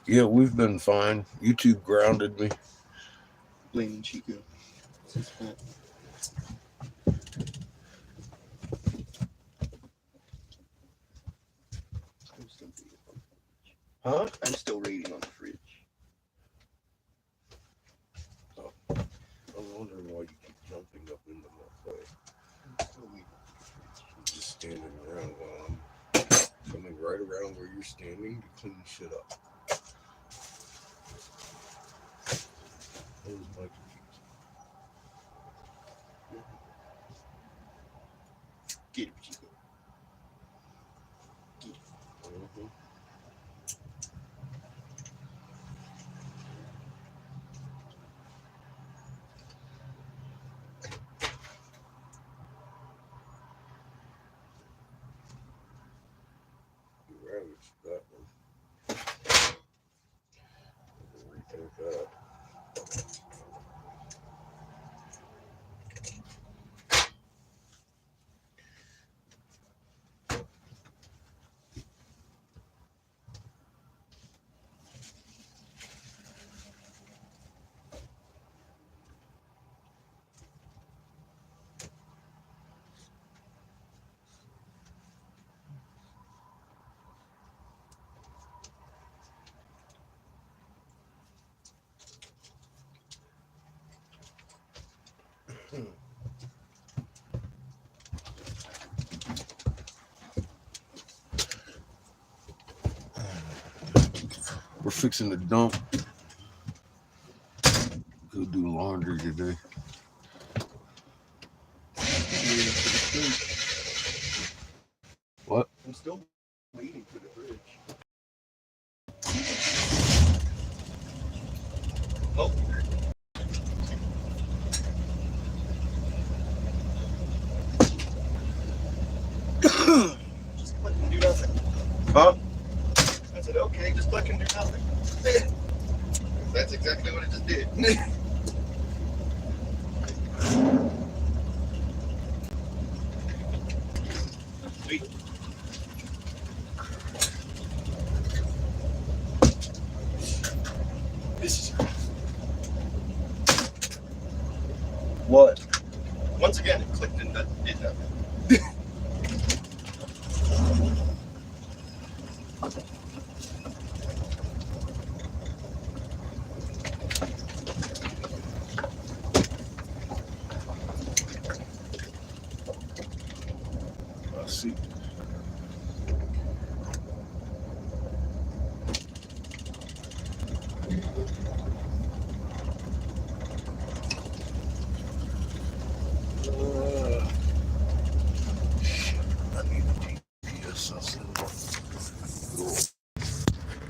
Yeah, we've been fine. YouTube grounded me. Blaming Chico. It's his fault. I'm still reading on the fridge. Huh? I'm still reading on the fridge. Oh, I'm wondering why you keep jumping up into my way. I'm still reading on the fridge. You're just standing around while I'm coming right around where you're standing to clean shit up. That was my confused. Get it, Chico. Get it. Mm-hmm. You ravaged that one. Rethink that. We're fixing to dump. Go do laundry today. What? I'm still waiting for the fridge. Oh. Just click and do nothing. Huh? I said, okay, just click and do nothing. That's exactly what it just did. Sweet. This is What? once again it clicked and that did nothing. I see. I need a GPS. I'll send it.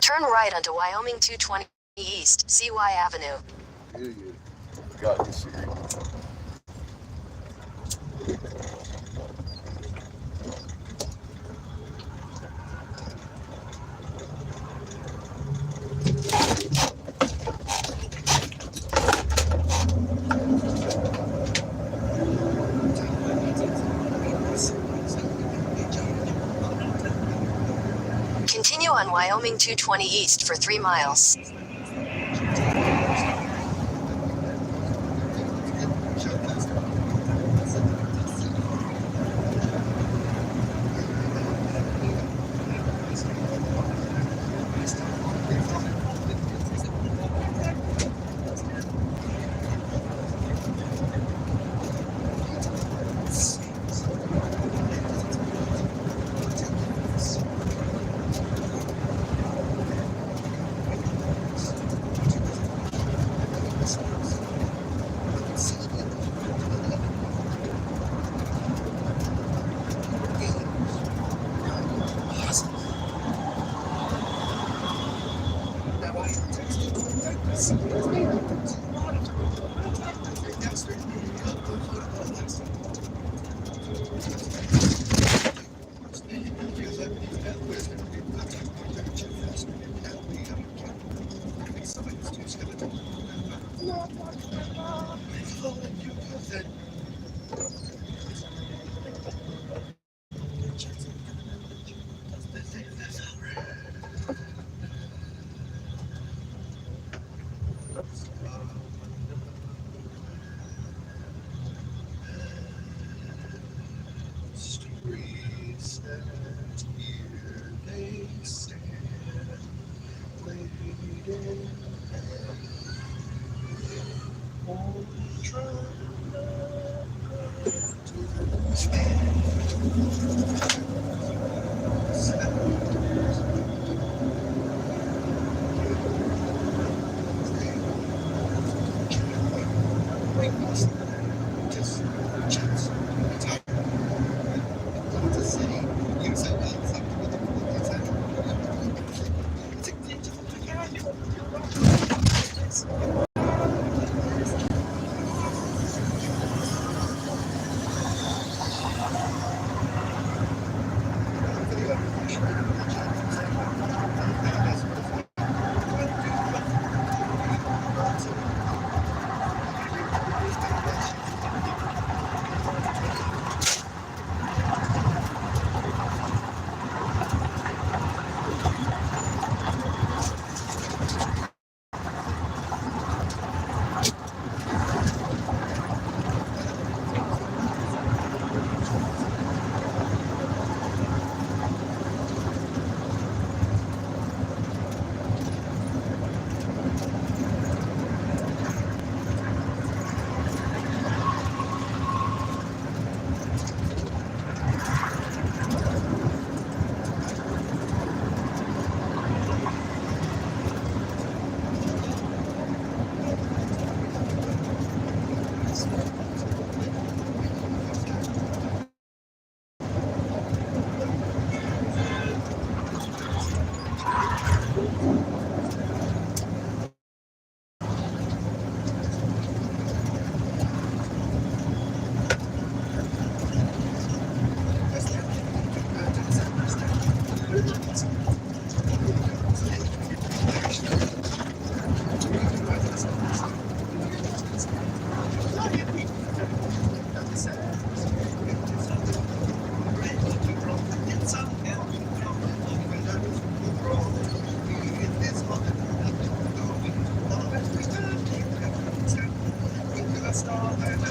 Turn right onto Wyoming 220 East, CY Avenue. Yeah. Got you, Siri. Continue on Wyoming 220 East for 3 miles.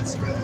That's right.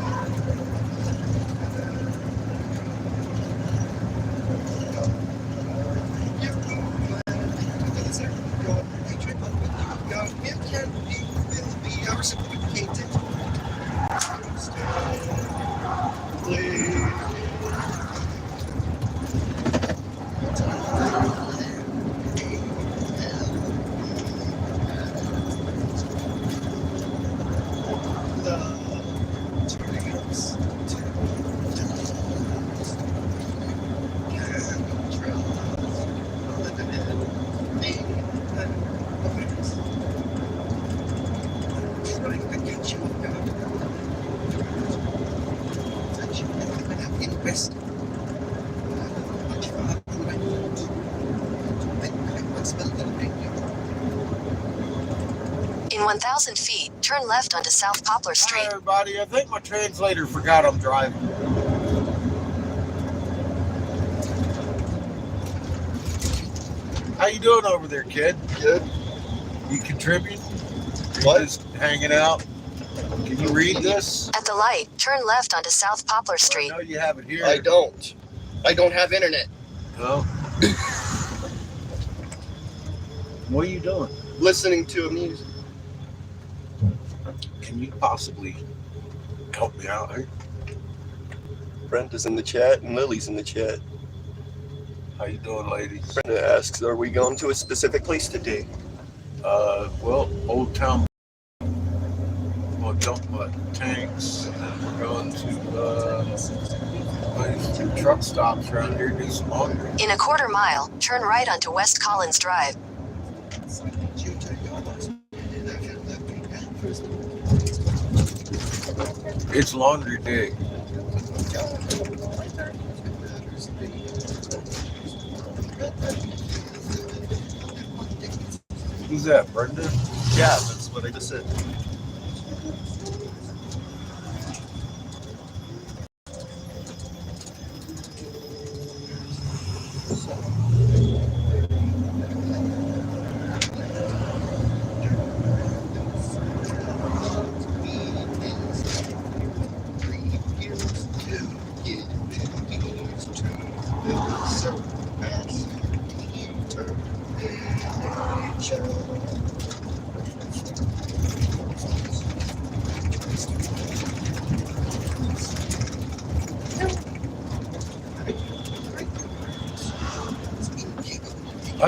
In 1,000 feet, turn left onto South Poplar Hi, Street. everybody. I think my translator forgot I'm driving. How you doing over there, kid? Good. You contribute? What? Just hanging out? Can you read this? At the light, turn left onto South Poplar I Street. know you have it here. I don't. I don't have internet. No. What are you doing? Listening to music. Can you possibly help me out here? Brenda's in the chat and Lily's in the chat. How you doing, ladies? Brenda asks, are we going to a specific place today? Well, Old Town. We'll dump my tanks, and then we're going to two truck stops around here, do some laundry. In a quarter mile, turn right onto West Collins Drive. It's laundry day. Who's that, Brenda? Yeah, that's what I just said.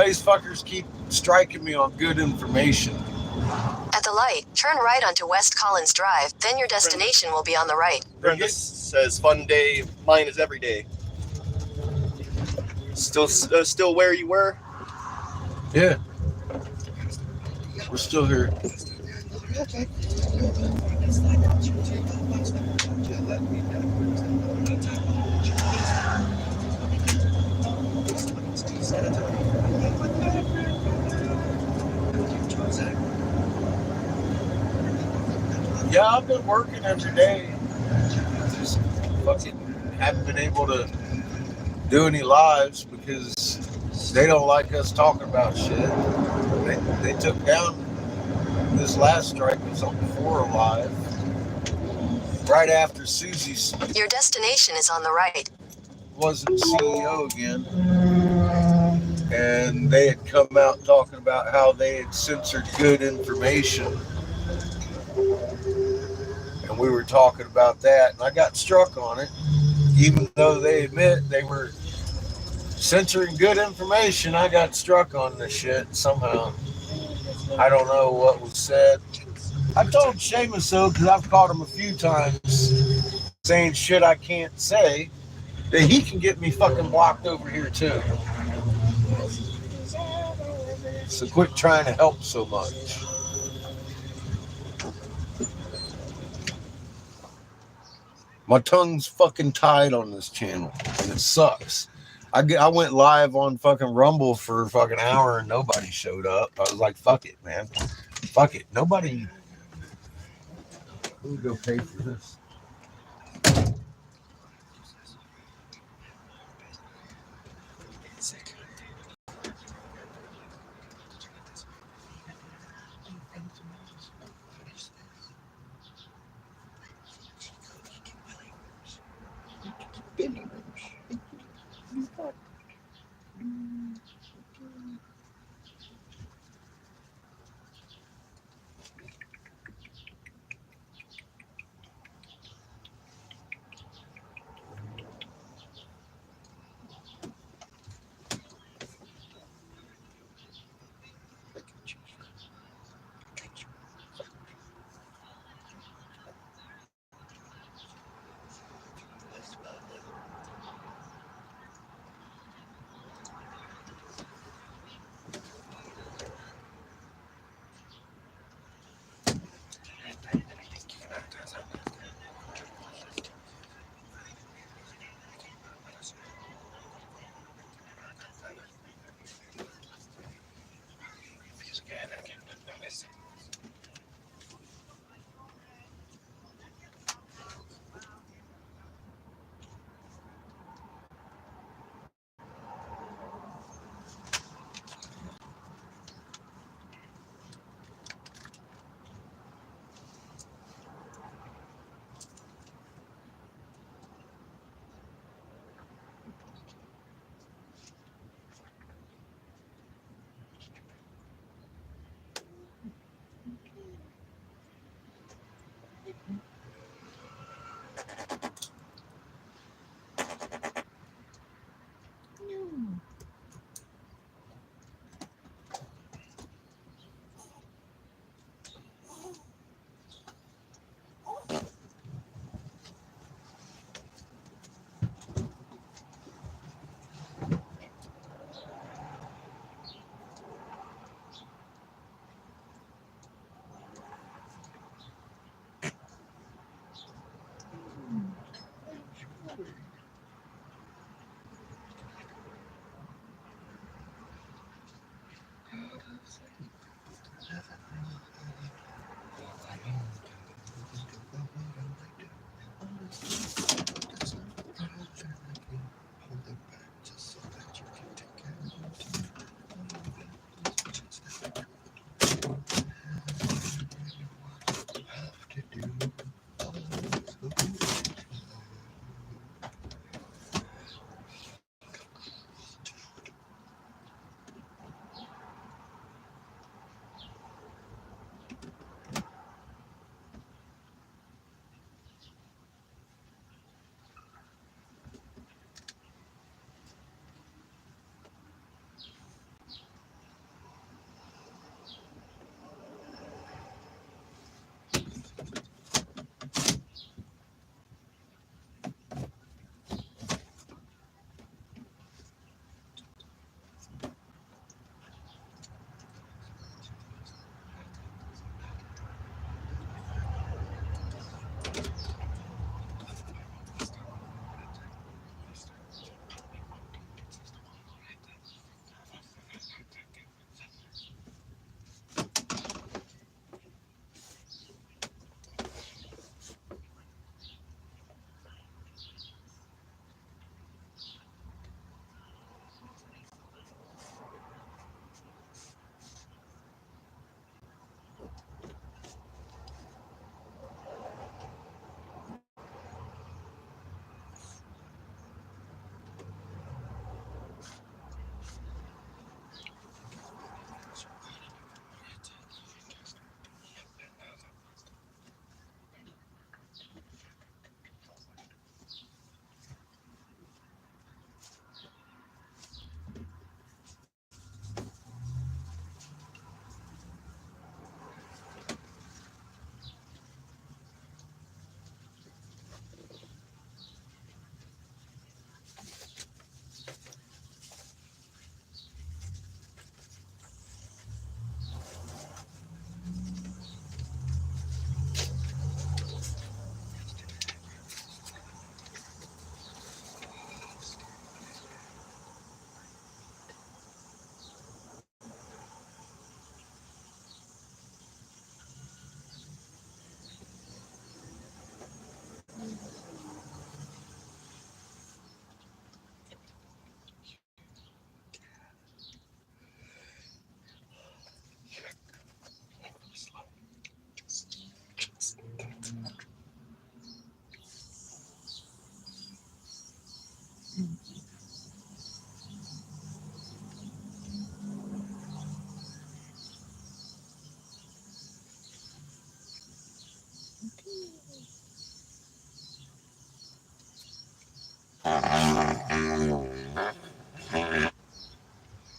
These fuckers keep striking me on good information. At the light, turn right onto West Collins Drive, then your destination will be on the right. Brenda says, fun day. Mine is every day. Still where you were? Yeah. We're still here. Yeah, I've been working every day. Just fucking haven't been able to do any lives because they don't like us talking about shit. They took down this last strike was on 4 Alive. Right after Susie's Your destination is on the right. wasn't CEO again. And they had come out talking about how they had censored good information. And we were talking about that. And I got struck on it. Even though they admit they were censoring good information, I got struck on this shit somehow. I don't know what was said. I told Seamus so because I've caught him a few times saying shit I can't say, that he can get me fucking blocked over here too. So quit trying to help so much. My tongue's fucking tied on this channel, and it sucks. I went live on fucking Rumble for a fucking hour and nobody showed up. I was like, fuck it, man. Fuck it. Nobody. Who would go pay for this?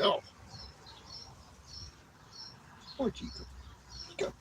Oh, poor Chico. Go.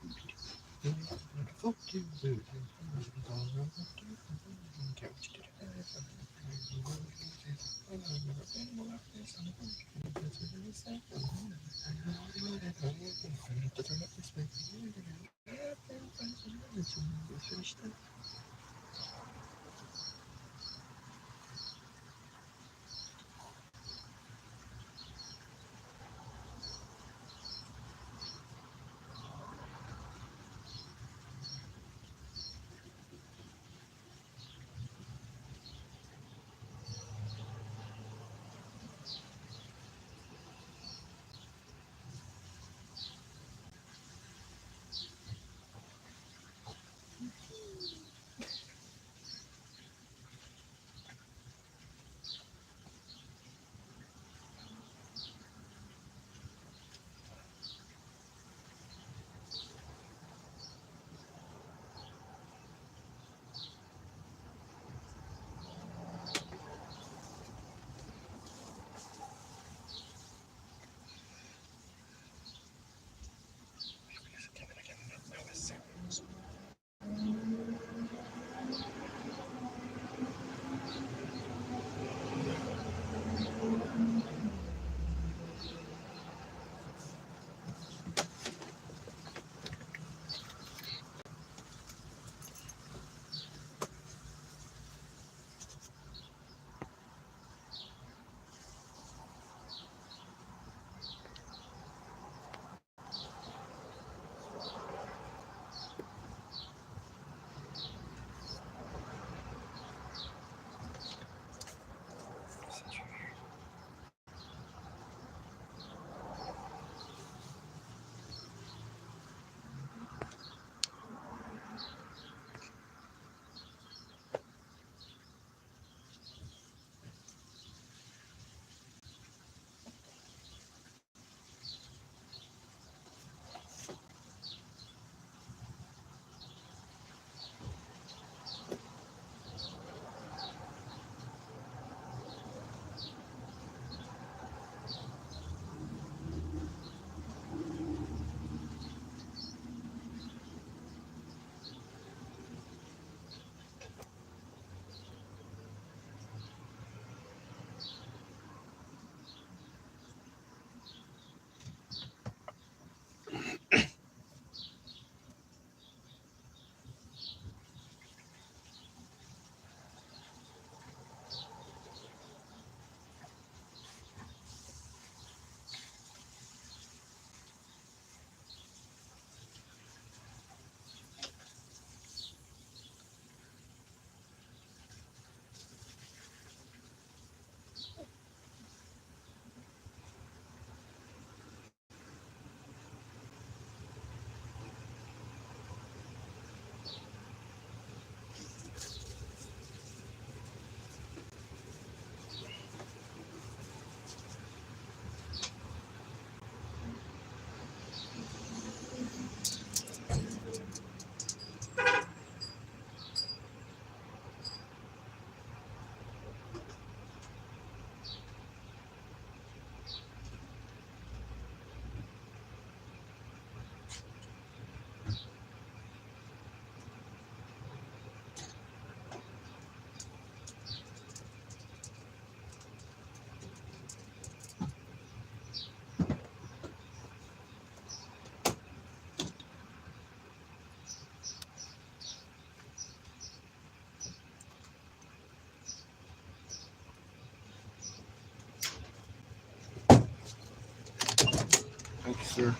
sir.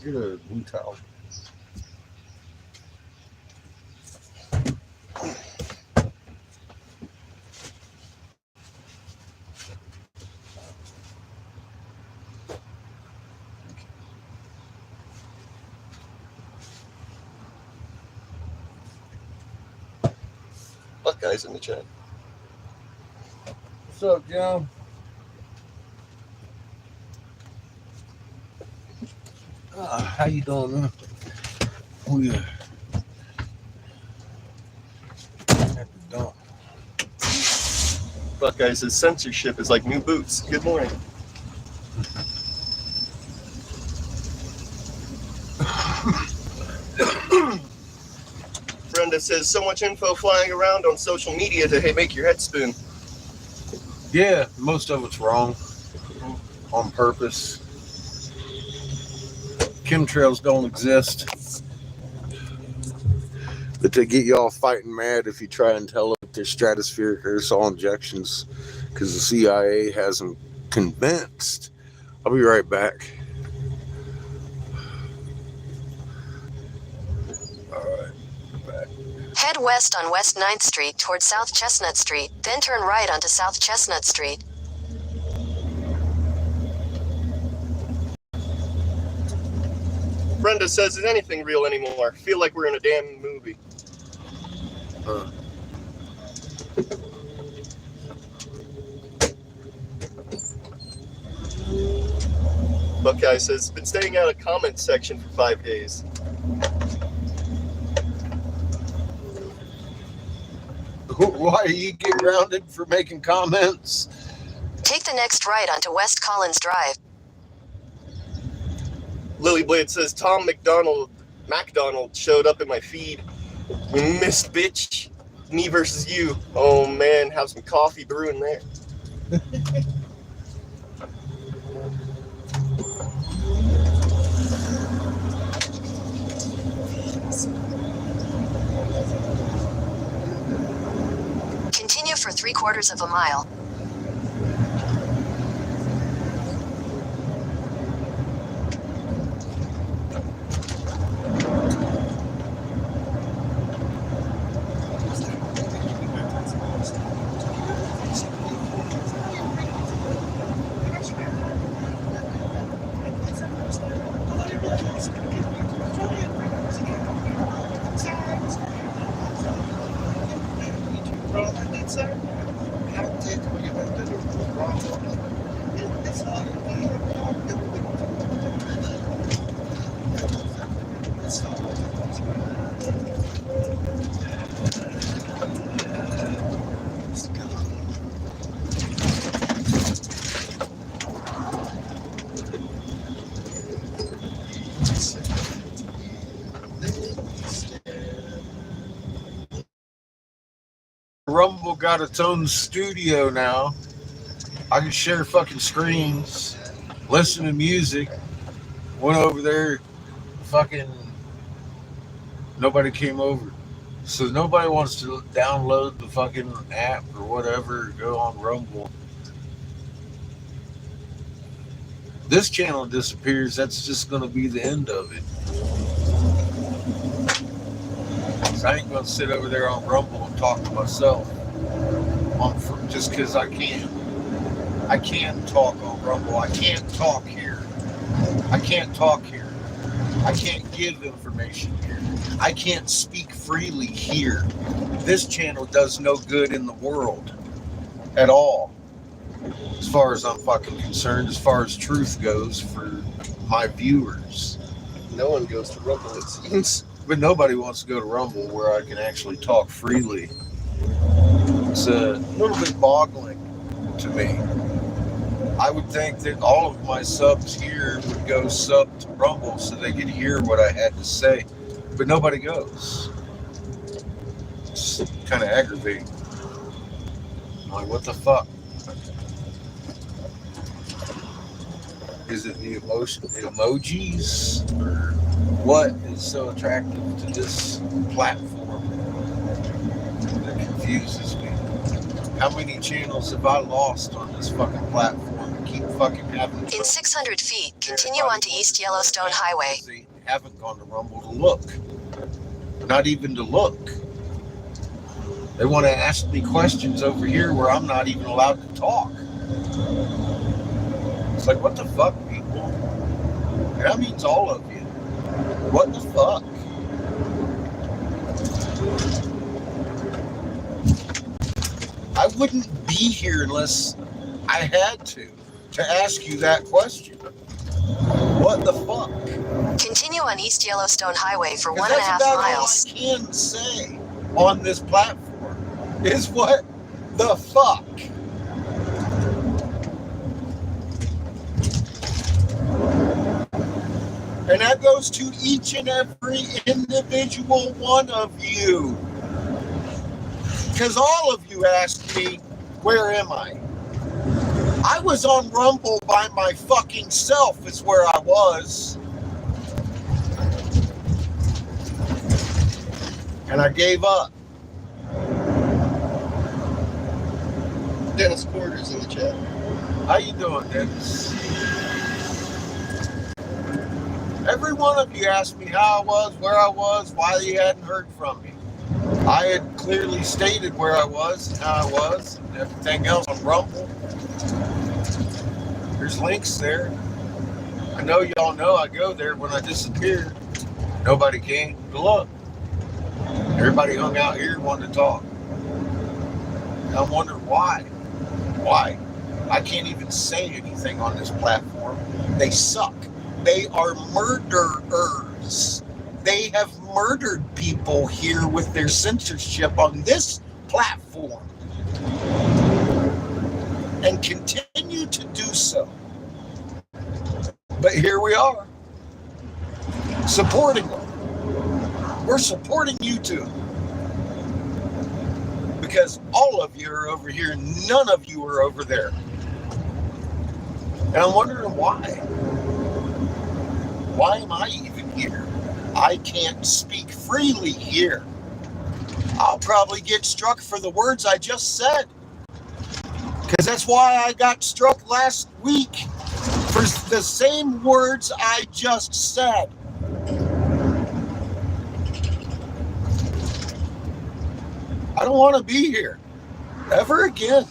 Get a blue towel. Buckeyes in the chat. What's up, John? How you doing, man? We at the dump. Buckeye says censorship is like new boots. Good morning. Brenda says so much info flying around on social media to make your head spin. Yeah, most of it's wrong on purpose. Chemtrails don't exist. But they get you all fighting mad if you try and tell them they're stratospheric aerosol injections because the CIA has them convinced. I'll be right back. All right, back. Head west on West 9th Street toward South Chestnut Street, then turn right onto South Chestnut Street. Brenda says, is anything real anymore? Feel like we're in a damn movie. Buckeye says, been staying out of comment section for 5 days. Why do you get grounded for making comments? Take the next right onto West Collins Drive. Lily Blade says, Tom McDonald showed up in my feed. You missed, bitch. Me versus you. Oh man, have some coffee brewing there. Continue for 3/4 of a mile. Rumble got its own studio now. I can share fucking screens, listen to music. Went over there, fucking nobody came over. So nobody wants to download the fucking app or whatever, go on Rumble. This channel disappears, that's just going to be the end of it. So I ain't going to sit over there on Rumble and talk to myself just because I can. I can't talk on Rumble. I can't talk here. I can't talk here. I can't give information here. I can't speak freely here. This channel does no good in the world at all. As far as I'm fucking concerned, as far as truth goes for my viewers. No one goes to Rumble, it seems. But nobody wants to go to Rumble where I can actually talk freely. It's a little bit boggling to me. I would think that all of my subs here would go sub to Rumble so they could hear what I had to say. But nobody goes. It's kind of aggravating. I'm like, what the fuck? Is it the emojis? Or what is so attractive to this platform that confuses me? How many channels have I lost on this fucking platform to keep fucking having In 600 feet, continue onto East Yellowstone Highway. They haven't gone to Rumble to look. Not even to look. They want to ask me questions over here where I'm not even allowed to talk. It's like, what the fuck, people? And that means all of you. What the fuck? I wouldn't be here unless I had to ask you that question. What the fuck? Continue on East Yellowstone Highway for 1.5 That's about miles. all I can say on this platform is what the fuck. And that goes to each and every individual one of you. Because all of you asked me, where am I? I was on Rumble by my fucking self is where I was. And I gave up. Dennis Quarters in the chat. How you doing, Dennis? Every one of you asked me how I was, where I was, why you hadn't heard from me. I had clearly stated where I was and how I was and everything else on Rumble. There's links there. I know y'all know I go there when I disappear. Nobody came to look. Everybody hung out here and wanted to talk. And I'm wondering why. Why? I can't even say anything on this platform. They suck. They are murderers. They have murdered people here with their censorship on this platform. And continue to do so. But here we are. Supporting them. We're supporting you too. Because all of you are over here, none of you are over there. And I'm wondering why. Why am I even here? I can't speak freely here. I'll probably get struck for the words I just said. Because that's why I got struck last week for the same words I just said. I don't want to be here ever again.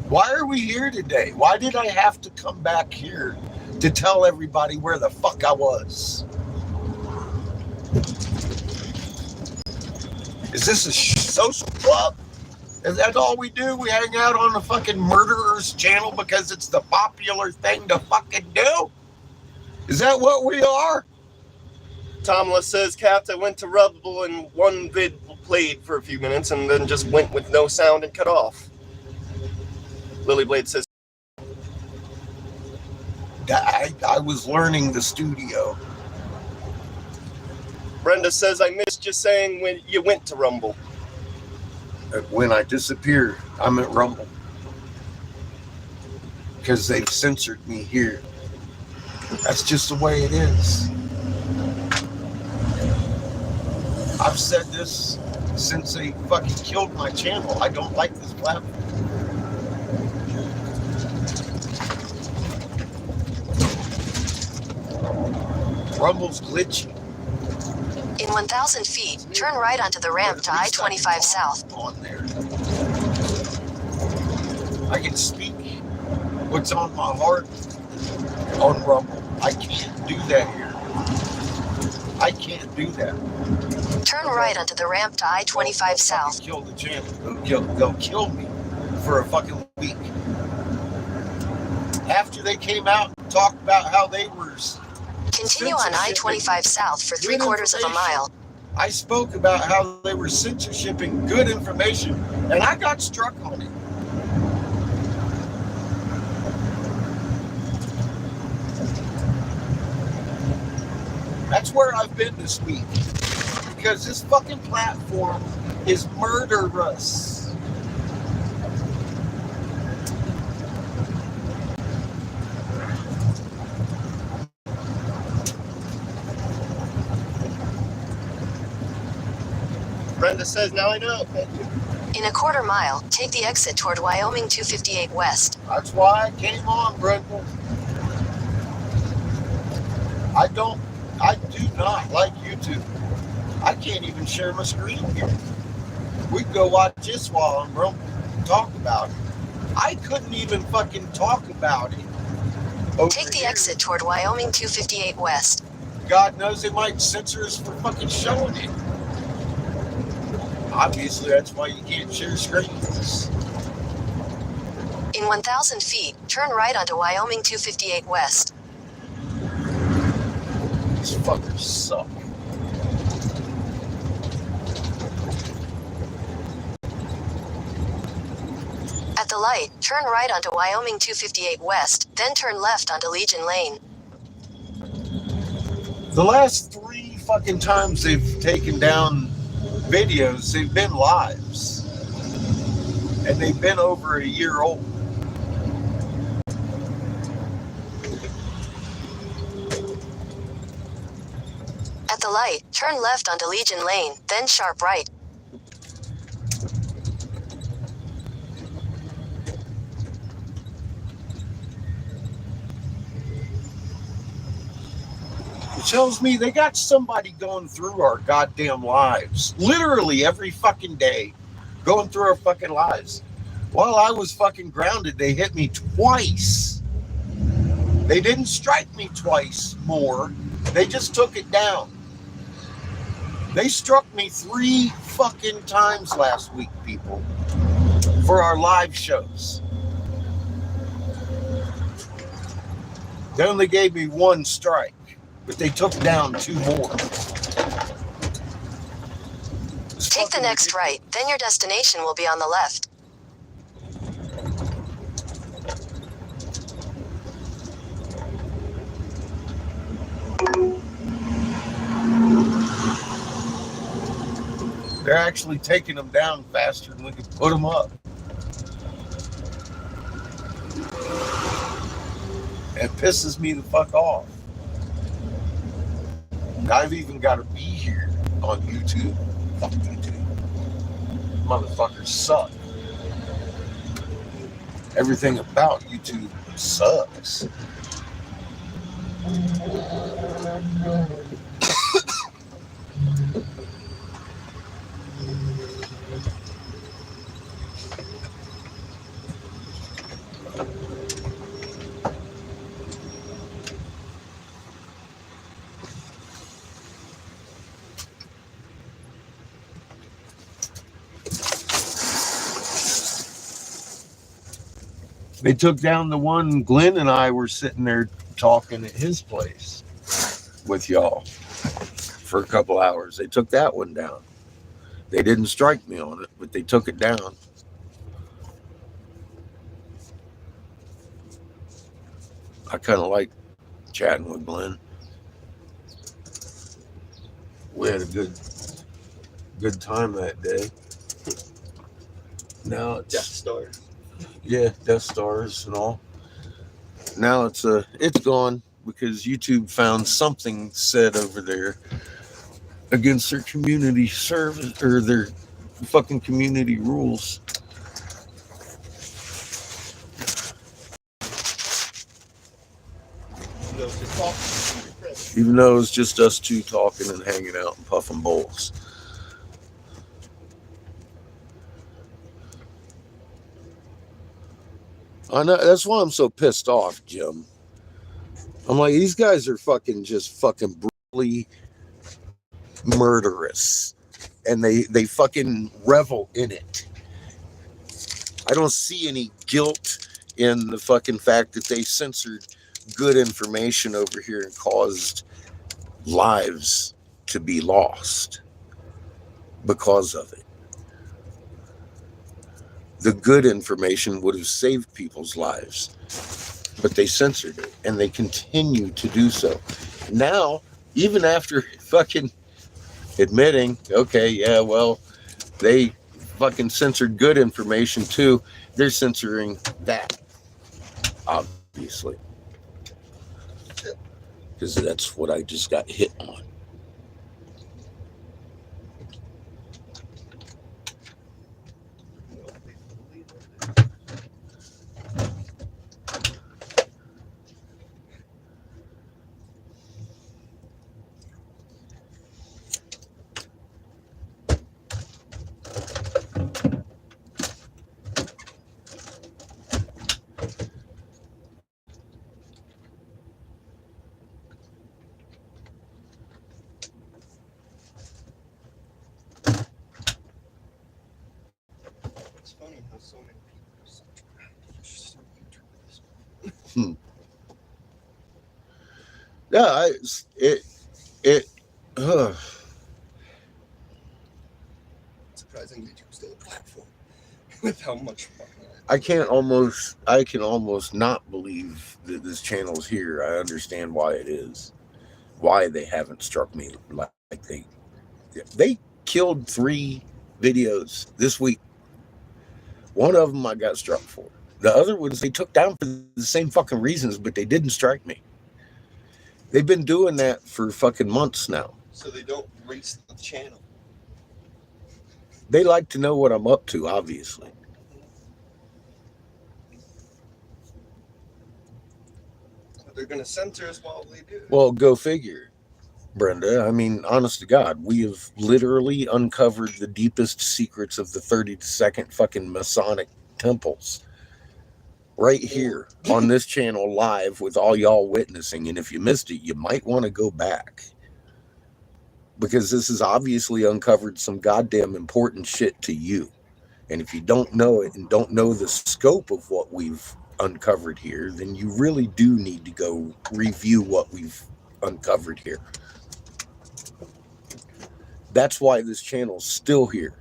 Why are we here today? Why did I have to come back here to tell everybody where the fuck I was? Is this a social club? Is that all we do? We hang out on the fucking murderer's channel because it's the popular thing to fucking do? Is that what we are? Tomla says, Capt, I went to Rubble and one vid played for a few minutes and then just went with no sound and cut off. Lilyblade says, I was learning the studio. Brenda says, I missed you saying when you went to Rumble. When I disappeared, I'm at Rumble. Because they've censored me here. That's just the way it is. I've said this since they fucking killed my channel. I don't like this platform. Rumble's glitchy. In 1,000 feet, turn right onto the ramp to I-25 South. On there. I can speak what's on my heart on Rumble. I can't do that here. I can't do that. Turn right onto the ramp to I-25 South. Kill the channel. They'll kill me for a fucking week. After they came out and talked about how they were... Continue on I-25 South for 3/4 of a mile. I spoke about how they were censorshipping good information, and I got struck on it. That's where I've been this week. Because this fucking platform is murderous. Brenda says, now I know. Thank you. In a quarter mile, take the exit toward Wyoming 258 West. That's why I came on, Brindle. I do not like YouTube. I can't even share my screen here. We can go watch this while I'm talk about it. I couldn't even fucking talk about it. Take the exit toward Wyoming 258 West. God knows they might censor us for fucking showing it. Obviously, that's why you can't share screens. In 1,000 feet, turn right onto Wyoming 258 West. These fuckers suck. At the light, turn right onto Wyoming 258 West, then turn left onto Legion Lane. The last 3 fucking times they've taken down videos, they've been lives. And they've been over a year old. At the light, turn left onto Legion Lane, then sharp right. It tells me they got somebody going through our goddamn lives. Literally every fucking day. Going through our fucking lives. While I was fucking grounded, they hit me twice. They didn't strike me twice more. They just took it down. They struck me 3 fucking times last week, people. For our live shows. They only gave me 1 strike. But they took down 2 more. Take the next right, then your destination will be on the left. They're actually taking them down faster than we can put them up. It pisses me the fuck off. I've even got to be here on YouTube. Fuck YouTube. Motherfuckers suck. Everything about YouTube sucks. They took down the one Glenn and I were sitting there talking at his place with y'all for a couple hours. They took that one down. They didn't strike me on it, but they took it down. I kind of like chatting with Glenn. We had a good time that day. Now it's Death Star. Yeah, Death Stars and all. Now it's gone because YouTube found something said over there against their community service or their fucking community rules. Even though it's just us 2 talking and hanging out and puffing bowls. I know, that's why I'm so pissed off, Jim. I'm like, these guys are fucking brutally murderous. And they fucking revel in it. I don't see any guilt in the fucking fact that they censored good information over here and caused lives to be lost because of it. The good information would have saved people's lives, but they censored it, and they continue to do so. Now, even after fucking admitting, okay, yeah, well, they fucking censored good information too, they're censoring that, obviously. Because that's what I just got hit on. So many people. Yeah, Surprisingly, YouTube's still a platform with how much fucking. I can almost not believe that this channel's here. I understand why it is, why they haven't struck me like they killed 3 videos this week. One of them I got struck for. The other ones they took down for the same fucking reasons, but they didn't strike me. They've been doing that for fucking months now. So they don't race the channel. They like to know what I'm up to, obviously. But they're gonna censor us while they do. Well, go figure, Brenda. I mean, honest to God, we have literally uncovered the deepest secrets of the 32nd fucking Masonic temples right here on this channel live with all y'all witnessing. And if you missed it, you might want to go back, because this has obviously uncovered some goddamn important shit to you. And if you don't know it and don't know the scope of what we've uncovered here, then you really do need to go review what we've uncovered here. That's why this channel's still here,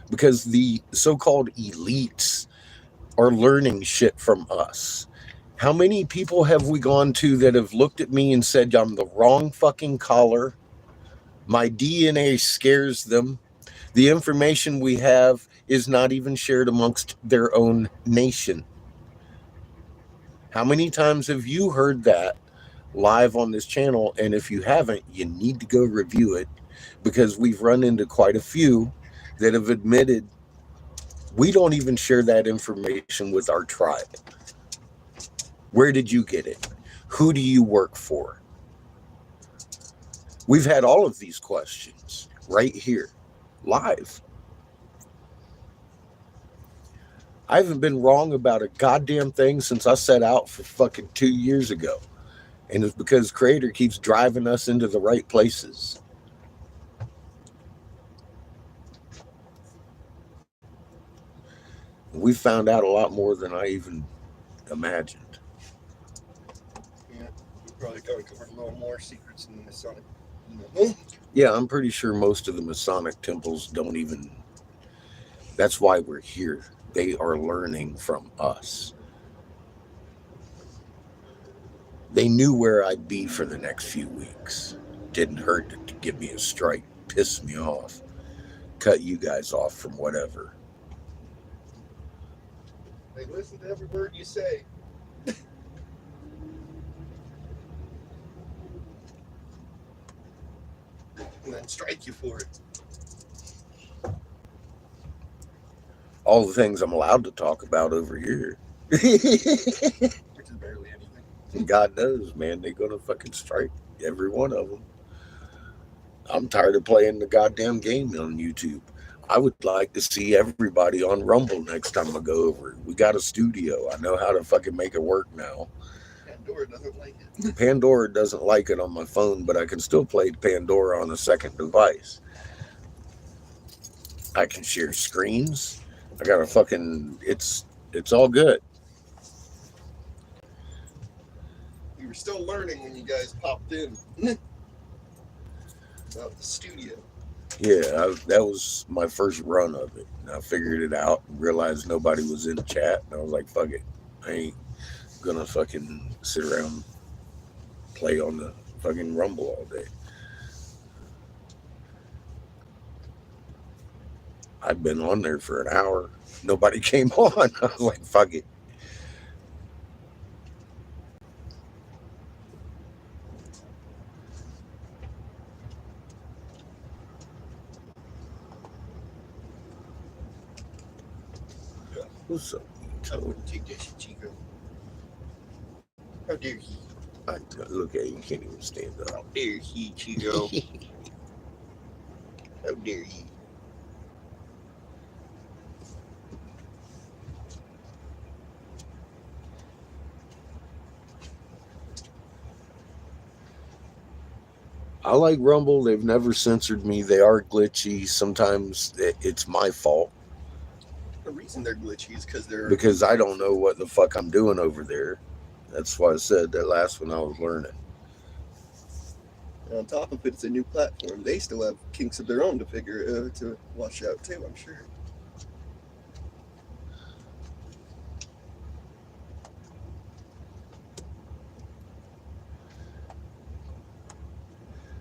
because the so-called elites are learning shit from us. How many people have we gone to that have looked at me and said, I'm the wrong fucking color, my DNA scares them, the information we have is not even shared amongst their own nation? How many times have you heard that live on this channel? And if you haven't, you need to go review it, because we've run into quite a few that have admitted we don't even share that information with our tribe. Where did you get it? Who do you work for? We've had all of these questions right here, live. I haven't been wrong about a goddamn thing since I set out for fucking 2 years ago. And it's because Creator keeps driving us into the right places. We found out a lot more than I even imagined. Yeah, we probably covered a little more secrets in the Masonic. Yeah, I'm pretty sure most of the Masonic temples don't even... That's why we're here. They are learning from us. They knew where I'd be for the next few weeks. Didn't hurt to give me a strike, piss me off, cut you guys off from whatever. They listen to every word you say. And then strike you for it. All the things I'm allowed to talk about over here. Which is barely anything. God knows, man, they're gonna fucking strike every one of them. I'm tired of playing the goddamn game on YouTube. I would like to see everybody on Rumble next time I go over. We got a studio. I know how to fucking make it work now. Pandora doesn't like it. Pandora doesn't like it on my phone, but I can still play Pandora on a second device. I can share screens. I got a fucking... It's all good. We were still learning when you guys popped in. About the studio. Yeah, that was my first run of it. And I figured it out and realized nobody was in the chat. And I was like, fuck it. I ain't gonna fucking sit around and play on the fucking Rumble all day. I've been on there for an hour. Nobody came on. I was like, fuck it. What's up? I wouldn't take that shit, Chico. How dare he? Look at you, can't even stand up. How dare he, Chico? How dare he? I like Rumble. They've never censored me. They are glitchy. Sometimes it's my fault. The reason they're glitchy is because Because I don't know what the fuck I'm doing over there. That's why I said that last one I was learning. on top of it, it's a new platform. They still have kinks of their own to watch out too, I'm sure.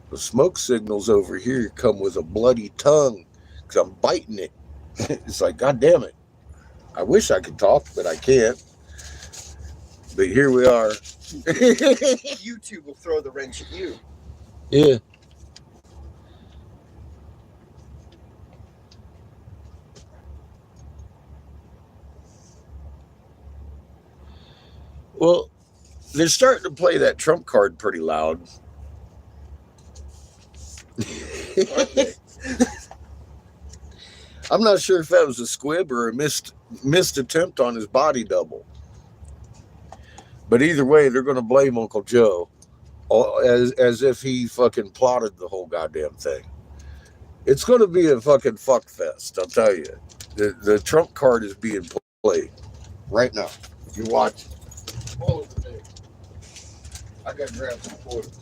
The smoke signals over here come with a bloody tongue because I'm biting it. It's like, God damn it. I wish I could talk, but I can't. But here we are. YouTube will throw the wrench at you. Yeah. Well, they're starting to play that Trump card pretty loud. Aren't they? I'm not sure if that was a squib or a missed attempt on his body double. But either way, they're going to blame Uncle Joe as if he fucking plotted the whole goddamn thing. It's going to be a fucking fuck fest, I'll tell you. The Trump card is being played right now. If you watch, hold it today. I got to grab some quarters.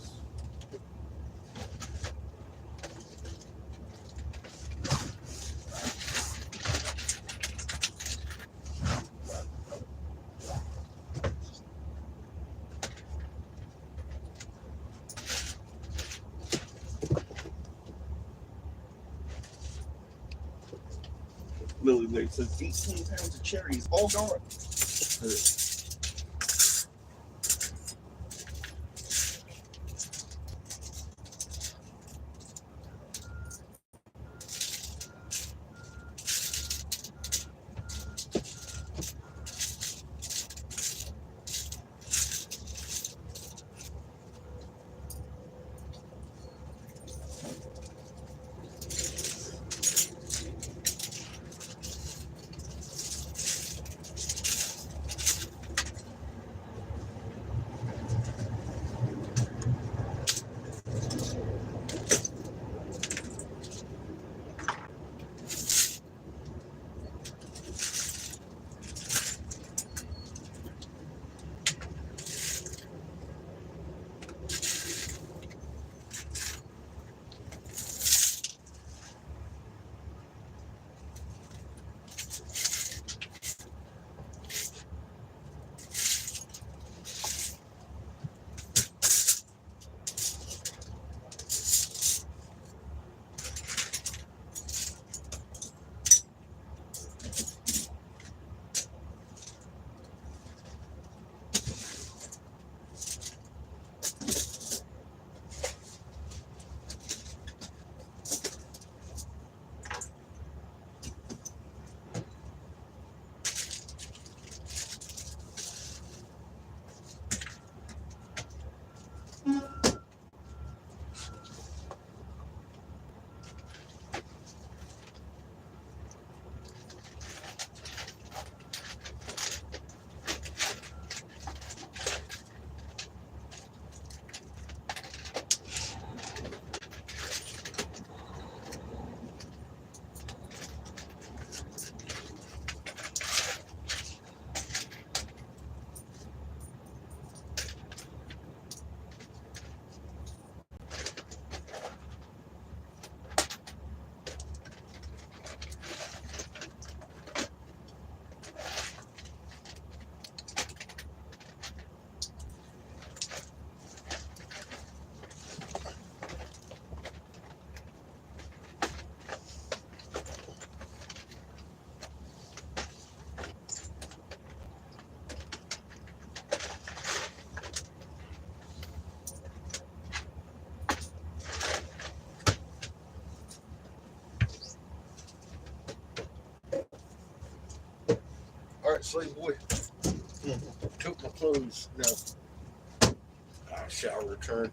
Lily Lake says 18 pounds of cherries all gone. All right, slave boy. Took my clothes. Now, shower return.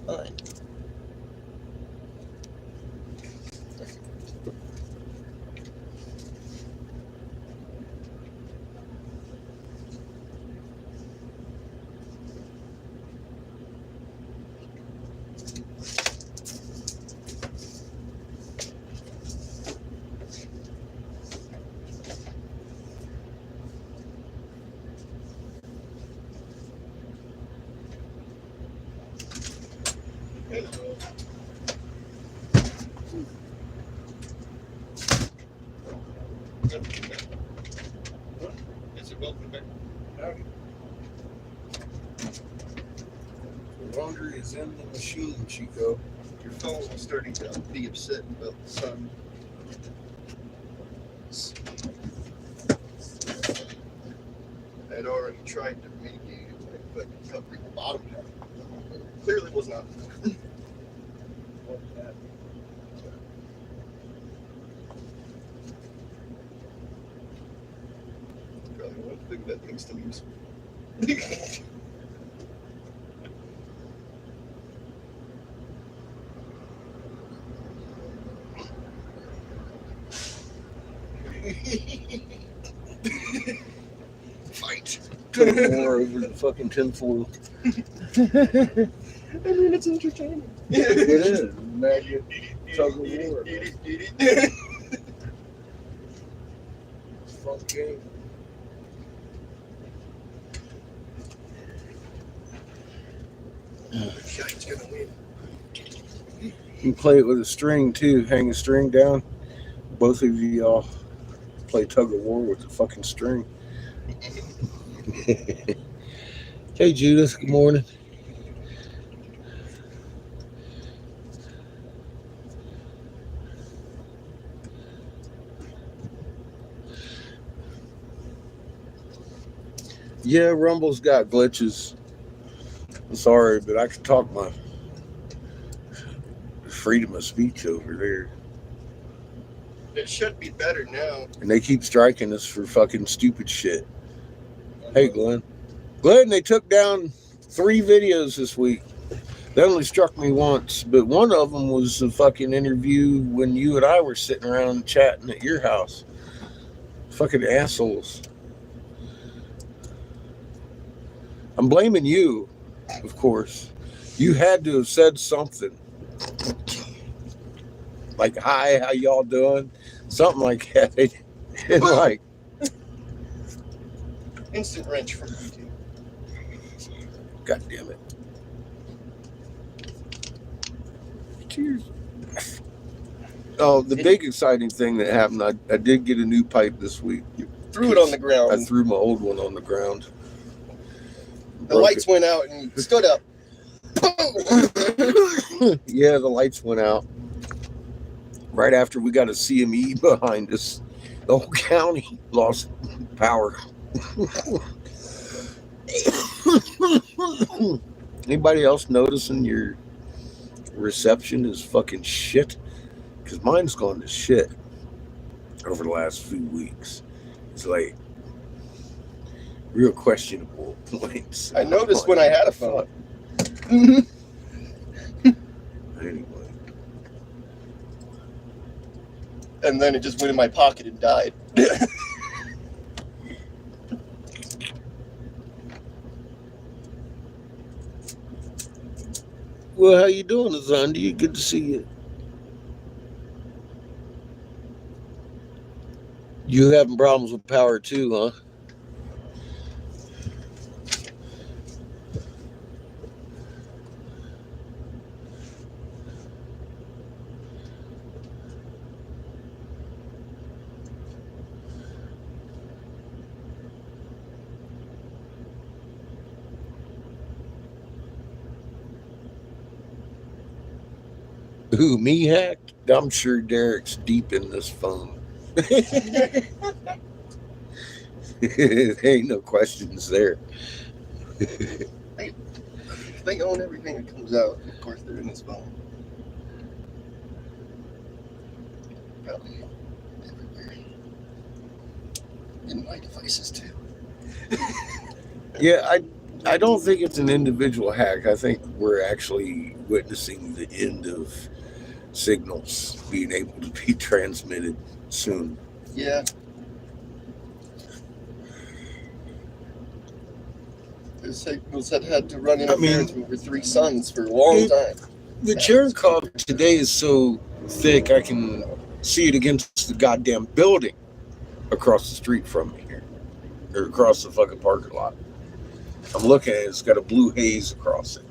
Fine. Is it welcome back? The laundry is in the machine, Chico. Your phone is starting to be upset about the sun. I'd already tried to mitigate it by covering the bottom half. Clearly was not. Probably one thing that thing's still useful. Fight. Tug of war over the fucking tinfoil. I mean, it's entertaining. It is. Maggot tug of war. Fun game. Giant's gonna win. You can play it with a string too. Hang a string down. Both of you all play tug of war with the fucking string. Hey Judith, good morning. Yeah, Rumble's got glitches. I'm sorry, but I can talk my freedom of speech over there. It should be better now. And they keep striking us for fucking stupid shit. Hey, Glenn. Glenn, they took down 3 videos this week. They only struck me once, but one of them was a fucking interview when you and I were sitting around chatting at your house. Fucking assholes. I'm blaming you, of course. You had to have said something. like, hi, how y'all doing? Something like that. And like, Instant wrench from YouTube. God damn it. Cheers. Oh, the big exciting thing that happened, I did get a new pipe this week. Threw it on the ground. I threw my old one on the ground. The lights went out and you stood up. Yeah, the lights went out. Right after we got a CME behind us, the whole county lost power. Anybody else noticing your reception is fucking shit? Because mine's gone to shit over the last few weeks. It's like real questionable points. I noticed when I had a phone. Anyway. And then it just went in my pocket and died. Well, how you doing, Azandi? Good to see you. You having problems with power too, huh? Who, me hacked? I'm sure Derek's deep in this phone. Ain't no questions there. They own everything that comes out. Of course, they're in this phone. Probably everywhere. In my devices, too. Yeah, I don't think it's an individual hack. I think we're actually witnessing the end of signals being able to be transmitted soon. Yeah. The signals had to run interference over 3 suns for a long time. The Cherenkov today is so thick I can see it against the goddamn building across the street from me here. Or across the fucking parking lot. I'm looking at it, it's got a blue haze across it.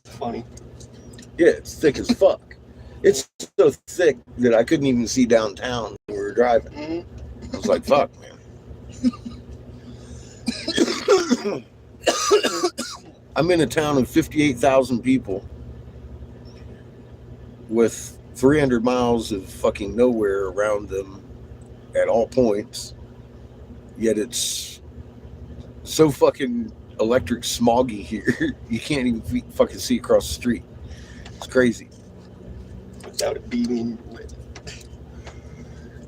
Funny. Yeah, it's thick as fuck. It's so thick that I couldn't even see downtown when we were driving. Mm-hmm. I was like, fuck, man. I'm in a town of 58,000 people with 300 miles of fucking nowhere around them at all points. Yet it's so fucking electric smoggy here. You can't even fucking see across the street. It's crazy. Without it being in your way.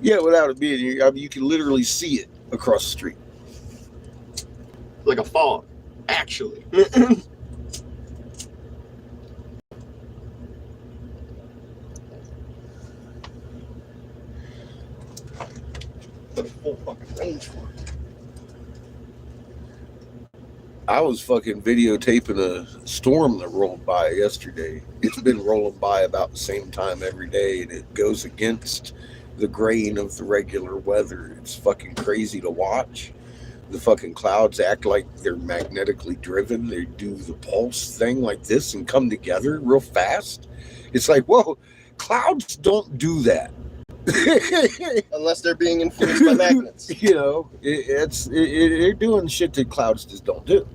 Yeah, without it being here, I mean, you can literally see it across the street. Like a fog, actually. But a full fucking range for it. I was fucking videotaping a storm that rolled by yesterday. It's been rolling by about the same time every day, and it goes against the grain of the regular weather. It's fucking crazy to watch. The fucking clouds act like they're magnetically driven. They do the pulse thing like this and come together real fast. It's like, whoa, clouds don't do that. Unless they're being influenced by magnets. You know, they're doing shit that clouds just don't do.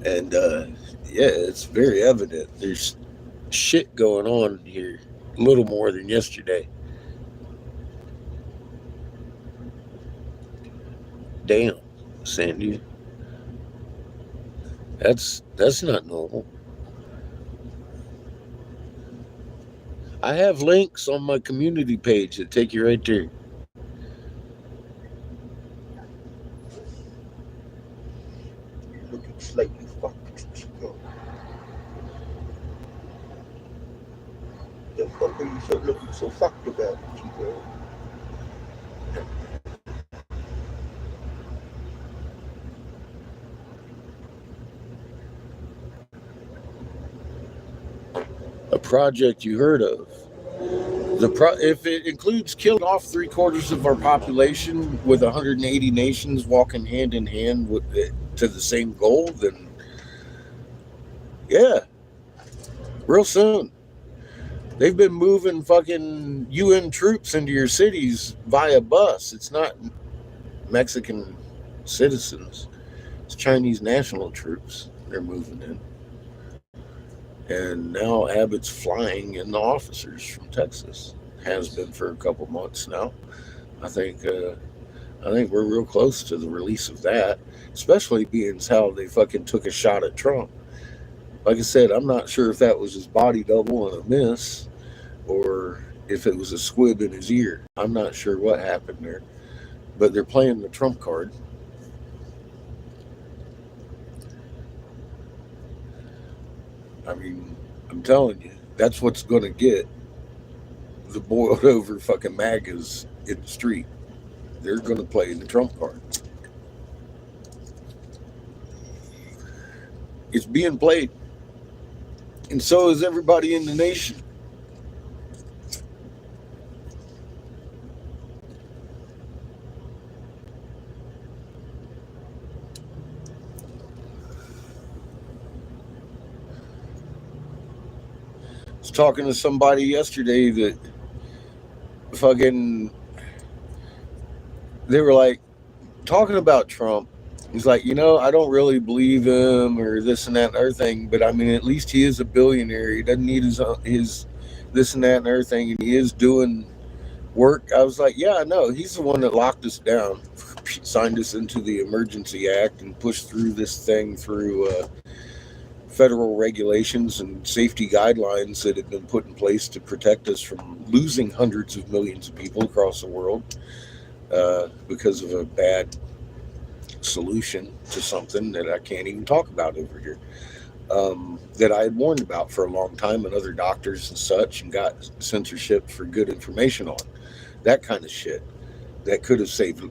And yeah, it's very evident. There's shit going on here, a little more than yesterday. Damn, Sandy. That's not normal. I have links on my community page that take you right there. Looking slightly fucked. The fuck are you so looking so fucked about, Chico? a project you heard of. If it includes killing off 3/4 of our population with 180 nations walking hand in hand with it, to the same goal, then yeah, real soon. They've been moving fucking UN troops into your cities via bus. It's not Mexican citizens. It's Chinese national troops they're moving in. And now Abbott's flying in the officers from Texas. Has been for a couple months now. I think we're real close to the release of that, especially being as how they fucking took a shot at Trump. Like I said, I'm not sure if that was his body double and a miss, or if it was a squib in his ear. I'm not sure what happened there, but they're playing the Trump card. I mean, I'm telling you, that's what's going to get the boiled over fucking MAGAs in the street. They're going to play the Trump card. It's being played. And so is everybody in the nation. I was talking to somebody yesterday that fucking, they were like talking about Trump. He's like, I don't really believe him or this and that and other thing, but I mean, at least he is a billionaire. He doesn't need his this and that and other thing, and he is doing work. I was like, yeah, I know. He's the one that locked us down, signed us into the Emergency Act, and pushed through this thing through federal regulations and safety guidelines that have been put in place to protect us from losing hundreds of millions of people across the world because of a bad solution to something that I can't even talk about over here, that I had warned about for a long time, and other doctors and such, and got censorship for good information on. That kind of shit that could have saved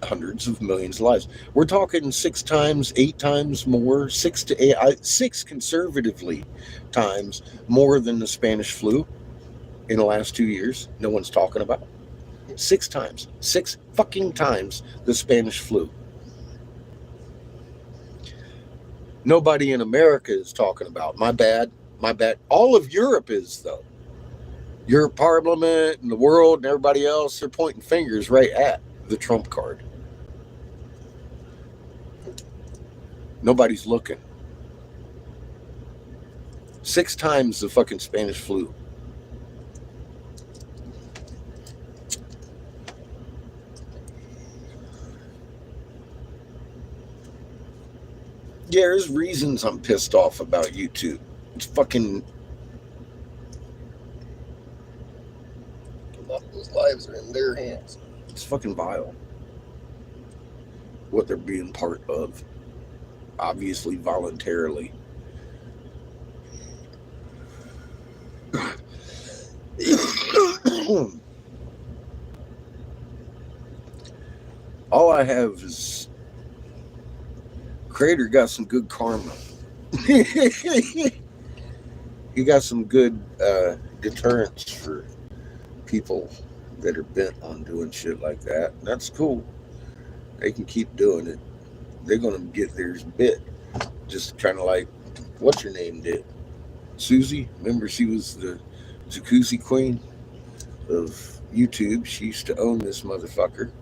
hundreds of millions of lives. We're talking 6 times, 8 times more, 6 to 8, 6 conservatively times more than the Spanish flu in the last 2 years. No one's talking about 6 times, 6 fucking times the Spanish flu. Nobody in America is talking about. My bad. All of Europe is, though. Your Parliament and the world and everybody else, they're pointing fingers right at the Trump card. Nobody's looking. 6 times the fucking Spanish flu. Yeah, there's reasons I'm pissed off about YouTube. It's fucking... Those lives are in their hands. It's fucking vile what they're being part of, obviously voluntarily. All I have is Creator got some good karma. He got some good deterrence for people that are bent on doing shit like that. And that's cool. They can keep doing it. They're gonna get theirs bit. Just kind of like, what's her name did? Susie. Remember, she was the jacuzzi queen of YouTube. She used to own this motherfucker,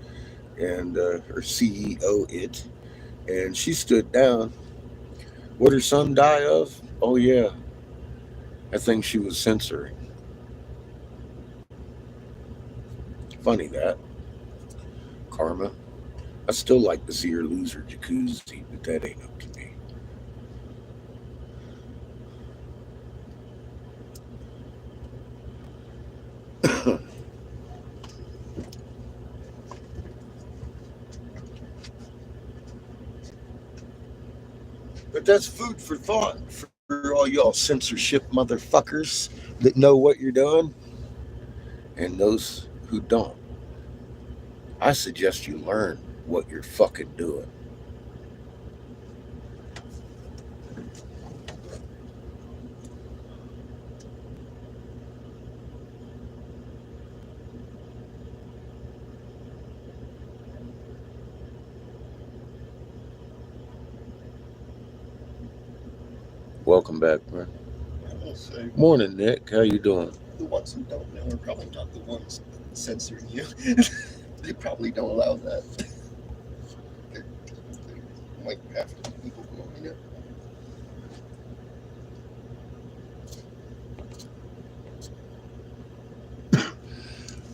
and her CEO it. And she stood down. What her son die of? Oh yeah, I think she was censoring. Funny that. Karma. I still like to see her lose her jacuzzi, but that ain't up to me. But that's food for thought for all y'all censorship motherfuckers that know what you're doing and those who don't. I suggest you learn what you're fucking doing. Welcome back, bro. I will say, Morning, Nick. How you doing? the ones who don't know are probably not the ones censoring you. They probably don't allow that. They might have to people who only know.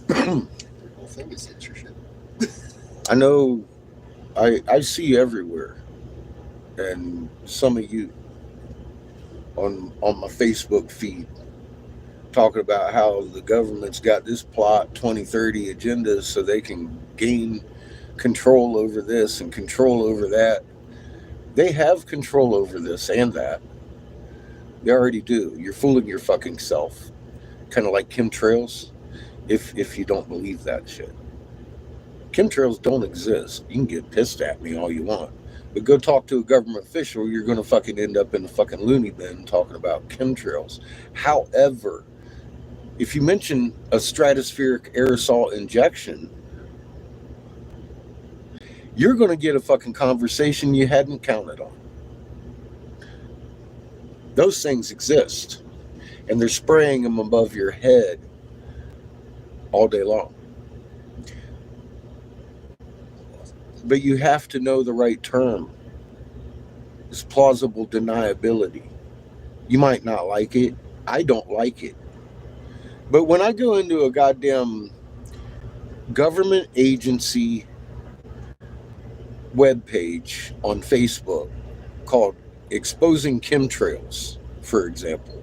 The whole thing is censorship. I know I see everywhere, and some of you on my Facebook feed talking about how the government's got this plot 2030 agenda so they can gain control over this and control over that. They have control over this and that. They already do. You're fooling your fucking self. Kind of like chemtrails, if you don't believe that shit. Chemtrails don't exist. You can get pissed at me all you want. But go talk to a government official, you're going to fucking end up in the fucking loony bin talking about chemtrails. However, if you mention a stratospheric aerosol injection, you're going to get a fucking conversation you hadn't counted on. Those things exist, and they're spraying them above your head all day long. But you have to know the right term. It's plausible deniability. You might not like it. I don't like it. But when I go into a goddamn government agency webpage on Facebook called Exposing Chemtrails, for example,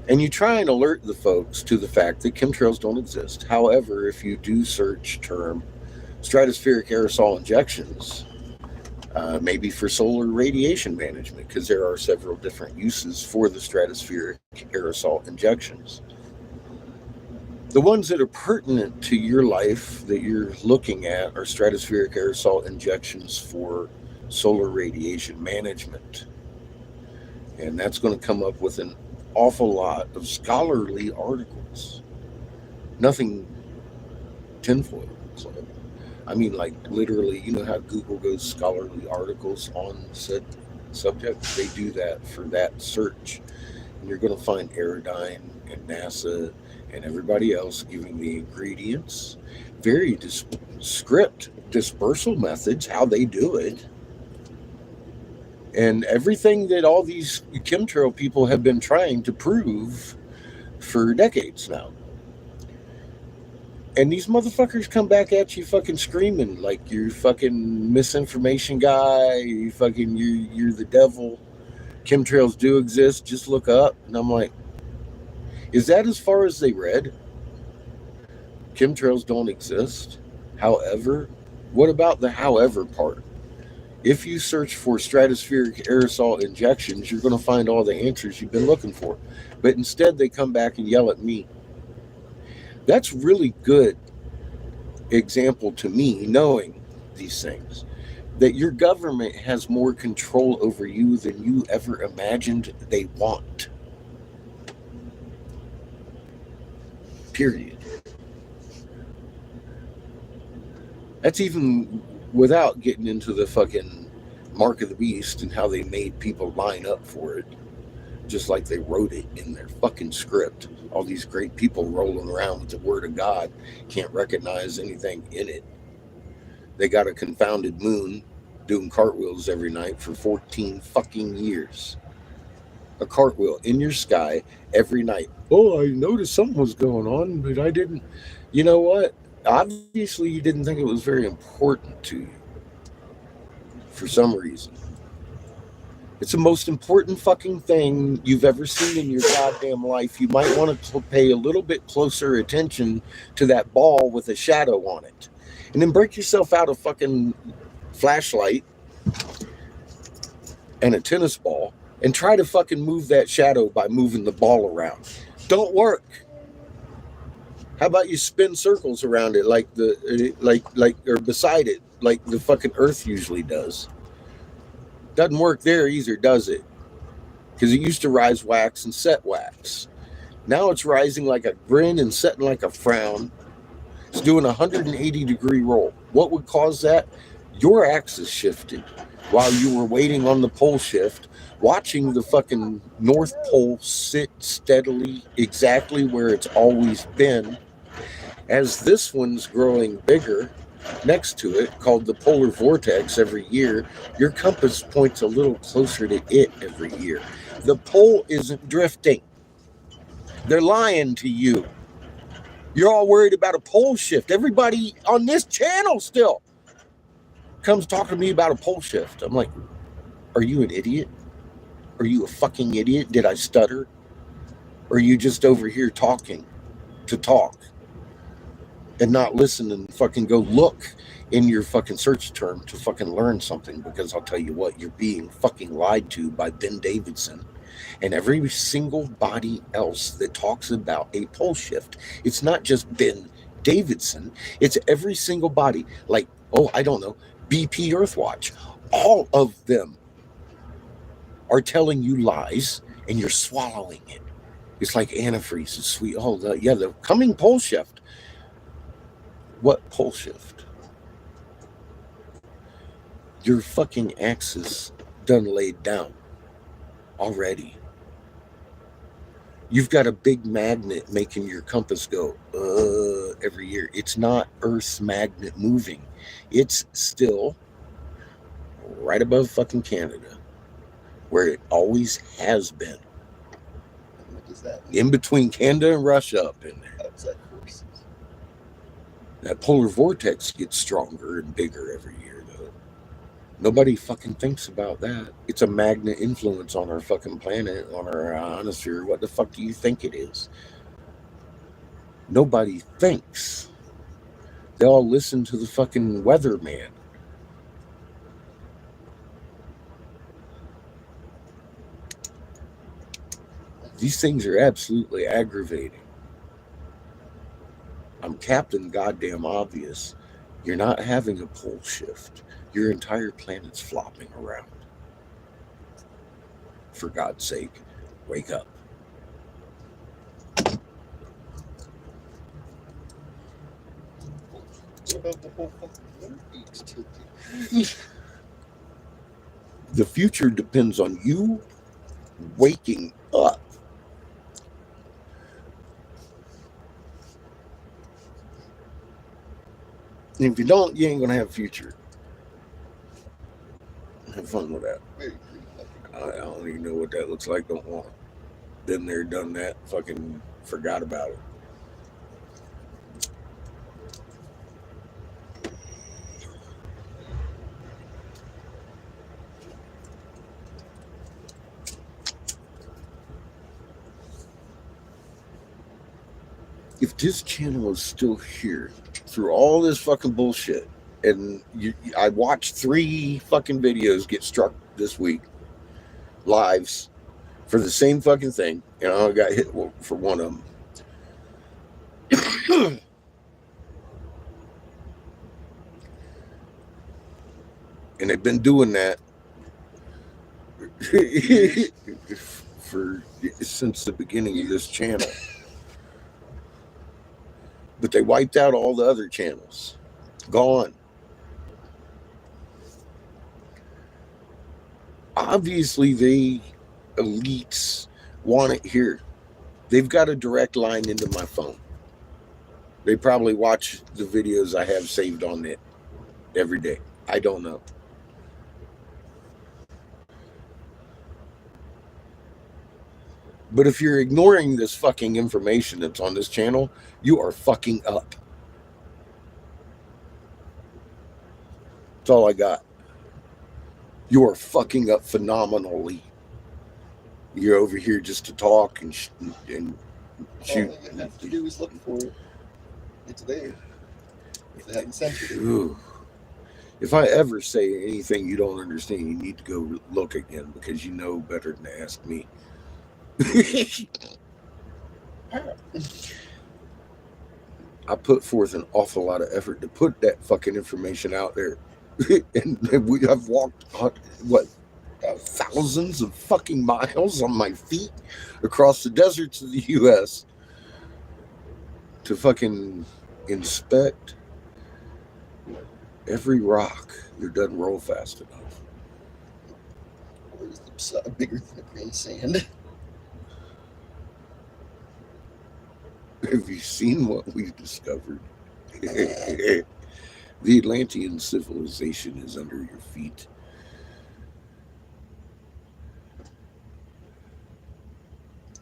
and you try and alert the folks to the fact that chemtrails don't exist. However, if you do search term stratospheric aerosol injections, maybe for solar radiation management, because there are several different uses for the stratospheric aerosol injections. The ones that are pertinent to your life that you're looking at are stratospheric aerosol injections for solar radiation management. And that's going to come up with an awful lot of scholarly articles. Nothing tinfoil club. I mean, like, literally, you know how Google goes scholarly articles on said subject? They do that for that search. And you're going to find Aerodyne and NASA and everybody else giving the ingredients, very script dispersal methods, how they do it. And everything that all these chemtrail people have been trying to prove for decades now. And these motherfuckers come back at you fucking screaming like you're fucking misinformation guy, you're the devil. Chemtrails do exist, just look up. And I'm like, is that as far as they read? Chemtrails don't exist. However, what about the however part? If you search for stratospheric aerosol injections, you're going to find all the answers you've been looking for. But instead, they come back and yell at me. That's really good example to me, knowing these things, that your government has more control over you than you ever imagined they want. Period. That's even without getting into the fucking mark of the beast and how they made people line up for it, just like they wrote it in their fucking script. All these great people rolling around with the word of God can't recognize anything in it. They got a confounded moon doing cartwheels every night for 14 fucking years. A cartwheel in your sky every night. Oh, I noticed something was going on, but I didn't. You know what? Obviously, you didn't think it was very important to you. For some reason. It's the most important fucking thing you've ever seen in your goddamn life. You might want to pay a little bit closer attention to that ball with a shadow on it. And then break yourself out a fucking flashlight and a tennis ball and try to fucking move that shadow by moving the ball around. Don't work. How about you spin circles around it like or beside it like the fucking Earth usually does? Doesn't work there either, does it? Because it used to rise wax and set wax. Now it's rising like a grin and setting like a frown. It's doing a 180-degree roll. What would cause that? Your axis shifted. while you were waiting on the pole shift, watching the fucking North Pole sit steadily exactly where it's always been, as this one's growing bigger next to it, called the polar vortex every year, your compass points a little closer to it every year. The pole isn't drifting. They're lying to you. You're all worried about a pole shift. Everybody on this channel still comes talking to me about a pole shift. I'm like, are you an idiot? Are you a fucking idiot? Did I stutter? Or are you just over here talking to talk and not listen and fucking go look in your fucking search term to fucking learn something? Because I'll tell you what, you're being fucking lied to by Ben Davidson and every single body else that talks about a pole shift. It's not just Ben Davidson, it's every single body. Like, oh, I don't know, BP Earthwatch. All of them are telling you lies and you're swallowing it. It's like antifreeze. It's sweet. Oh, the coming pole shift. What pole shift? Your fucking axis done laid down already. You've got a big magnet making your compass go every year. It's not Earth's magnet moving. It's still right above fucking Canada, where it always has been. What does that mean? In between Canada and Russia up in there. Outside forces. That polar vortex gets stronger and bigger every year, though. Nobody fucking thinks about that. It's a magnet influence on our fucking planet, on our ionosphere. What the fuck do you think it is? Nobody thinks. They all listen to the fucking weatherman. These things are absolutely aggravating. I'm Captain Goddamn Obvious. You're not having a pole shift. Your entire planet's flopping around. For God's sake, wake up. What about the whole fucking beaks tilting? The future depends on you waking up. And if you don't, you ain't gonna have a future. Have fun with that. Very creepy. I don't even know what that looks like. Don't want it. Been there, done that. Fucking forgot about it. If this channel is still here through all this fucking bullshit, and I watched 3 fucking videos get struck this week, lives, for the same fucking thing, and I got hit for one of them. And they've been doing that since the beginning of this channel. But they wiped out all the other channels. Gone. Obviously, the elites want it here. They've got a direct line into my phone. They probably watch the videos I have saved on it every day. I don't know. But if you're ignoring this fucking information that's on this channel, you are fucking up. That's all I got. You are fucking up phenomenally. You're over here just to talk and shoot. All you have to do is look for it. It's there. If they haven't censored it. Ooh. If I ever say anything you don't understand, you need to go look again, because you know better than to ask me. I put forth an awful lot of effort to put that fucking information out there. And I've walked, thousands of fucking miles on my feet across the deserts of the U.S. to fucking inspect every rock that doesn't roll fast enough. bigger than a grain of sand. Have you seen what we've discovered? The Atlantean civilization is under your feet.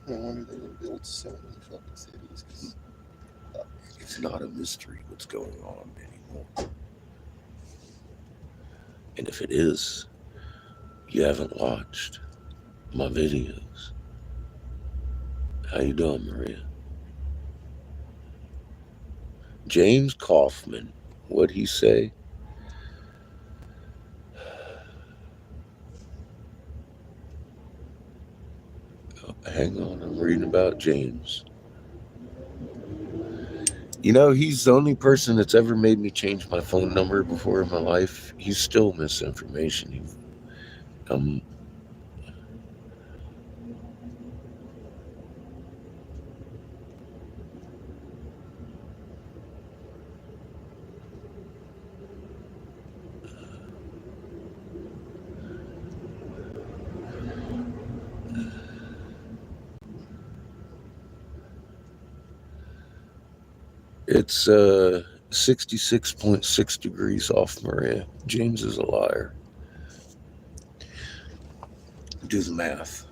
No wonder they didn't build so many fucking cities. 'Cause, fuck. It's not a mystery what's going on anymore. And if it is, you haven't watched my videos. How you doing, Maria? James Kaufman, what'd he say? Oh, hang on, I'm reading about James. You know, he's the only person that's ever made me change my phone number before in my life. He's still misinformation. Um, it's 66.6 degrees off Maria. James is a liar. Do the math.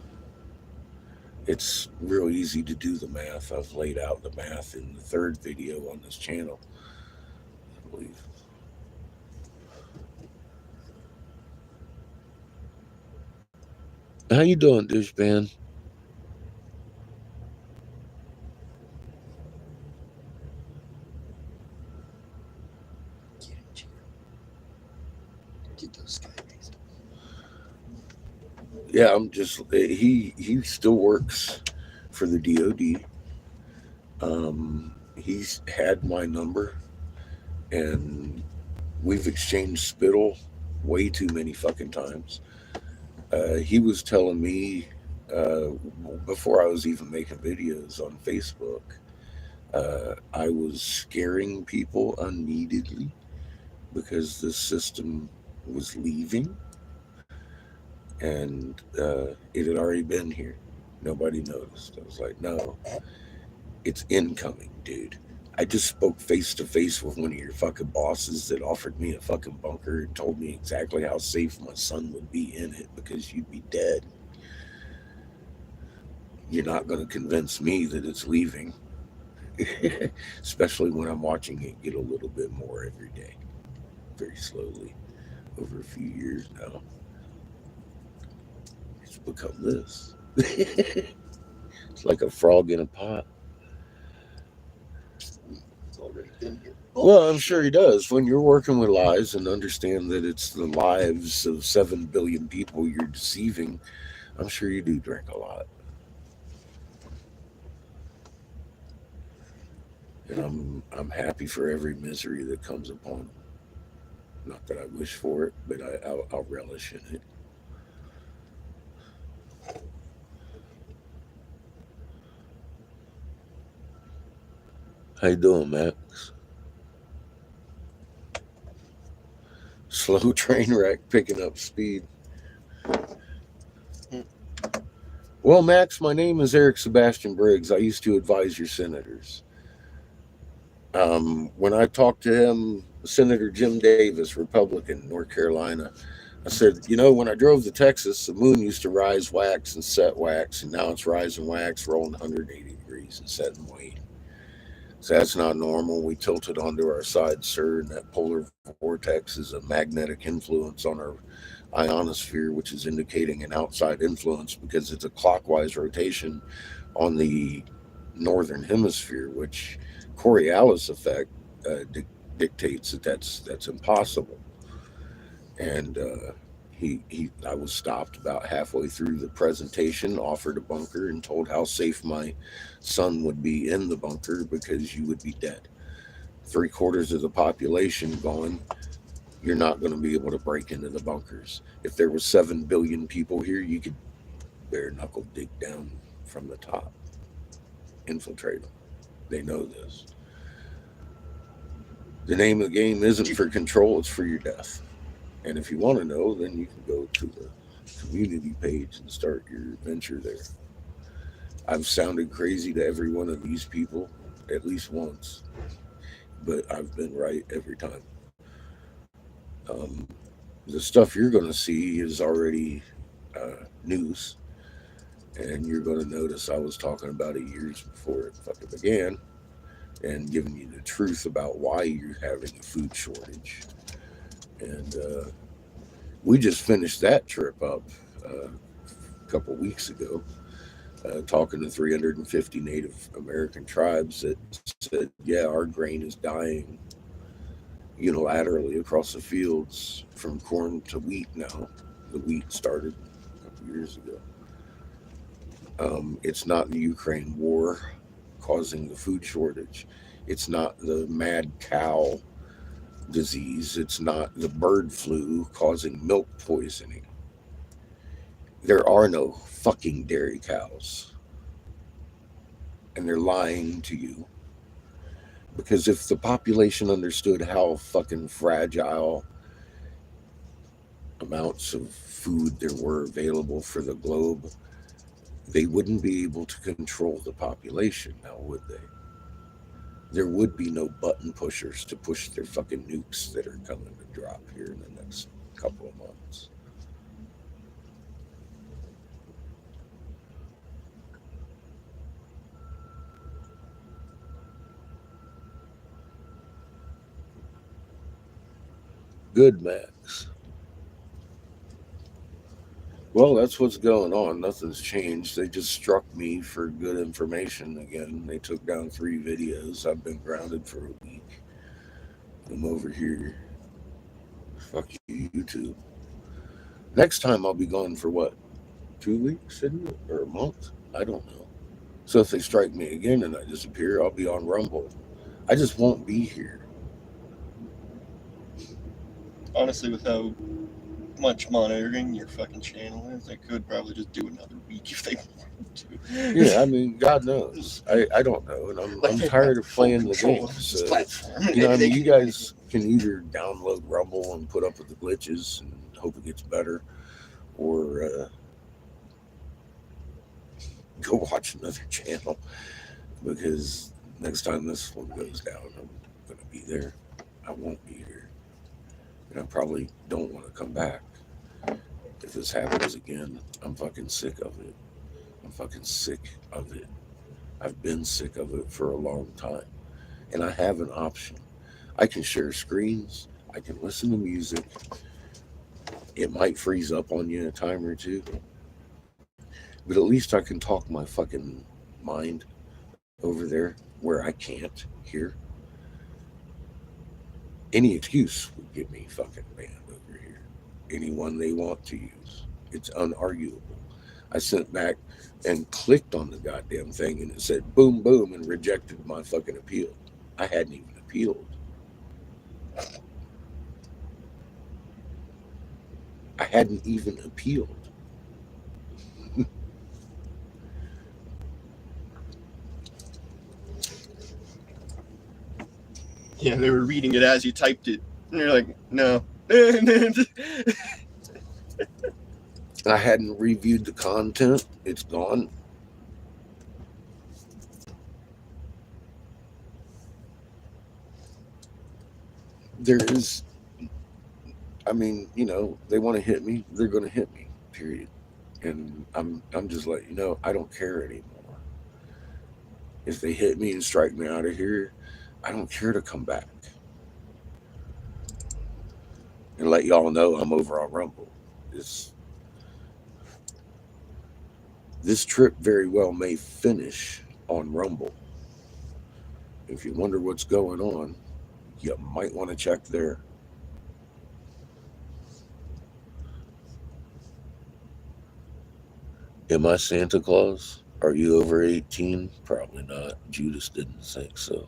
It's real easy to do the math. I've laid out the math in the third video on this channel, I believe. How you doing, douchebag? Get those skybays. Yeah, I'm just he still works for the DOD. He's had my number, and we've exchanged spittle way too many fucking times. He was telling me before I was even making videos on Facebook, I was scaring people unneededly because the system was leaving, and it had already been here. Nobody noticed. I was like, no, it's incoming, dude. I just spoke face to face with one of your fucking bosses that offered me a fucking bunker and told me exactly how safe my son would be in it because you'd be dead. You're not going to convince me that it's leaving, especially when I'm watching it get a little bit more every day, very slowly, over a few years now. It's become this. It's like a frog in a pot. It's already been here. Well, I'm sure he does. When you're working with lies and understand that it's the lives of 7 billion people you're deceiving, I'm sure you do drink a lot. And I'm happy for every misery that comes upon him. Not that I wish for it, but I'll relish in it. How you doing, Max? Slow train wreck picking up speed. Well, Max, my name is Eric Sebastian Briggs. I used to advise your senators. When I talked to him, Senator Jim Davis, Republican, North Carolina, I said, you know, when I drove to Texas, the moon used to rise wax and set wax, and now it's rising wax, rolling 180 degrees and setting weight. So that's not normal. We tilted onto our side, sir, and that polar vortex is a magnetic influence on our ionosphere, which is indicating an outside influence because it's a clockwise rotation on the northern hemisphere, which Coriolis effect dictates that's impossible. And I was stopped about halfway through the presentation, offered a bunker, and told how safe my son would be in the bunker because you would be dead. 3/4 of the population going, you're not going to be able to break into the bunkers. If there was 7 billion people here, you could bare knuckle dig down from the top, infiltrate them. They know this. The name of the game isn't for control, it's for your death. And if you want to know, then you can go to the community page and start your venture there. I've sounded crazy to every one of these people at least once, but I've been right every time. Um, the stuff you're going to see is already news, and you're going to notice I was talking about it years before it fucking began and giving you the truth about why you're having a food shortage. And we just finished that trip up a couple weeks ago, talking to 350 Native American tribes that said, yeah, our grain is dying unilaterally across the fields from corn to wheat now. The wheat started a couple years ago. It's not the Ukraine war causing the food shortage. It's not the mad cow disease. It's not the bird flu causing milk poisoning. There are no fucking dairy cows. And they're lying to you. Because if the population understood how fucking fragile amounts of food there were available for the globe, they wouldn't be able to control the population now, would they? There would be no button pushers to push their fucking nukes that are coming to drop here in the next couple of months. Good, Max. Well, that's what's going on. Nothing's changed. They just struck me for good information again. They took down 3 videos. I've been grounded for a week. I'm over here. Fuck you, YouTube. Next time I'll be gone for what? 2 weeks, isn't it? Or a month? I don't know. So if they strike me again and I disappear, I'll be on Rumble. I just won't be here. Honestly, with how much monitoring your fucking channel is, they could probably just do another week if they wanted to. Yeah, I mean, God knows. I don't know, and I'm tired of playing the games. I mean, you guys can either download Rumble and put up with the glitches and hope it gets better, or go watch another channel, because next time this one goes down, I'm going to be there. I won't be here, and I probably don't want to come back. If this happens again, I'm fucking sick of it. I'm fucking sick of it. I've been sick of it for a long time. And I have an option. I can share screens. I can listen to music. It might freeze up on you in a time or two. But at least I can talk my fucking mind over there where I can't here. Any excuse would get me fucking banned over here. Anyone they want to use. It's unarguable. I sent back and clicked on the goddamn thing and it said boom, boom, and rejected my fucking appeal. I hadn't even appealed. I hadn't even appealed. Yeah, they were reading it as you typed it. And you're like, no. I hadn't reviewed the content. It's gone. There is, I mean, they want to hit me, they're going to hit me, period. And I'm just letting you know, I don't care anymore. If they hit me and strike me out of here, I don't care to come back. And let y'all know I'm over on Rumble. This trip very well may finish on Rumble. If you wonder what's going on, you might want to check there. Am I Santa Claus? Are you over 18? Probably not. Judas didn't think so.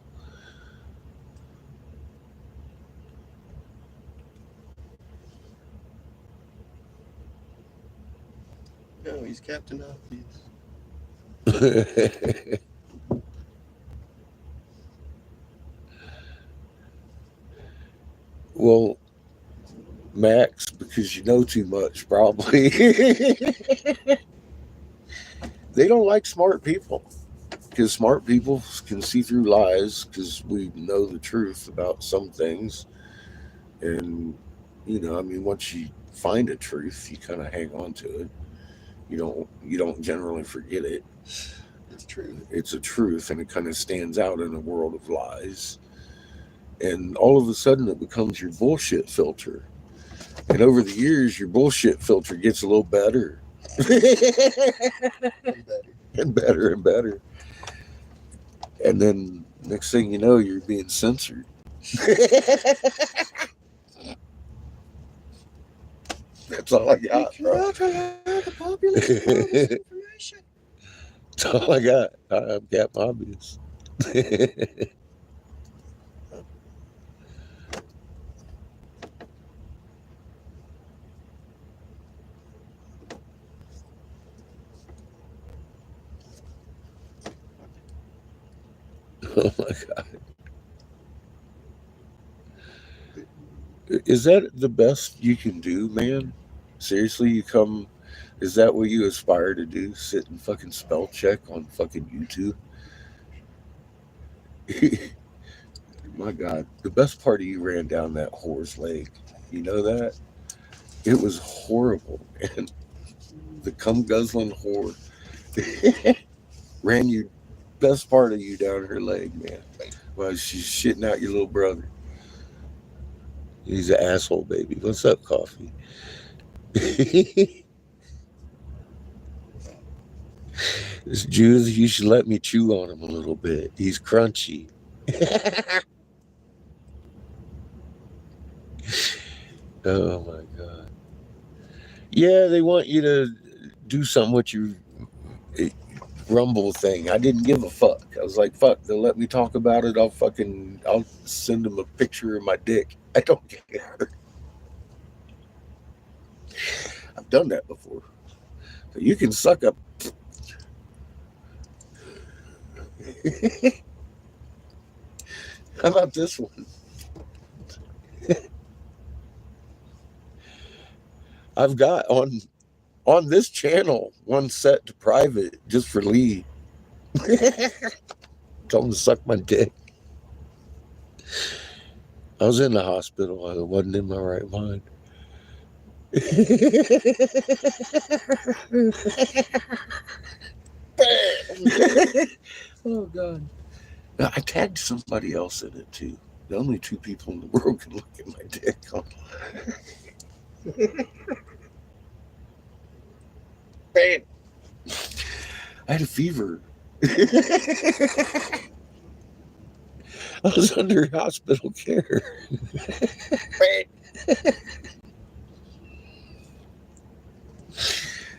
No, he's Captain Obvious. Well, Max, because because you know too much, probably. They don't like smart people because smart people can see through lies because we know the truth about some things. And, I mean, once you find a truth, you kind of hang on to it. You don't generally forget it. It's true. It's a truth, and it kind of stands out in a world of lies. And all of a sudden, it becomes your bullshit filter. And over the years, your bullshit filter gets a little better. And better and better. And then next thing you know, you're being censored. That's all I got, bro. That's all I got. I'm Cap Obvious. Oh my God. Is that the best you can do, man? Seriously, is that what you aspire to do? Sit and fucking spell check on fucking YouTube? My God, the best part of you ran down that whore's leg. You know that? It was horrible. And the cum guzzling whore ran your best part of you down her leg, man. While she's shitting out your little brother. He's an asshole, baby. What's up, Coffee? This Jews, you should let me chew on him a little bit. He's crunchy. Oh my God. Yeah, they want you to do something with your Rumble thing. I didn't give a fuck. I was like, fuck, they'll let me talk about it. I'll send them a picture of my dick. I don't care. I've done that before. So you can suck up. How about this one? I've got on this channel one set to private just for Lee. Tell him to suck my dick. I was in the hospital. I wasn't in my right mind. Oh God. Now, I tagged somebody else in it too. The only two people in the world can look at my dick. I had a fever. I was under hospital care.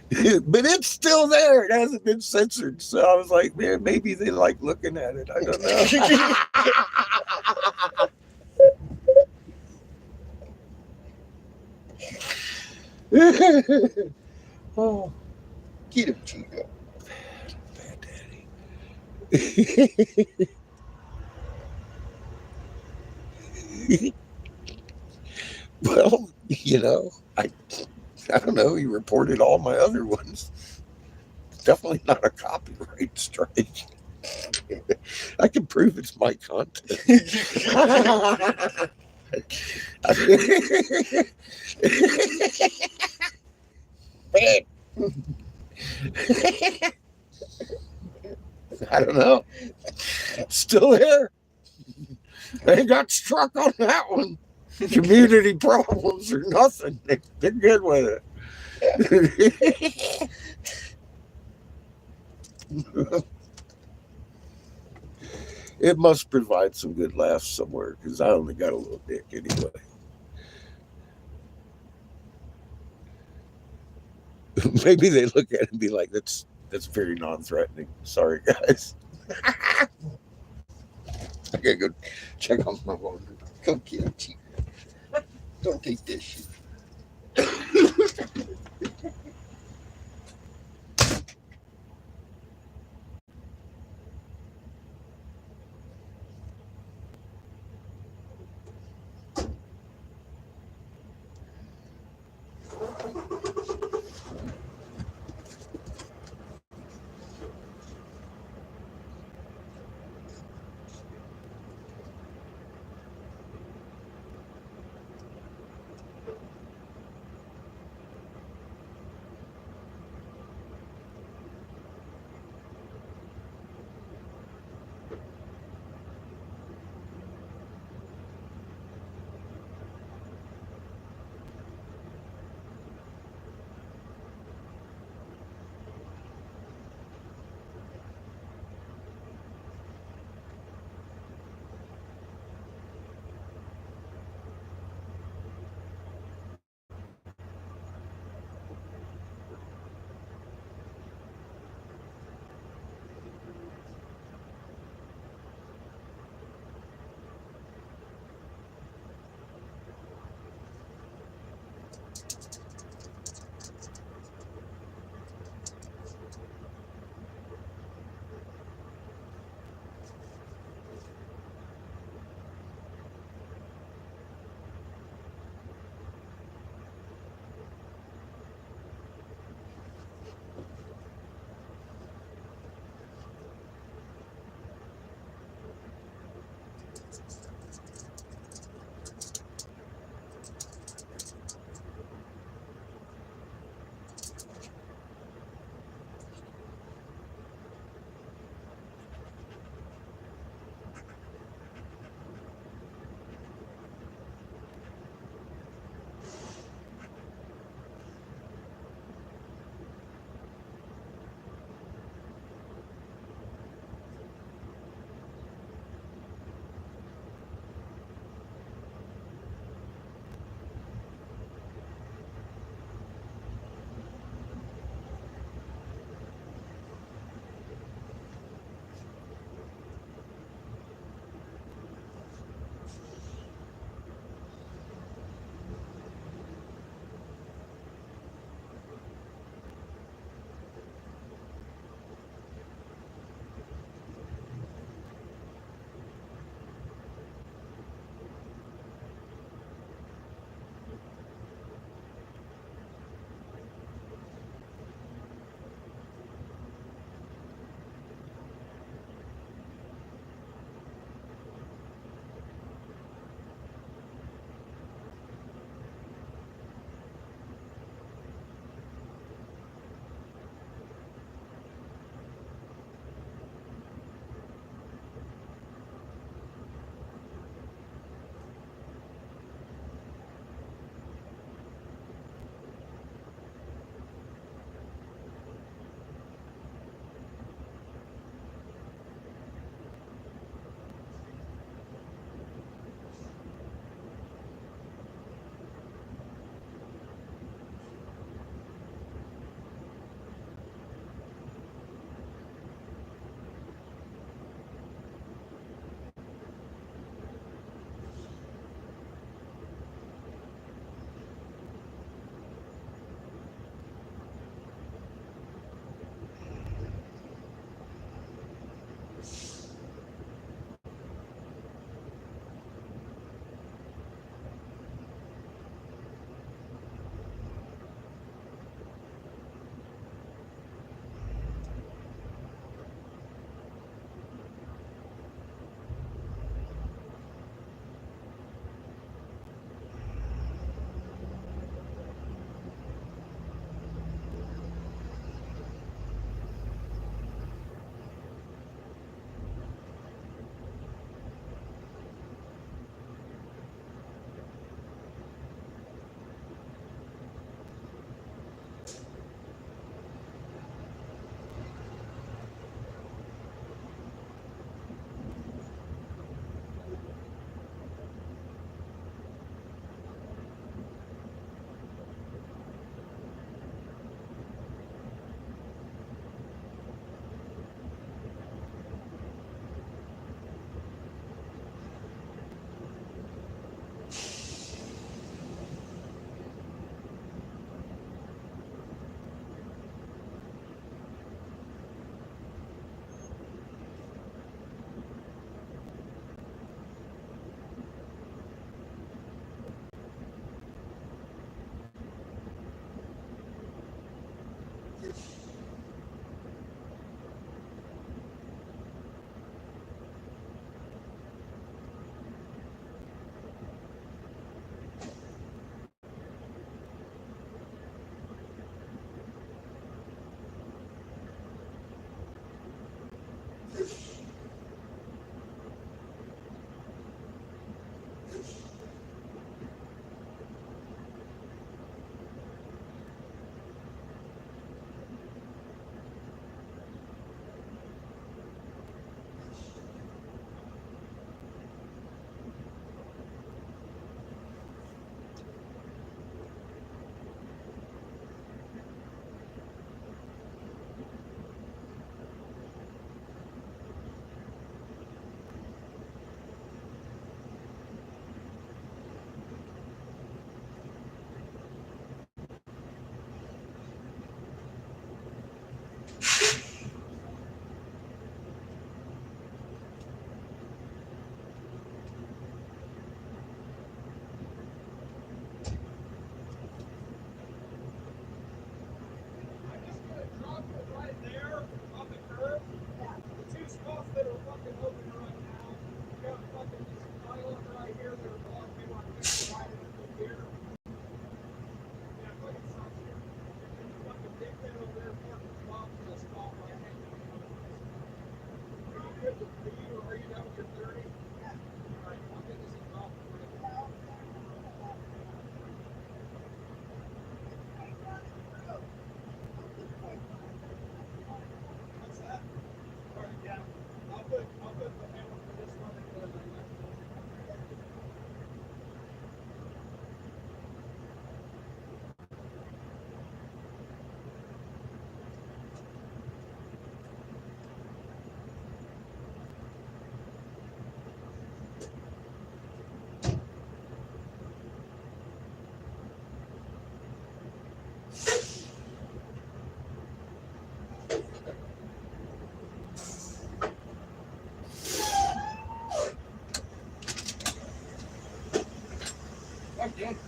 But it's still there. It hasn't been censored. So I was like, man, maybe they like looking at it. I don't know. Oh, Get him, Chico. Bad daddy. Well, I don't know. He reported all my other ones. It's definitely not a copyright strike. I can prove it's my content. I don't know. Still there. They got struck on that one. Community problems or nothing. They're good with it. It must provide some good laughs somewhere because I only got a little dick anyway. Maybe they look at it and be like, that's very non-threatening. Sorry, guys. I gotta go check on my phone. Go get him, Chico. Don't take this shit.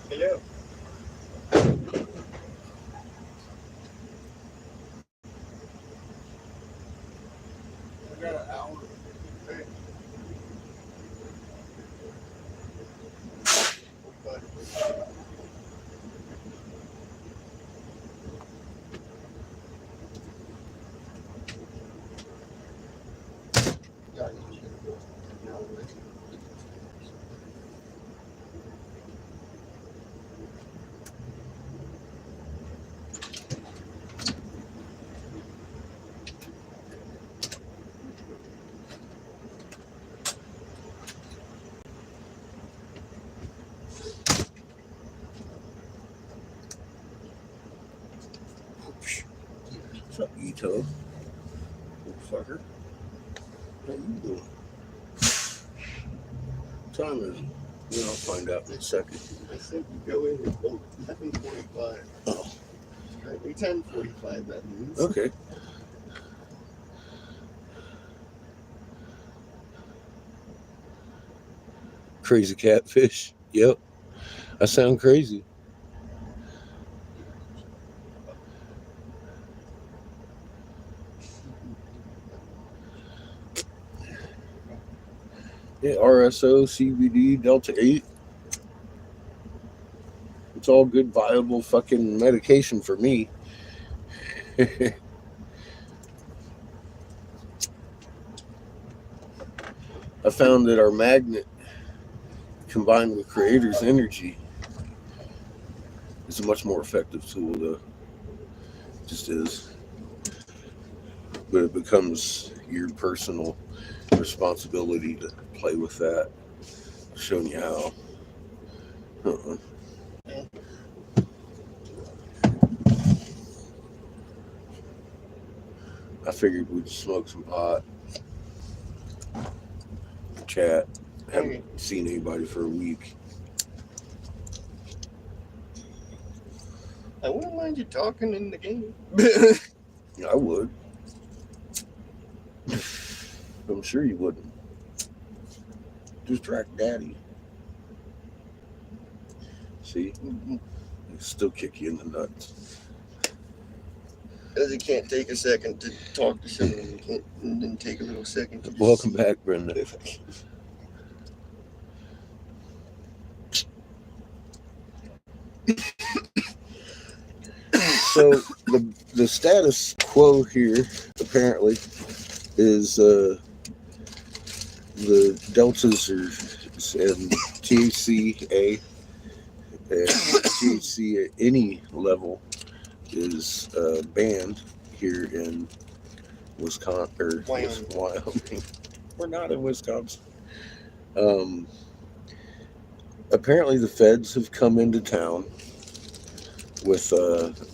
Hello. I got an hour. What's up, Ito? Fucker. How you doing? What time is it? Well, I'll find out in a second. I said you go in at 11:45. Oh. Currently 10:45, that means. Okay. Crazy catfish. Yep. I sound crazy. Yeah, RSO, CBD, Delta 8. It's all good, viable fucking medication for me. I found that our magnet combined with creator's energy is a much more effective tool, though. It just is. But it becomes your personal responsibility to play with that. Showing you how. I figured we'd smoke some pot, chat. Haven't seen anybody for a week. I wouldn't mind you talking in the game. I would. I'm sure you wouldn't. Just track daddy. See? Still kick you in the nuts. Because it can't take a second to talk to someone, and then take a little second to just... Welcome back, Brenda. So the status quo here apparently is the deltas and THC and THC at any level is banned here in Wisconsin or Wyoming. We're not in Wisconsin. Apparently the feds have come into town with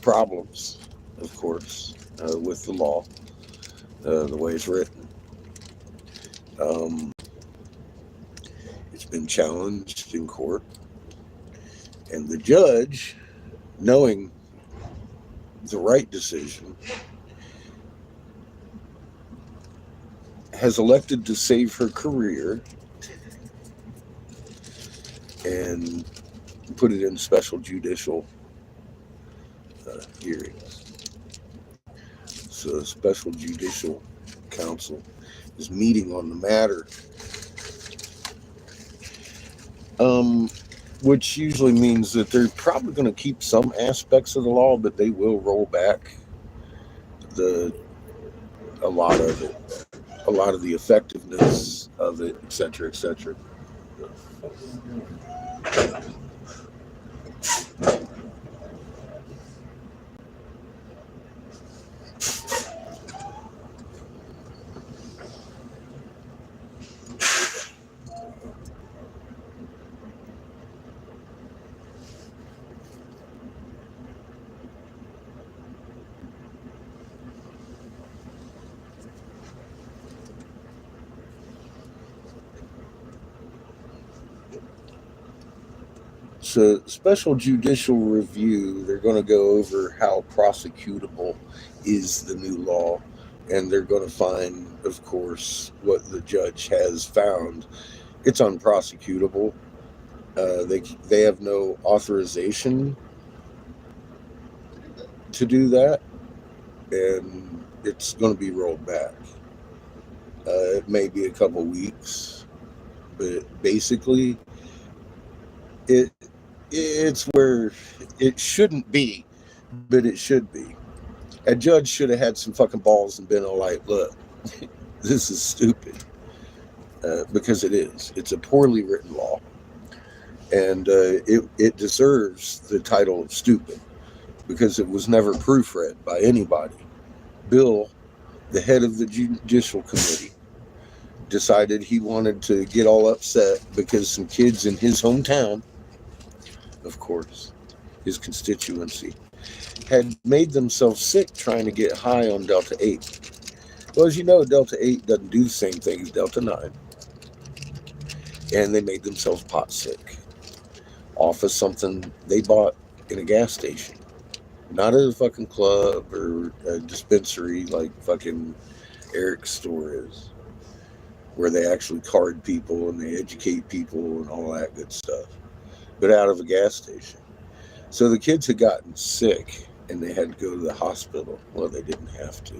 problems, of course, with the law, the way it's written. It's been challenged in court, and the judge, knowing the right decision, has elected to save her career and put it in special judicial hearings. So a special judicial council is meeting on the matter, which usually means that they're probably going to keep some aspects of the law, but they will roll back a lot of it. A lot of the effectiveness of it, etc., etc. So, special judicial review, they're going to go over how prosecutable is the new law, and they're going to find, of course, what the judge has found. It's unprosecutable. They have no authorization to do that, and it's going to be rolled back. It may be a couple weeks, but basically, it's where it shouldn't be, but it should be. A judge should have had some fucking balls and been all like, look, this is stupid. Because it is. It's a poorly written law. And it deserves the title of stupid because it was never proofread by anybody. Bill, the head of the Judicial Committee, decided he wanted to get all upset because some kids in his hometown, of course, his constituency, had made themselves sick trying to get high on Delta 8. Well, as you know, Delta 8 doesn't do the same thing as Delta 9. And they made themselves pot sick off of something they bought in a gas station. Not at a fucking club or a dispensary like fucking Eric's store is, where they actually card people and they educate people and all that good stuff, but out of a gas station. So the kids had gotten sick and they had to go to the hospital. Well, they didn't have to.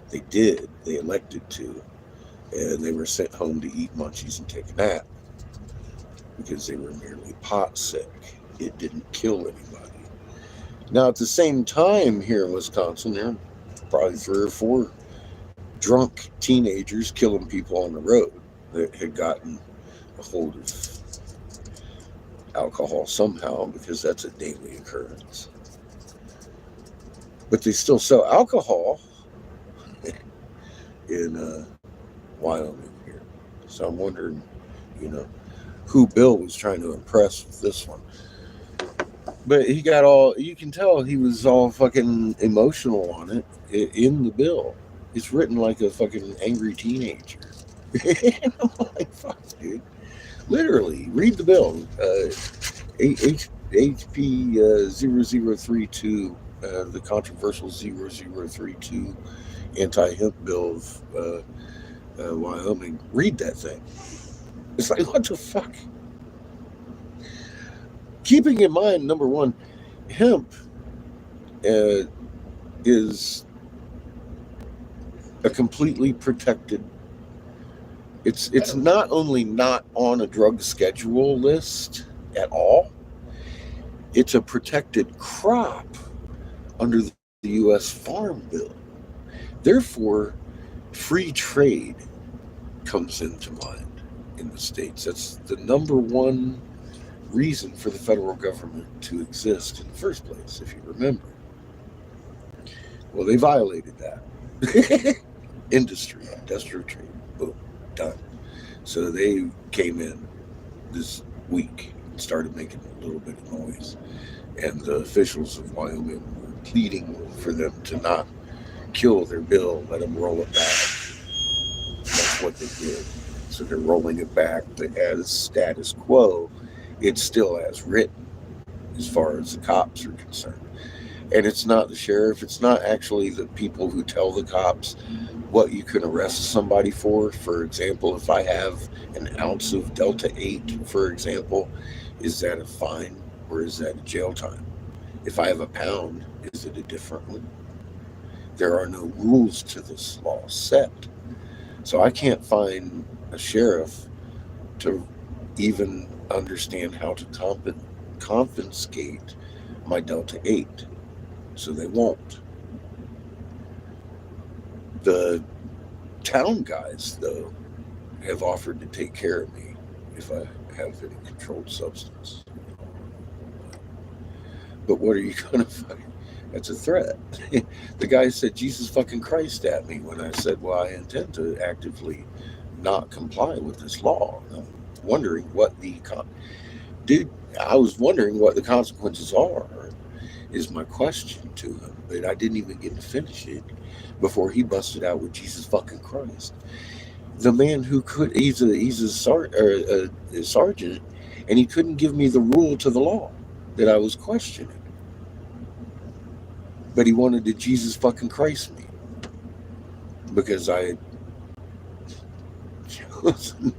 They did. They elected to. And they were sent home to eat munchies and take a nap because they were merely pot sick. It didn't kill anybody. Now, at the same time here in Wisconsin, there are probably 3 or 4 drunk teenagers killing people on the road that had gotten a hold of alcohol somehow, because that's a daily occurrence. But they still sell alcohol in Wyoming here. So I'm wondering, who Bill was trying to impress with this one. But he got all, you can tell he was all fucking emotional on it in the bill. It's written like a fucking angry teenager. And I'm like, fuck, dude. Literally, read the bill. HP 0032, the controversial 0032 anti-hemp bill of Wyoming. Read that thing. It's like, what the fuck? Keeping in mind, number one, hemp is a completely protected. It's not only not on a drug schedule list at all, it's a protected crop under the U.S. Farm Bill. Therefore, free trade comes into mind in the states. That's the number one reason for the federal government to exist in the first place, if you remember. Well, they violated that. Industrial trade, boom, done. So they came in this week and started making a little bit of noise. And the officials of Wyoming were pleading for them to not kill their bill, let them roll it back. That's what they did. So they're rolling it back, but as status quo, it's still as written as far as the cops are concerned. And it's not the sheriff, it's not actually the people who tell the cops what you can arrest somebody for. For example, if I have an ounce of Delta 8, for example, is that a fine or is that a jail time? If I have a pound, is it a different one? There are no rules to this law set. So I can't find a sheriff to even understand how to confiscate my Delta 8. So they won't. The town guys, though, have offered to take care of me if I have any controlled substance. But what are you going to find? That's a threat. The guy said Jesus fucking Christ at me when I said, well, I intend to actively not comply with this law. And I'm wondering what the I was wondering what the consequences are, is my question to him. But I didn't even get to finish it before he busted out with Jesus fucking Christ. The man who could, he's a sergeant, and he couldn't give me the rule to the law that I was questioning. But he wanted to Jesus fucking Christ me because I had chosen.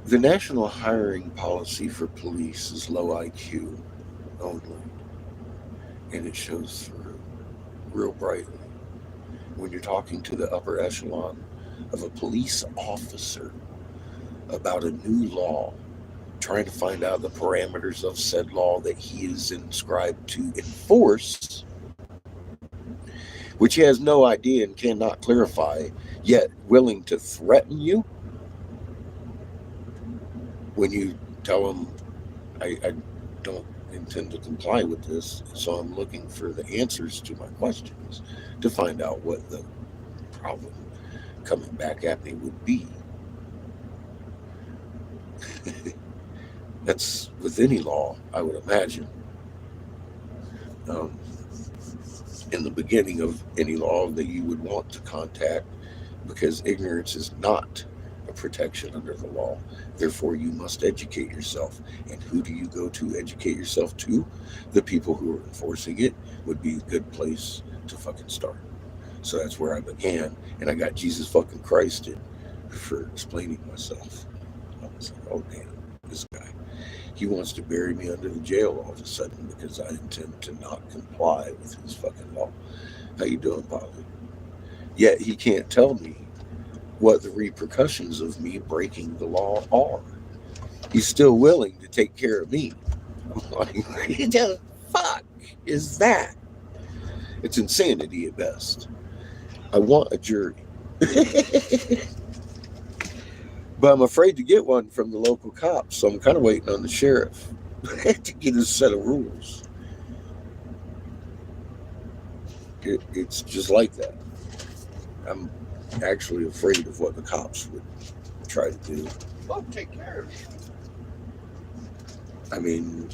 The national hiring policy for police is low IQ only, and it shows through real brightly when you're talking to the upper echelon of a police officer about a new law, trying to find out the parameters of said law that he is inscribed to enforce, which he has no idea and cannot clarify, yet willing to threaten you when you tell him, I don't intend to comply with this, so I'm looking for the answers to my questions to find out what the problem coming back at me would be. That's with any law, I would imagine. In the beginning of any law that you would want to contact, because ignorance is not a protection under the law. Therefore, you must educate yourself. And who do you go to educate yourself to? The people who are enforcing it would be a good place to fucking start. So that's where I began, and I got Jesus fucking Christ in for explaining myself. I was like, oh damn, this guy. He wants to bury me under the jail all of a sudden because I intend to not comply with his fucking law. How you doing, Polly? Yet he can't tell me what the repercussions of me breaking the law are. He's still willing to take care of me. I'm like, what the fuck is that? It's insanity at best. I want a jury. But I'm afraid to get one from the local cops, so I'm kind of waiting on the sheriff to get a set of rules. It's just like that. I'm actually afraid of what the cops would try to do. Oh, take care of you. I mean,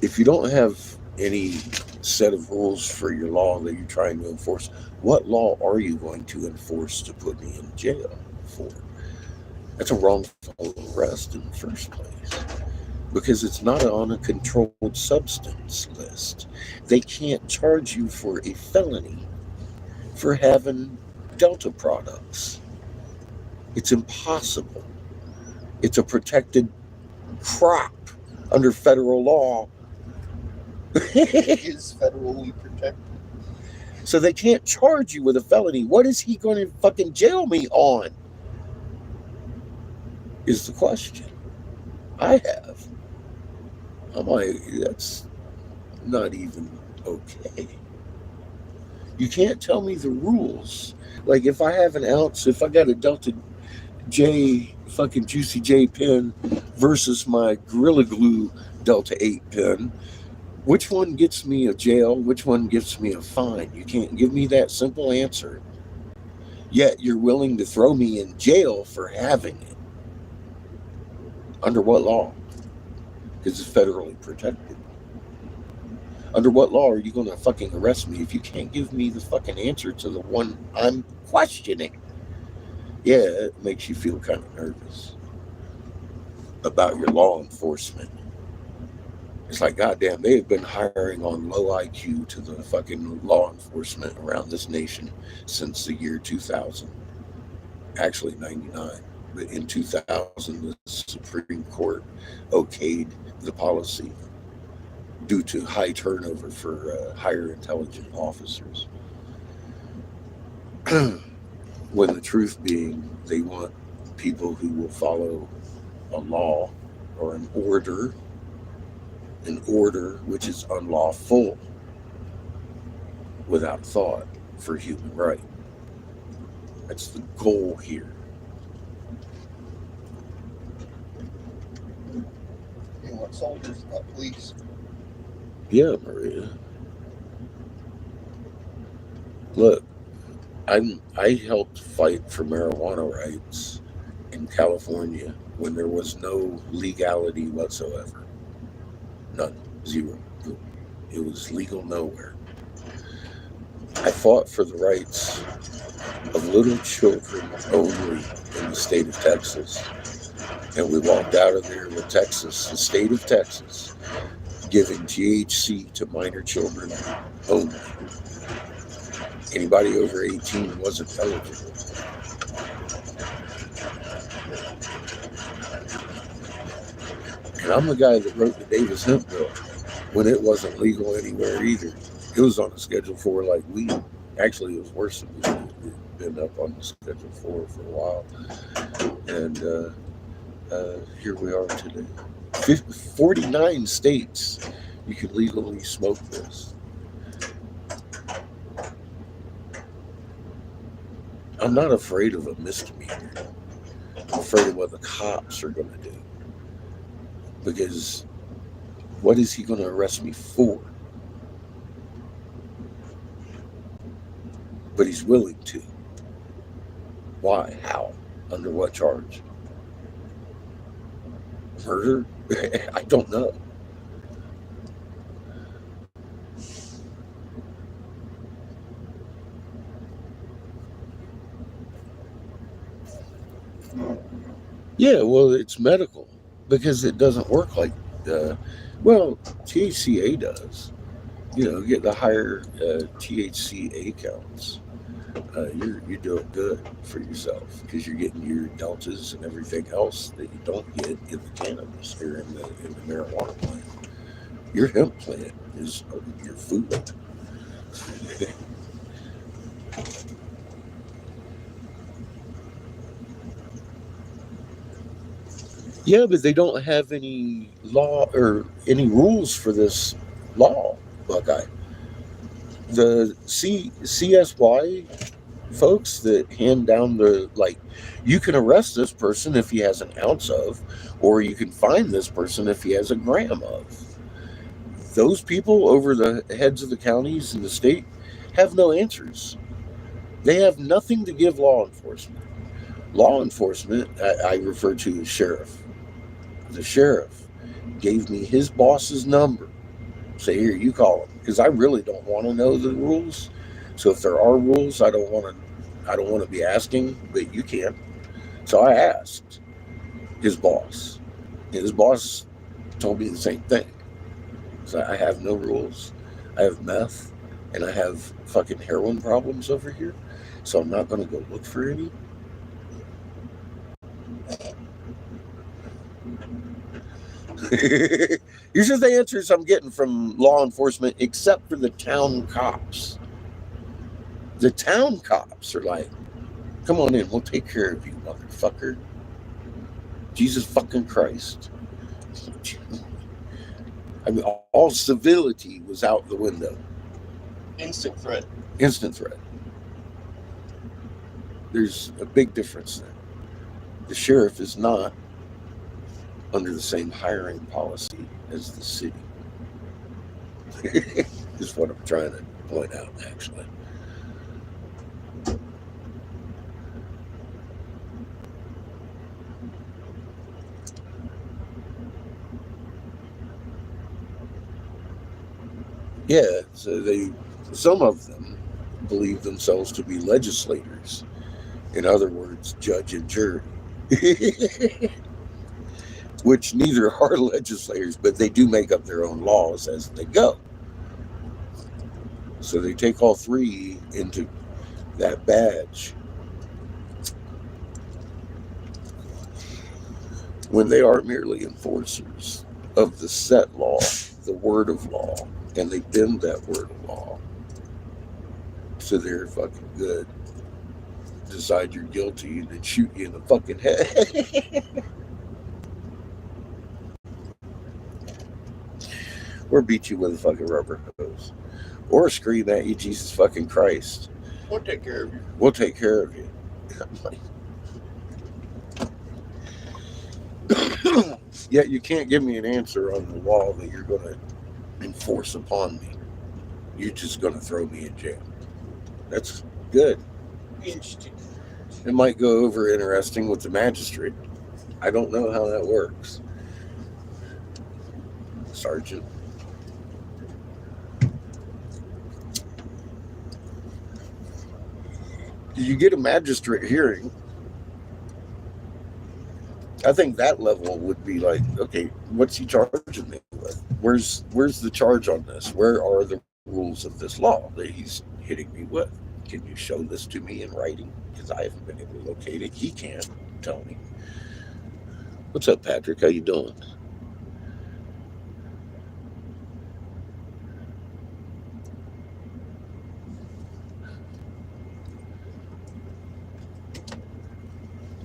if you don't have any set of rules for your law that you're trying to enforce, what law are you going to enforce to put me in jail for? That's a wrongful arrest in the first place, because it's not on a controlled substance list. They can't charge you for a felony for having Delta products. It's impossible. It's a protected crop under federal law. It is federally protected. So they can't charge you with a felony. What is he going to fucking jail me on? Is the question I have. I'm like, that's not even okay. You can't tell me the rules. Like, if I have an ounce, if I got a Delta J fucking Juicy J pen versus my Gorilla Glue Delta 8 pen, which one gets me a jail? Which one gets me a fine? You can't give me that simple answer. Yet you're willing to throw me in jail for having it. Under what law? Because it's federally protected. Under what law are you going to fucking arrest me if you can't give me the fucking answer to the one I'm questioning? Yeah, it makes you feel kind of nervous about your law enforcement. It's like, goddamn, they have been hiring on low IQ to the fucking law enforcement around this nation since the year 2000. Actually, 99. But in 2000, the Supreme Court okayed the policy due to high turnover for higher intelligent officers. When the truth being, they want people who will follow a law or an order which is unlawful without thought for human right. That's the goal here. You want soldiers, not police. Yeah, Maria. Look, I helped fight for marijuana rights in California when there was no legality whatsoever. None. Zero. It was legal nowhere. I fought for the rights of little children only in the state of Texas. And we walked out of there with Texas, the state of Texas, giving THC to minor children only. Anybody over 18 wasn't eligible. And I'm the guy that wrote the Davis Hemp Bill when it wasn't legal anywhere either. It was on the Schedule 4 like weed. Actually, it was worse than weed. It had been up on the Schedule 4 for a while. And here we are today. 49 states you can legally smoke this. I'm not afraid of a misdemeanor. I'm afraid of what the cops are going to do. Because what is he going to arrest me for? But he's willing to. Why? How? Under what charge? Murder? I don't know. Yeah, well, it's medical because it doesn't work like, well, THCA does. You know, get the higher THCA counts. You're doing good for yourself because you're getting your deltas and everything else that you don't get in the cannabis or in the marijuana plant. Your hemp plant is your food. Yeah, but they don't have any law or any rules for this law, Buckeye. The CSY folks that hand down the, like, you can arrest this person if he has an ounce of, or you can fine this person if he has a gram of. Those people over the heads of the counties and the state have no answers. They have nothing to give law enforcement. Law enforcement, I refer to as sheriff. The sheriff gave me his boss's number. Say, here, you call him, because I really don't want to know the rules. So if there are rules, I don't want to be asking, but you can. So I asked his boss. His boss told me the same thing. So I have no rules. I have meth, and I have fucking heroin problems over here. So I'm not going to go look for any. These are the answers I'm getting from law enforcement, except for the town cops. The town cops are like, come on in, we'll take care of you, motherfucker. Jesus fucking Christ. I mean, all civility was out the window. Instant threat. Instant threat. There's a big difference there. The sheriff is not under the same hiring policy as the city. Is what I'm trying to point out, actually. Yeah, so some of them believe themselves to be legislators. In other words, judge and jury. Which neither are legislators, but they do make up their own laws as they go. So they take all three into that badge. When they are merely enforcers of the set law, the word of law, and they bend that word of law so they're fucking good. Decide you're guilty and then shoot you in the fucking head. Or beat you with a fucking rubber hose. Or scream at you, Jesus fucking Christ. We'll take care of you. We'll take care of you. Yet you can't give me an answer on the law that you're going to enforce upon me. You're just going to throw me in jail. That's good. Interesting. It might go over interesting with the magistrate. I don't know how that works. Sergeant. You get a magistrate hearing. I think that level would be like, okay, what's he charging me with? Where's the charge on this? Where are the rules of this law that he's hitting me with? Can you show this to me in writing? Because I haven't been able to locate it. He can't tell me. What's up, Patrick? How you doing?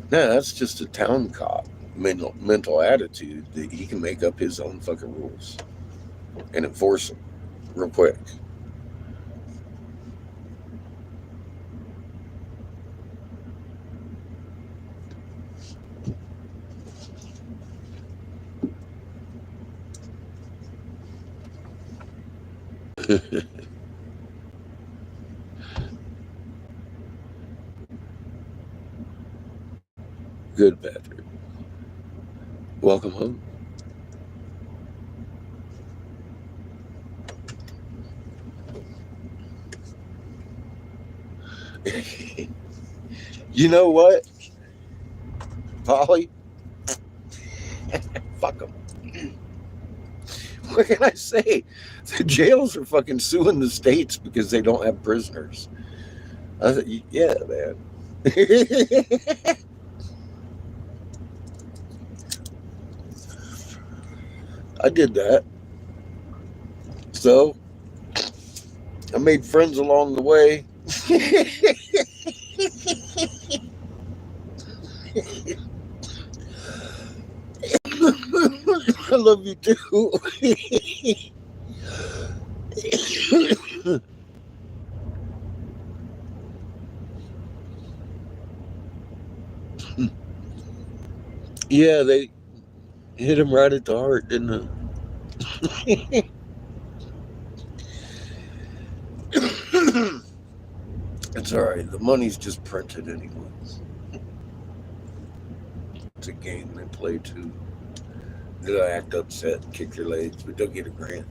Yeah, that's just a town cop mental attitude that he can make up his own fucking rules and enforce them real quick. Good, Patrick. Welcome home. You know what, Polly? Fuck them. What can I say? The jails are fucking suing the states because they don't have prisoners. I thought, yeah, man. I did that. So, I made friends along the way. I love you too. Yeah, they hit him right at the heart, didn't they? It's all right. The money's just printed anyways. It's a game they play too. They'll act upset and kick your legs, but they'll get a grant.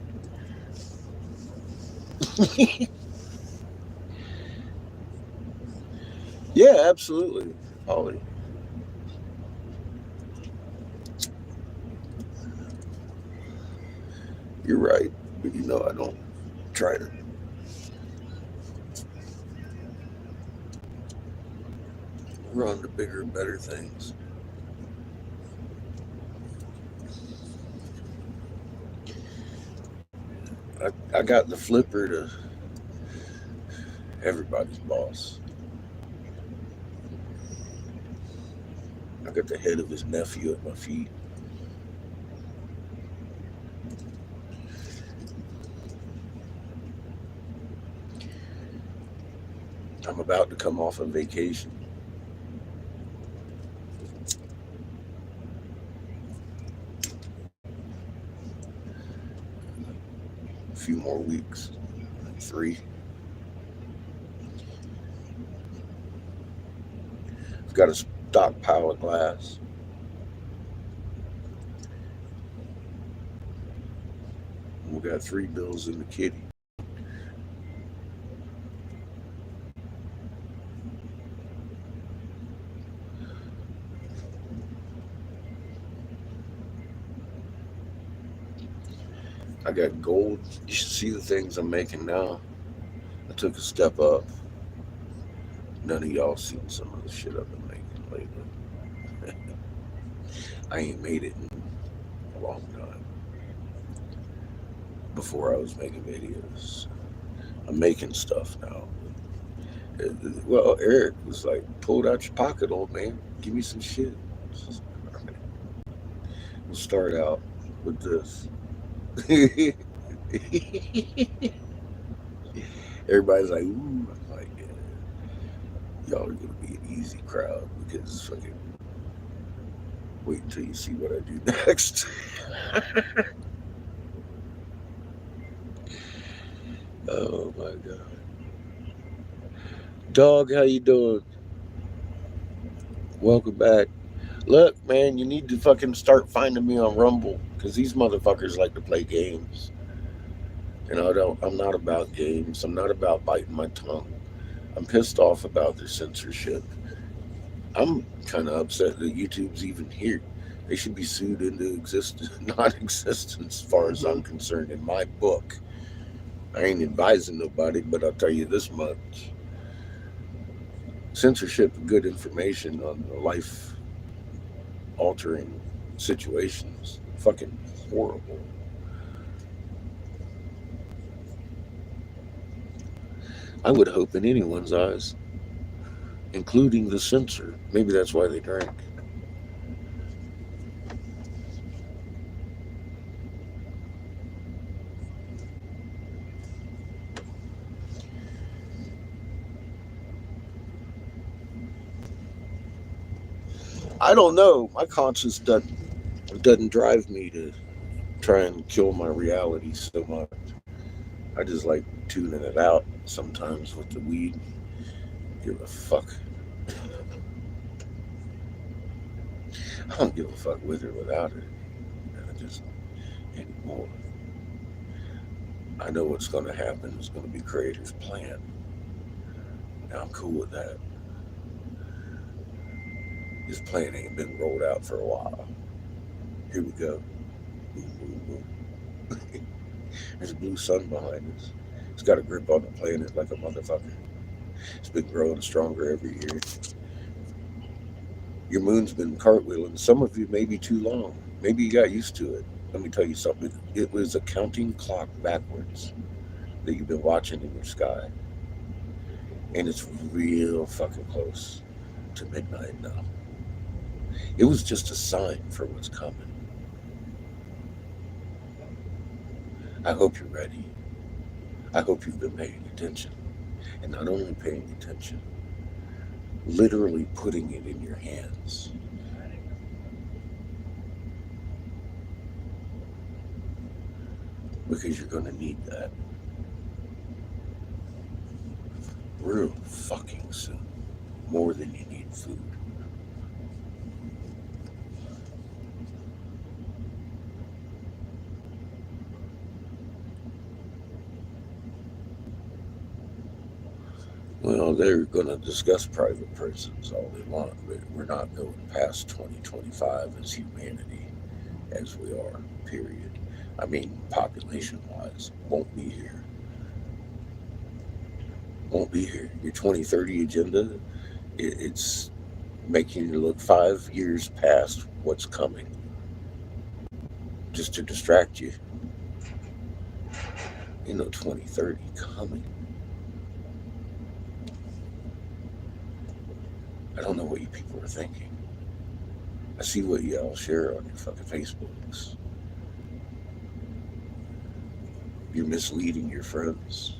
Yeah, absolutely, Ollie. You're right, but you know I don't try to run to bigger and better things. I got the flipper to everybody's boss. I got the head of his nephew at my feet. I'm about to come off on vacation. A few more weeks, 3. I've got a stockpile of glass. We got 3 bills in the kitty. I got gold. You should see the things I'm making now. I took a step up. None of y'all seen some of the shit I've been making lately. I ain't made it in a long time. Before I was making videos. I'm making stuff now. Well, Eric was like, pull it out your pocket, old man. Give me some shit. We'll start out with this. Everybody's like, ooh. I'm like, yeah. Y'all are gonna be an easy crowd because fucking wait until you see what I do next. Oh my god. Dog, how you doing? Welcome back. Look, man, you need to fucking start finding me on Rumble because these motherfuckers like to play games. And I'm not about games. I'm not about biting my tongue. I'm pissed off about their censorship. I'm kind of upset that YouTube's even here. They should be sued into non-existence as far as I'm concerned in my book. I ain't advising nobody, but I'll tell you this much. Censorship of good information on life-altering situations. Fucking horrible. I would hope in anyone's eyes, including the censor. Maybe that's why they drank. I don't know. My conscience doesn't drive me to try and kill my reality so much. I just like tuning it out sometimes with the weed. Give a fuck. I don't give a fuck with or without it. I just anymore. I know what's going to happen. It's going to be Creator's plan. Now I'm cool with that. His plan ain't been rolled out for a while. Here we go. Boom, boom, boom. There's a blue sun behind us. It's got a grip on the planet like a motherfucker. It's been growing stronger every year. Your moon's been cartwheeling. Some of you may be too long. Maybe you got used to it. Let me tell you something. It was a counting clock backwards that you've been watching in your sky. And it's real fucking close to midnight now. It was just a sign for what's coming. I hope you're ready. I hope you've been paying attention. And not only paying attention, literally putting it in your hands. Because you're going to need that real fucking soon. More than you need food. Well, they're going to discuss private prisons all they want, but we're not going past 2025 as humanity, as we are, period. I mean, population-wise, won't be here. Won't be here. Your 2030 agenda, it's making you look 5 years past what's coming, just to distract you. 2030 coming. I don't know what you people are thinking. I see what y'all share on your fucking Facebooks. You're misleading your friends.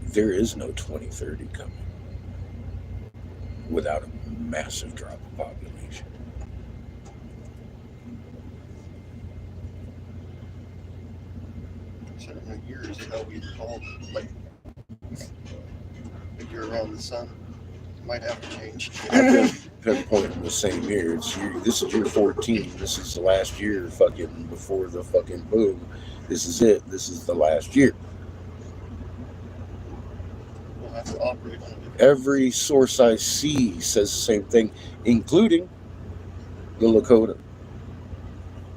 There is no 2030 coming without a massive drop of population. Certain years how we call like if you're around the sun, it might have to change. I've been pinpointing the same year. This is year 14. This is the last year fucking before the fucking boom. This is it. This is the last year. We'll have to operate on it. Every source I see says the same thing, including the Lakota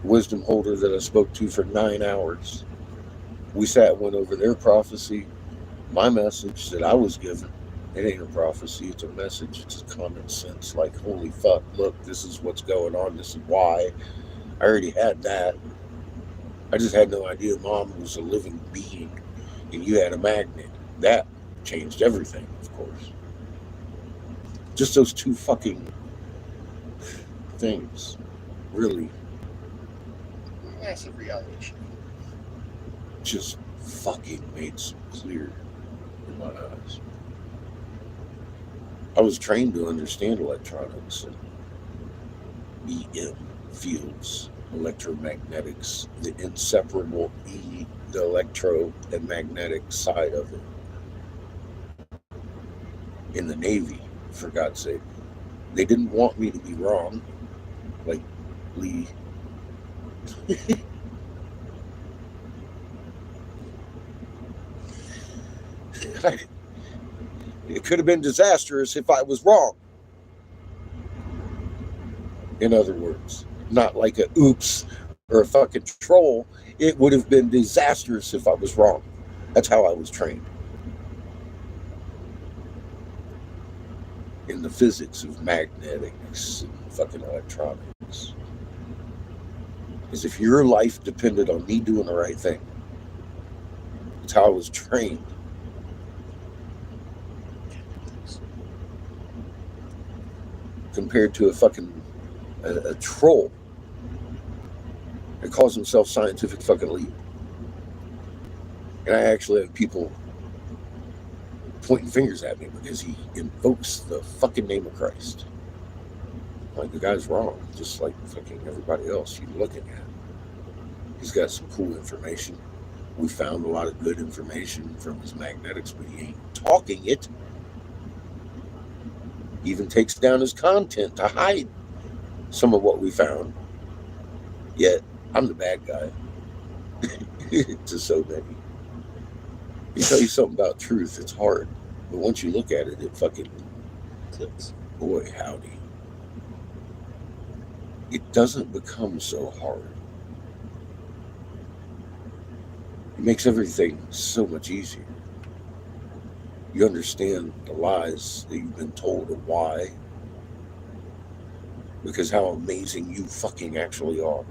wisdom holder that I spoke to for 9 hours. We went over their prophecy, my message that I was given. It ain't a prophecy, it's a message. It's common sense. Like, holy fuck, look, this is what's going on. This is why. I already had that. I just had no idea Mom was a living being and you had a magnet. That changed everything, of course. Just those two fucking things really Massive reality show. Just fucking made some clear in my eyes. I was trained to understand electronics and EM fields, electromagnetics, the inseparable the electro and magnetic side of it. In the Navy, for God's sake. They didn't want me to be wrong, like Lee. It could have been disastrous if I was wrong. In other words, not like a oops or a fucking troll. It would have been disastrous if I was wrong. That's how I was trained. In the physics of magnetics and fucking electronics. As if your life depended on me doing the right thing. That's how I was trained. Compared to a fucking a troll that calls himself scientific fucking lead. And I actually have people pointing fingers at me because he invokes the fucking name of Christ. Like, the guy's wrong, just like fucking everybody else you're looking at. He's got some cool information. We found a lot of good information from his magnetics, but he ain't talking it. He even takes down his content to hide some of what we found. Yet, I'm the bad guy. To so many. You tell you something about truth, it's hard. But once you look at it, it fucking clicks. Boy, howdy. It doesn't become so hard. It makes everything so much easier. You understand the lies that you've been told and why. Because how amazing you fucking actually are.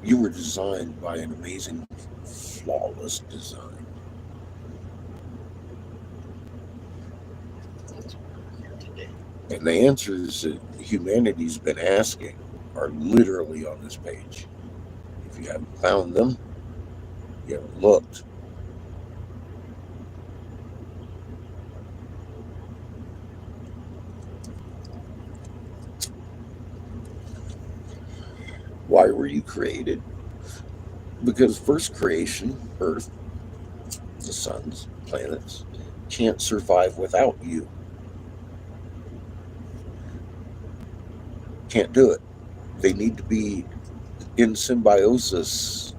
You were designed by an amazing, flawless design. And the answers that humanity's been asking are literally on this page. If you haven't found them, you haven't looked. Why were you created? Because first creation, Earth, the suns, planets, can't survive without you. Can't do it. They need to be in symbiosis.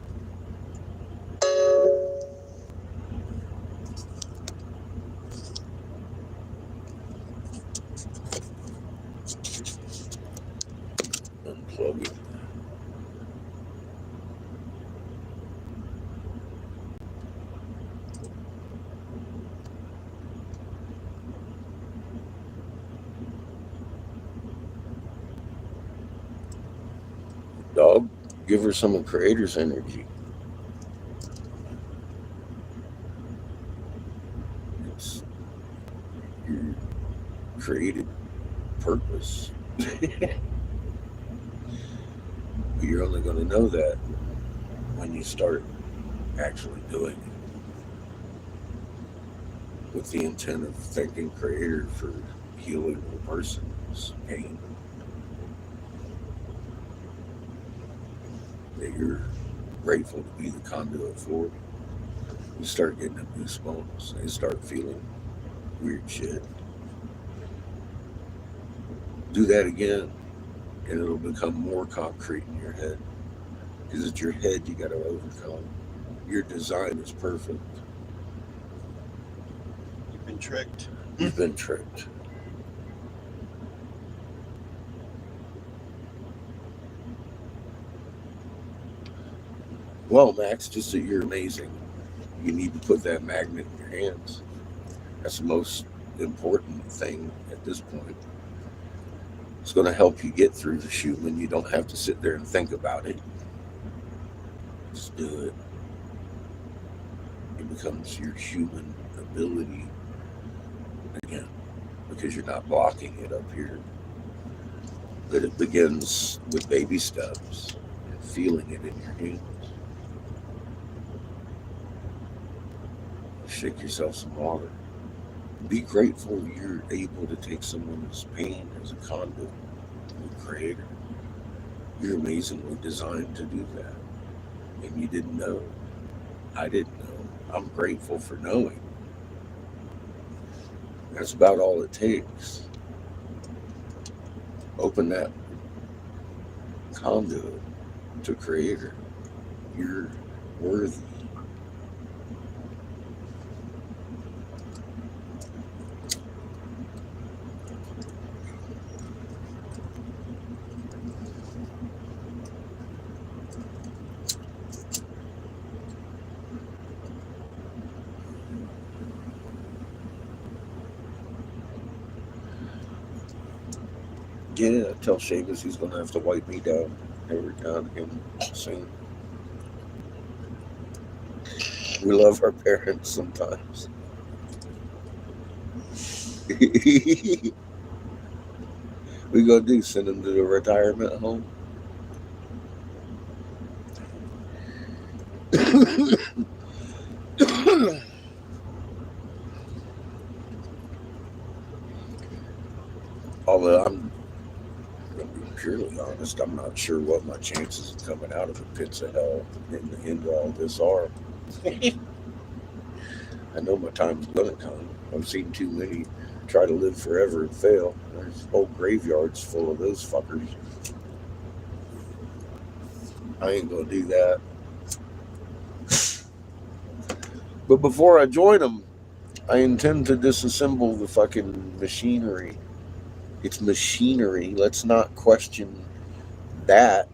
Unplug it. Dog, give her some of Creator's energy. It's your created purpose. You're only going to know that when you start actually doing it. With the intent of thanking Creator for healing the person's pain. That you're grateful to be the conduit for. You start getting the goosebumps and start feeling weird shit. Do that again, and it'll become more concrete in your head. Because it's your head you got to overcome. Your design is perfect. You've been tricked. You've been tricked. Well, Max, just that you're amazing. You need to put that magnet in your hands. That's the most important thing at this point. It's going to help you get through the human. You don't have to sit there and think about it. Just do it. It becomes your human ability again, because you're not blocking it up here. But it begins with baby steps. feeling it in your hands. Shake yourself some water. Be grateful you're able to take someone's pain as a conduit to the Creator. You're amazingly designed to do that. And you didn't know. I didn't know. I'm grateful for knowing. That's about all it takes. Open that conduit to Creator. You're worthy. Yeah, tell Seamus he's gonna have to wipe me down every now and again soon. We love our parents sometimes. We gonna do send them to the retirement home. Although I'm gonna be purely honest, I'm not sure what my chances of coming out of the pits of hell in the end of all this are. I know my time's gonna come. I've seen too many try to live forever and fail. There's whole graveyards full of those fuckers. I ain't gonna do that. But before I join them, I intend to disassemble the fucking machinery. It's machinery. Let's not question that.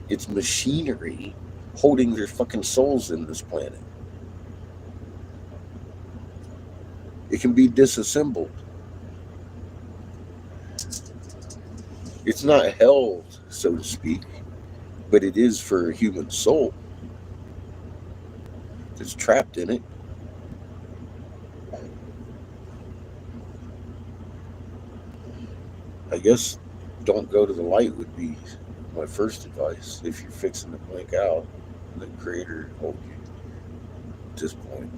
It's machinery holding their fucking souls in this planet. It can be disassembled. It's not held, so to speak, but it is for a human soul that's trapped in it. I guess don't go to the light would be my first advice. If you're fixing to blink out, let the Creator hold you at this point.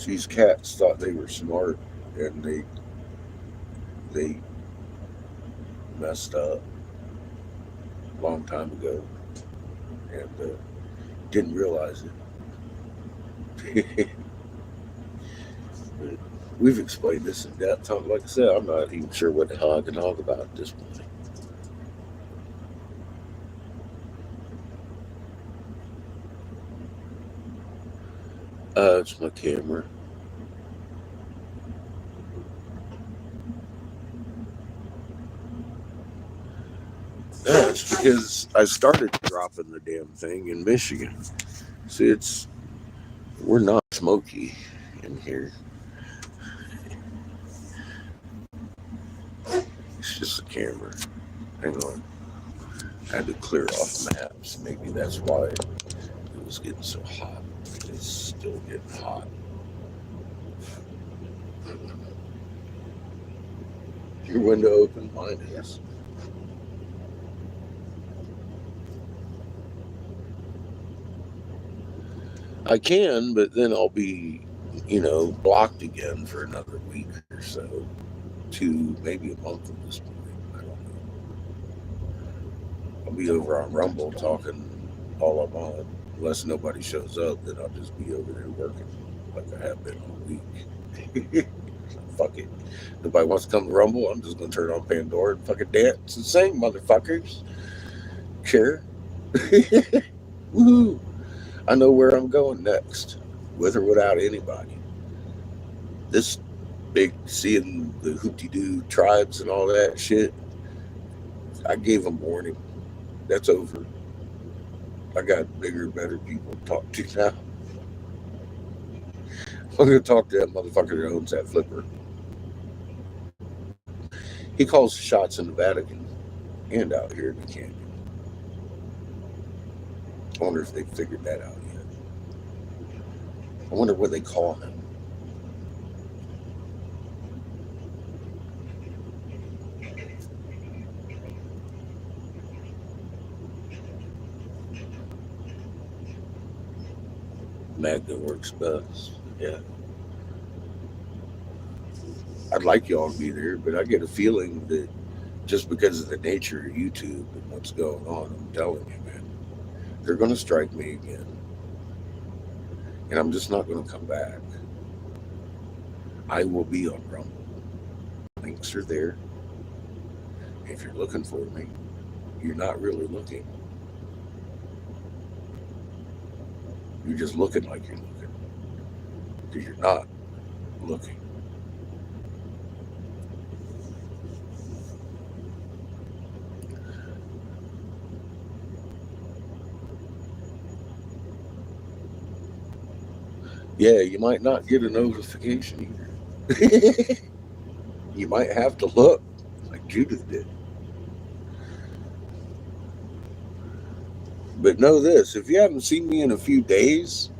These cats thought they were smart, and they messed up a long time ago, and didn't realize it. We've explained this in depth. Like I said, I'm not even sure what the hell I can talk about at this point. It's my camera. Yeah, it's because I started dropping the damn thing in Michigan. See, we're not smoky in here. It's just a camera. Hang on. I had to clear off maps. Maybe that's why it was getting so hot. It's still getting hot. Your window open? Mine is. I can, but then I'll be, blocked again for another week or so. To maybe a month at this point. I don't know. I'll be over on Rumble talking all I'm on. Unless nobody shows up, then I'll just be over there working like I have been all week. Fuck it. Nobody wants to come to Rumble, I'm just going to turn on Pandora and fucking dance and sing, motherfuckers. Sure. Woohoo. I know where I'm going next, with or without anybody. This big, seeing the hoopty-doo tribes and all that shit, I gave them warning. That's over. I got bigger, better people to talk to now. I'm going to talk to that motherfucker that owns that flipper. He calls the shots in the Vatican and out here in the canyon. I wonder if they figured that out yet. I wonder what they call him. Magnet works best. Yeah. I'd like y'all to be there, but I get a feeling that just because of the nature of YouTube and what's going on, I'm telling you, man, they're going to strike me again. And I'm just not going to come back. I will be on Rumble. Links are there. If you're looking for me, you're not really looking. You're just looking like you're looking. Because you're not looking. Yeah, you might not get a notification either. You might have to look like Judith did. But know this, if you haven't seen me in a few days,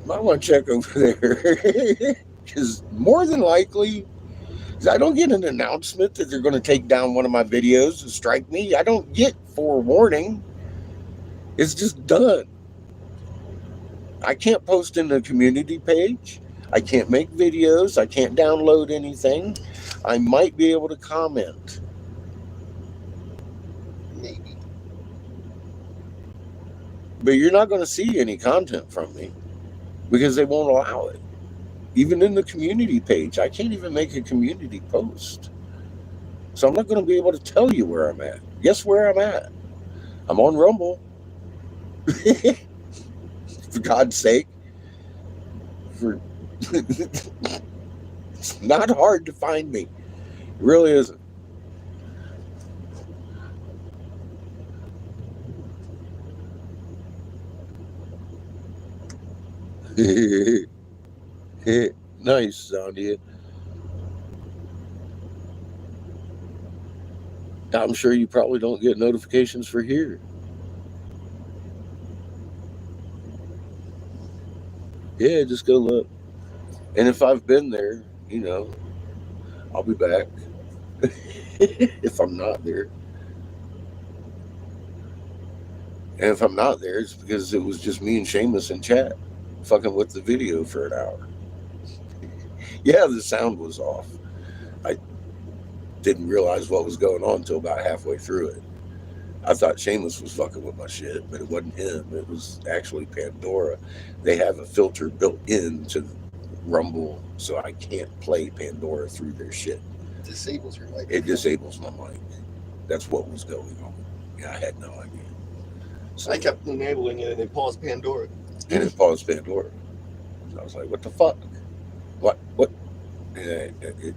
you might want to check over there. Because more than likely, I don't get an announcement that they're going to take down one of my videos and strike me. I don't get forewarning. It's just done. I can't post in the community page. I can't make videos. I can't download anything. I might be able to comment. Maybe. But you're not going to see any content from me because they won't allow it. Even in the community page, I can't even make a community post. So I'm not going to be able to tell you where I'm at. Guess where I'm at? I'm on Rumble. For God's sake. It's not hard to find me. It really isn't. Nice, Zandia. I'm sure you probably don't get notifications for here. Yeah, just go look. And if I've been there, I'll be back. If I'm not there. And if I'm not there, it's because it was just me and Seamus in chat, fucking with the video for an hour. Yeah, the sound was off. I didn't realize what was going on until about halfway through it. I thought Seamus was fucking with my shit, but it wasn't him. It was actually Pandora. They have a filter built into Rumble, so I can't play Pandora through their shit. Disables your mic. It disables my mic. That's what was going on. Yeah, I had no idea. So, I kept enabling it and it paused Pandora. and it paused Pandora. So I was like, what the fuck? What? And it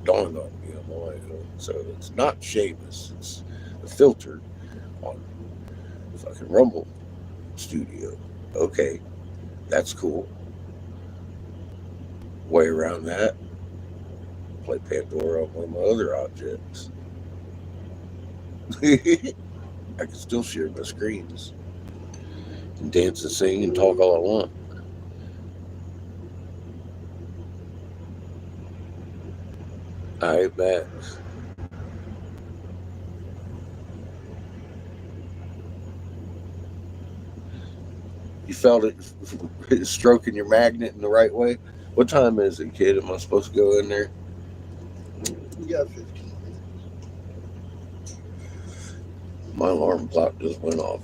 dawned on me. So it's not Seamus. It's the filter on the fucking Rumble studio. Okay, that's cool. Way around that, play Pandora on one of my other objects. I can still share my screens and dance and sing and talk all I want. All right, Max. You felt it stroking your magnet in the right way? What time is it, kid? Am I supposed to go in there? We got 15 minutes. My alarm clock just went off.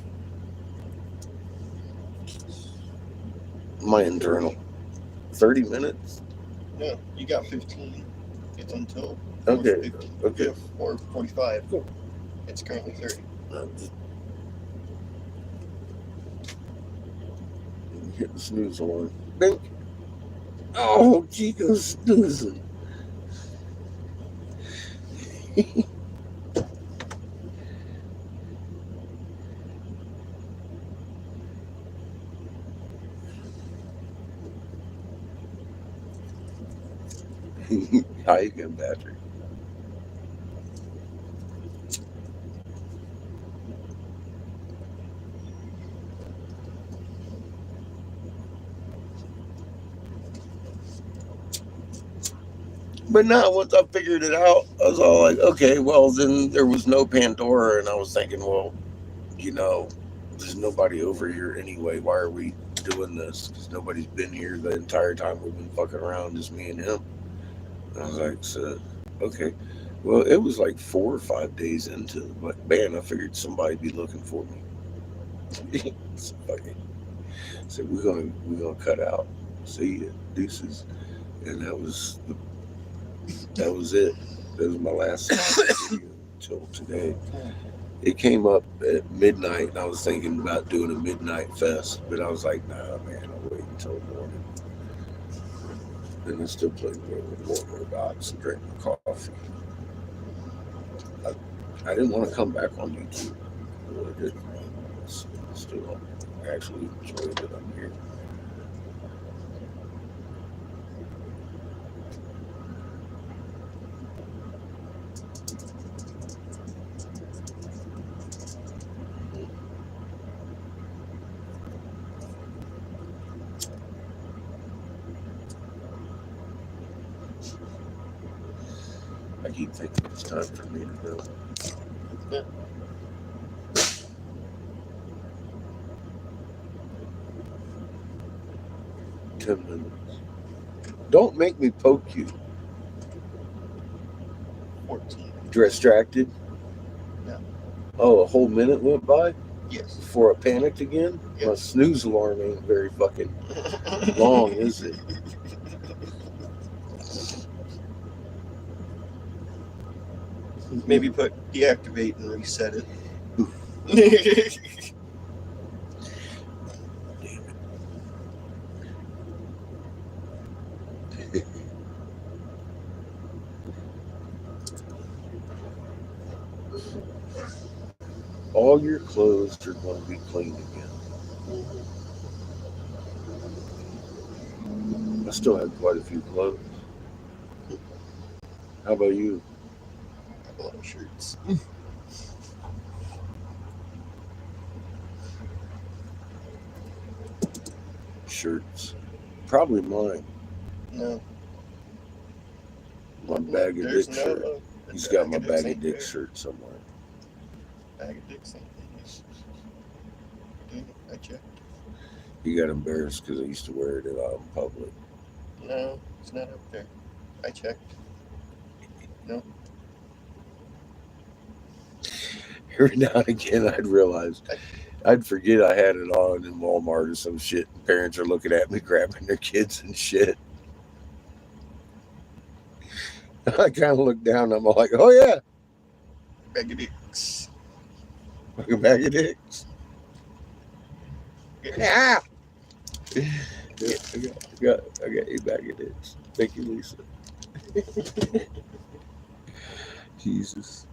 My internal. 30 minutes? No, you got 15. It's until Okay. 4:50. Okay. 4:45. Cool. It's currently 30. Hit the snooze alarm. Bink. Oh, Chico's snoozing. How you getting, Patrick? But now, once I figured it out, I was all like, okay, well, then there was no Pandora. And I was thinking, well, you know, there's nobody over here anyway. Why are we doing this? Because nobody's been here the entire time we've been fucking around, just me and him. And I was like, so, okay. Well, it was like 4 or 5 days into it. But man, I figured somebody'd be looking for me. So fucking said, we're gonna cut out. See ya, deuces. And that was it. That was my last video until today. It came up at midnight, and I was thinking about doing a midnight fest, but I was like, nah, man, I'll wait until morning. And I still played with water box and drink my coffee. I didn't want to come back on YouTube. I really didn't. Still actually enjoy that I'm here. I keep thinking it's time for me to go. Yeah. Ten minutes. Don't make me poke you. 14. Distracted? No. Oh, a whole minute went by Yes. before I panicked again? Yes. My snooze alarm ain't very fucking long, is it? Maybe put deactivate and reset it. All your clothes are going to be clean again. I still have quite a few clothes. How about you? A lot of shirts. Shirts. Probably mine. No. My bag of There's dick no, shirt. He's got my bag of dick there. shirt somewhere. Bag of dicks ain't there. I checked. He got embarrassed because I used to wear it out in public. No, it's not up there. I checked. No. Every now and again, I'd forget I had it on in Walmart or some shit. And parents are looking at me grabbing their kids and shit. I kind of look down. I'm all like, oh yeah, Bag of dicks. like a bag of dicks. Yeah. I got a bag of dicks. Thank you, Lisa. Jesus.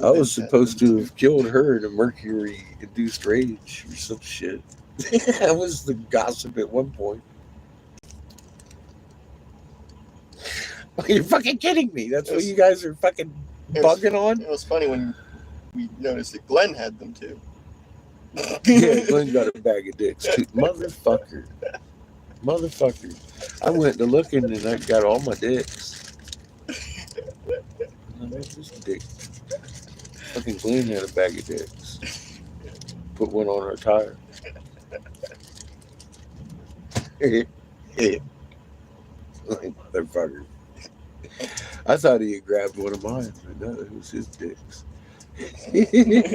I was supposed to have killed her in a mercury-induced rage or some shit. That was the gossip at one point. Oh, you're fucking kidding me. That's what you guys are fucking bugging on? It was funny when we noticed that Glenn had them too. Yeah, Glenn got a bag of dicks too. Motherfucker. I went to looking and I got all my dicks. This dick. Fucking Glenn had a bag of dicks. Put one on her tire. Motherfucker. I thought he had grabbed one of mine, but no, it was his dicks. He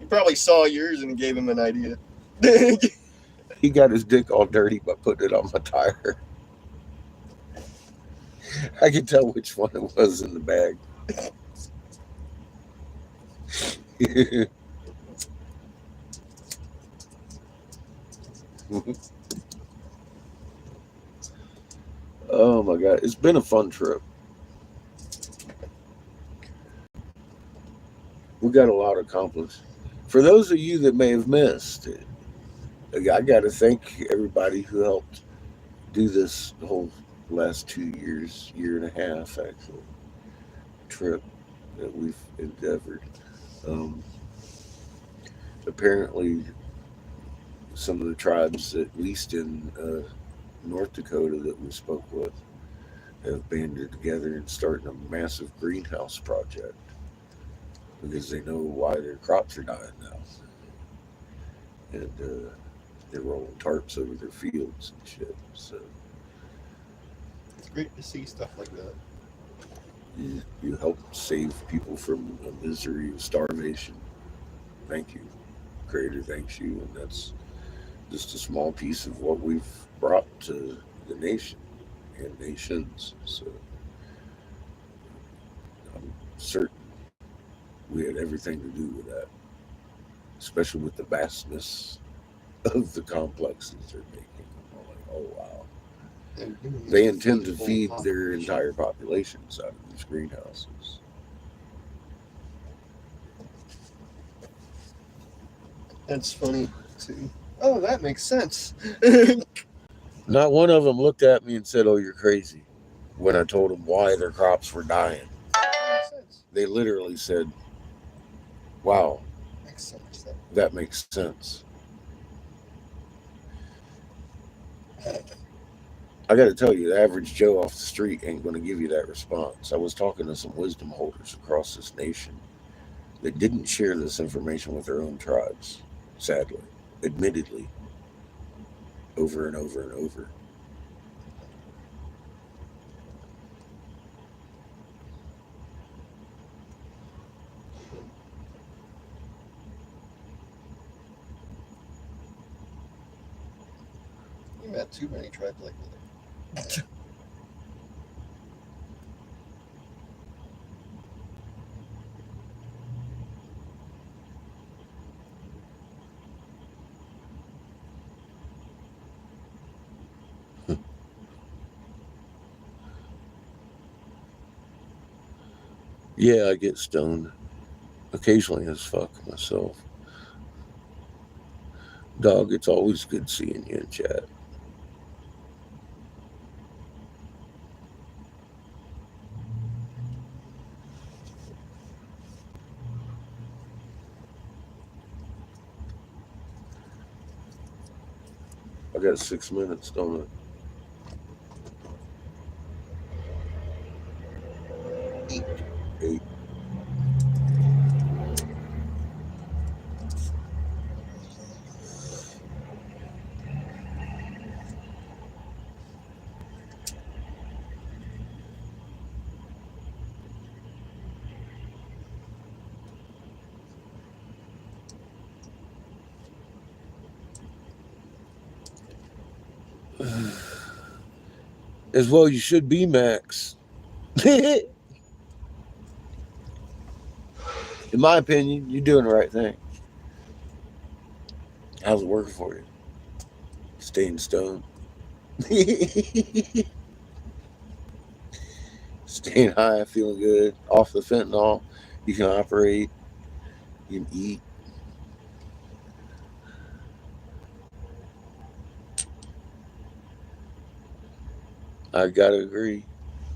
probably saw yours and gave him an idea. He got his dick all dirty by putting it on my tire. I could tell which one it was in the bag. Oh my God, it's been a fun trip. We got a lot accomplished. For those of you that may have missed it, I got to thank everybody who helped do this whole last 2 years, year and a half actually, trip that we've endeavored. Apparently, some of the tribes, at least in North Dakota, that we spoke with, have banded together and starting a massive greenhouse project because they know why their crops are dying now. And they're rolling tarps over their fields and shit. So It's great to see stuff like that. you help save people from a misery of starvation. Thank you. Creator thanks you. And that's just a small piece of what we've brought to the nation and nations. So I'm certain we had everything to do with that, especially with the vastness of the complexes they're making. I'm like, oh wow. They intend to feed their entire populations out of these greenhouses. That's funny too. Oh, that makes sense. Not one of them looked at me and said, oh, you're crazy, when I told them why their crops were dying. Makes sense. They literally said, wow, Makes sense. that makes sense. I got to tell you, the average Joe off the street ain't going to give you that response. I was talking to some wisdom holders across this nation that didn't share this information with their own tribes, sadly, admittedly, over and over and over. You met too many tribes like that. Yeah, I get stoned. Occasionally as fuck myself. Dog, it's always good seeing you in chat. I got 6 minutes, don't I? 8. As well you should be, Max. In my opinion, you're doing the right thing. How's it working for you? Staying stoned. Staying high, feeling good, off the fentanyl. You can operate, you can eat. I gotta agree.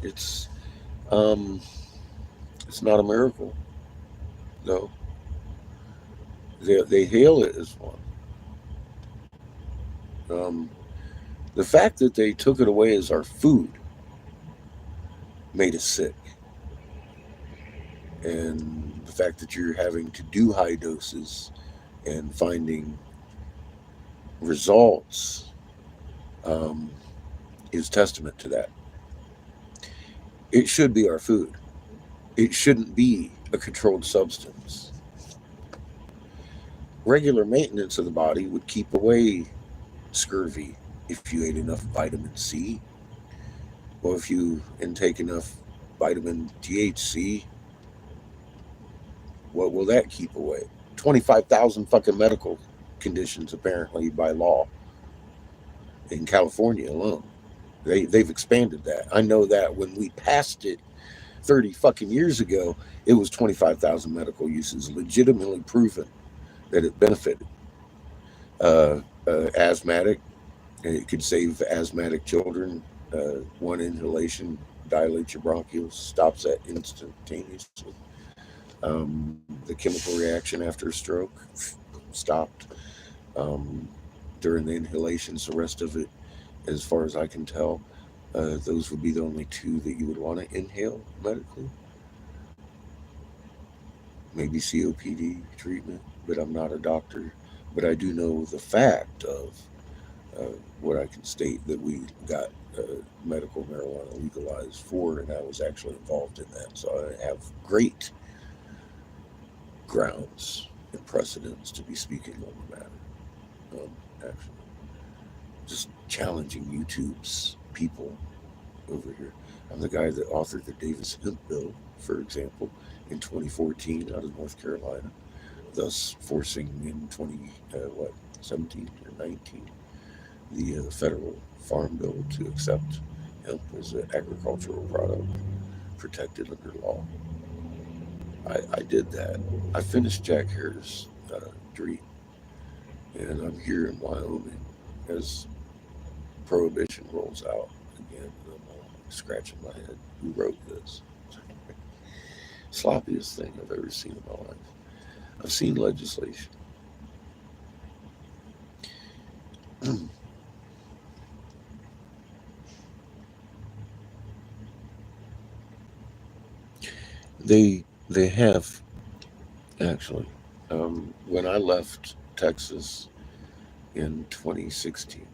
It's not a miracle, though. They hail it as one. The fact that they took it away as our food made us sick. And the fact that you're having to do high doses and finding results is testament to that. It should be our food. It shouldn't be a controlled substance. Regular maintenance of the body would keep away scurvy if you ate enough vitamin C, or if you intake enough vitamin THC. What will that keep away? 25,000 fucking medical conditions, apparently, by law in California alone. They've expanded that. I know that when we passed it 30 fucking years ago, it was 25,000 medical uses, legitimately proven that it benefited. Asthmatic, it could save asthmatic children. One inhalation dilates your bronchioles, stops that instantaneously. The chemical reaction after a stroke stopped during the inhalations. The rest of it, as far as I can tell, Those would be the only two that you would want to inhale medically. Maybe COPD treatment, but I'm not a doctor. But I do know the fact of what I can state that we got medical marijuana legalized for, and I was actually involved in that. So I have great grounds and precedents to be speaking on the matter. Actually, just challenging YouTube's people over here. I'm the guy that authored the Davis Hemp Bill, for example, in 2014 out of North Carolina, thus forcing in 17 or 19 the federal farm bill to accept hemp as an agricultural product protected under law. I did that. I finished Jack Harris' dream, and I'm here in Wyoming as prohibition rolls out again. I'm scratching my head. Who wrote this? Sloppiest thing I've ever seen in my life. I've seen legislation. They have actually. When I left Texas in 2016,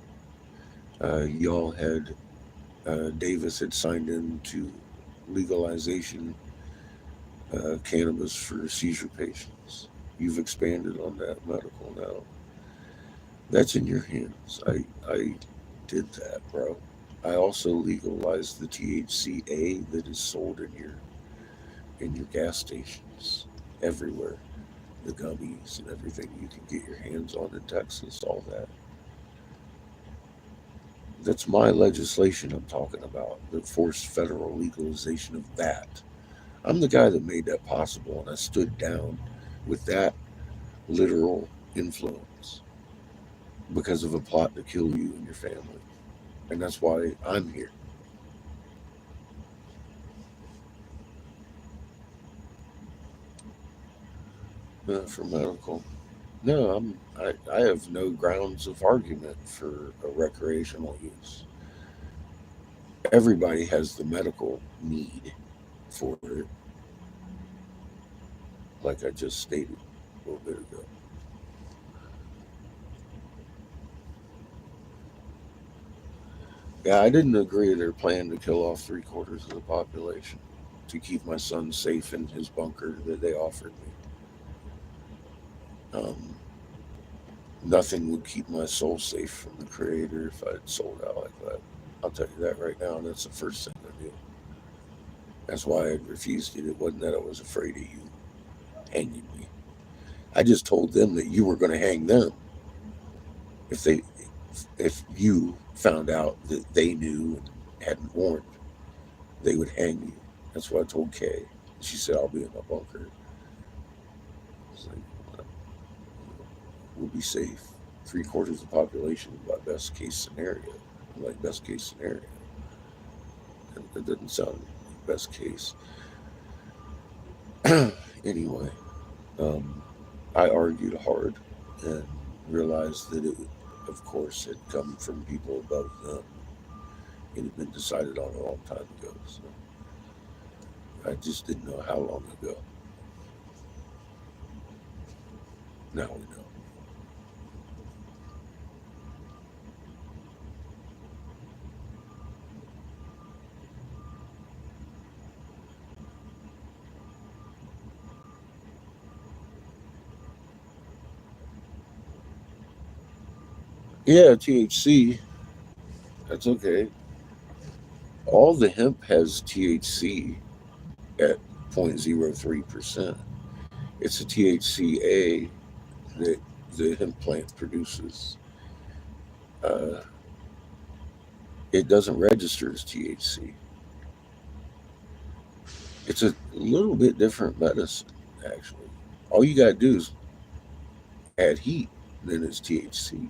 y'all had Davis had signed into legalization cannabis for seizure patients. You've expanded on that medical now. That's in your hands. I did that, bro. I also legalized the THCA that is sold in your gas stations everywhere. The gummies and everything you can get your hands on in Texas, all that. That's my legislation I'm talking about that forced federal legalization of that. I'm the guy that made that possible, and I stood down with that literal influence because of a plot to kill you and your family. And that's why I'm here. For medical. No, I have no grounds of argument for a recreational use. Everybody has the medical need for it, like I just stated a little bit ago. Yeah, I didn't agree to their plan to kill off 3/4 of the population to keep my son safe in his bunker that they offered me. Um, Nothing would keep my soul safe from the Creator if I had sold out like that. I'll tell you that right now, and that's the first thing I did. That's why I refused it. It wasn't that I was afraid of you hanging me. I just told them that you were going to hang them if they, if you found out that they knew and hadn't warned, they would hang you. That's what I told Kay. She said, "I'll be in my bunker." I was like, "Well, we'll be safe. 3/4 of the population is my best case scenario." I'm like, best case scenario. And it doesn't sound like best case. Anyway, um, I argued hard and realized that it, of course, had come from people above them. It had been decided on a long time ago. So I just didn't know how long ago. Now we know. Yeah, THC, that's okay. All the hemp has THC at 0.03%. It's a THCA that the hemp plant produces. Uh, it doesn't register as THC. It's a little bit different medicine, actually. All you got to do is add heat, then it's THC.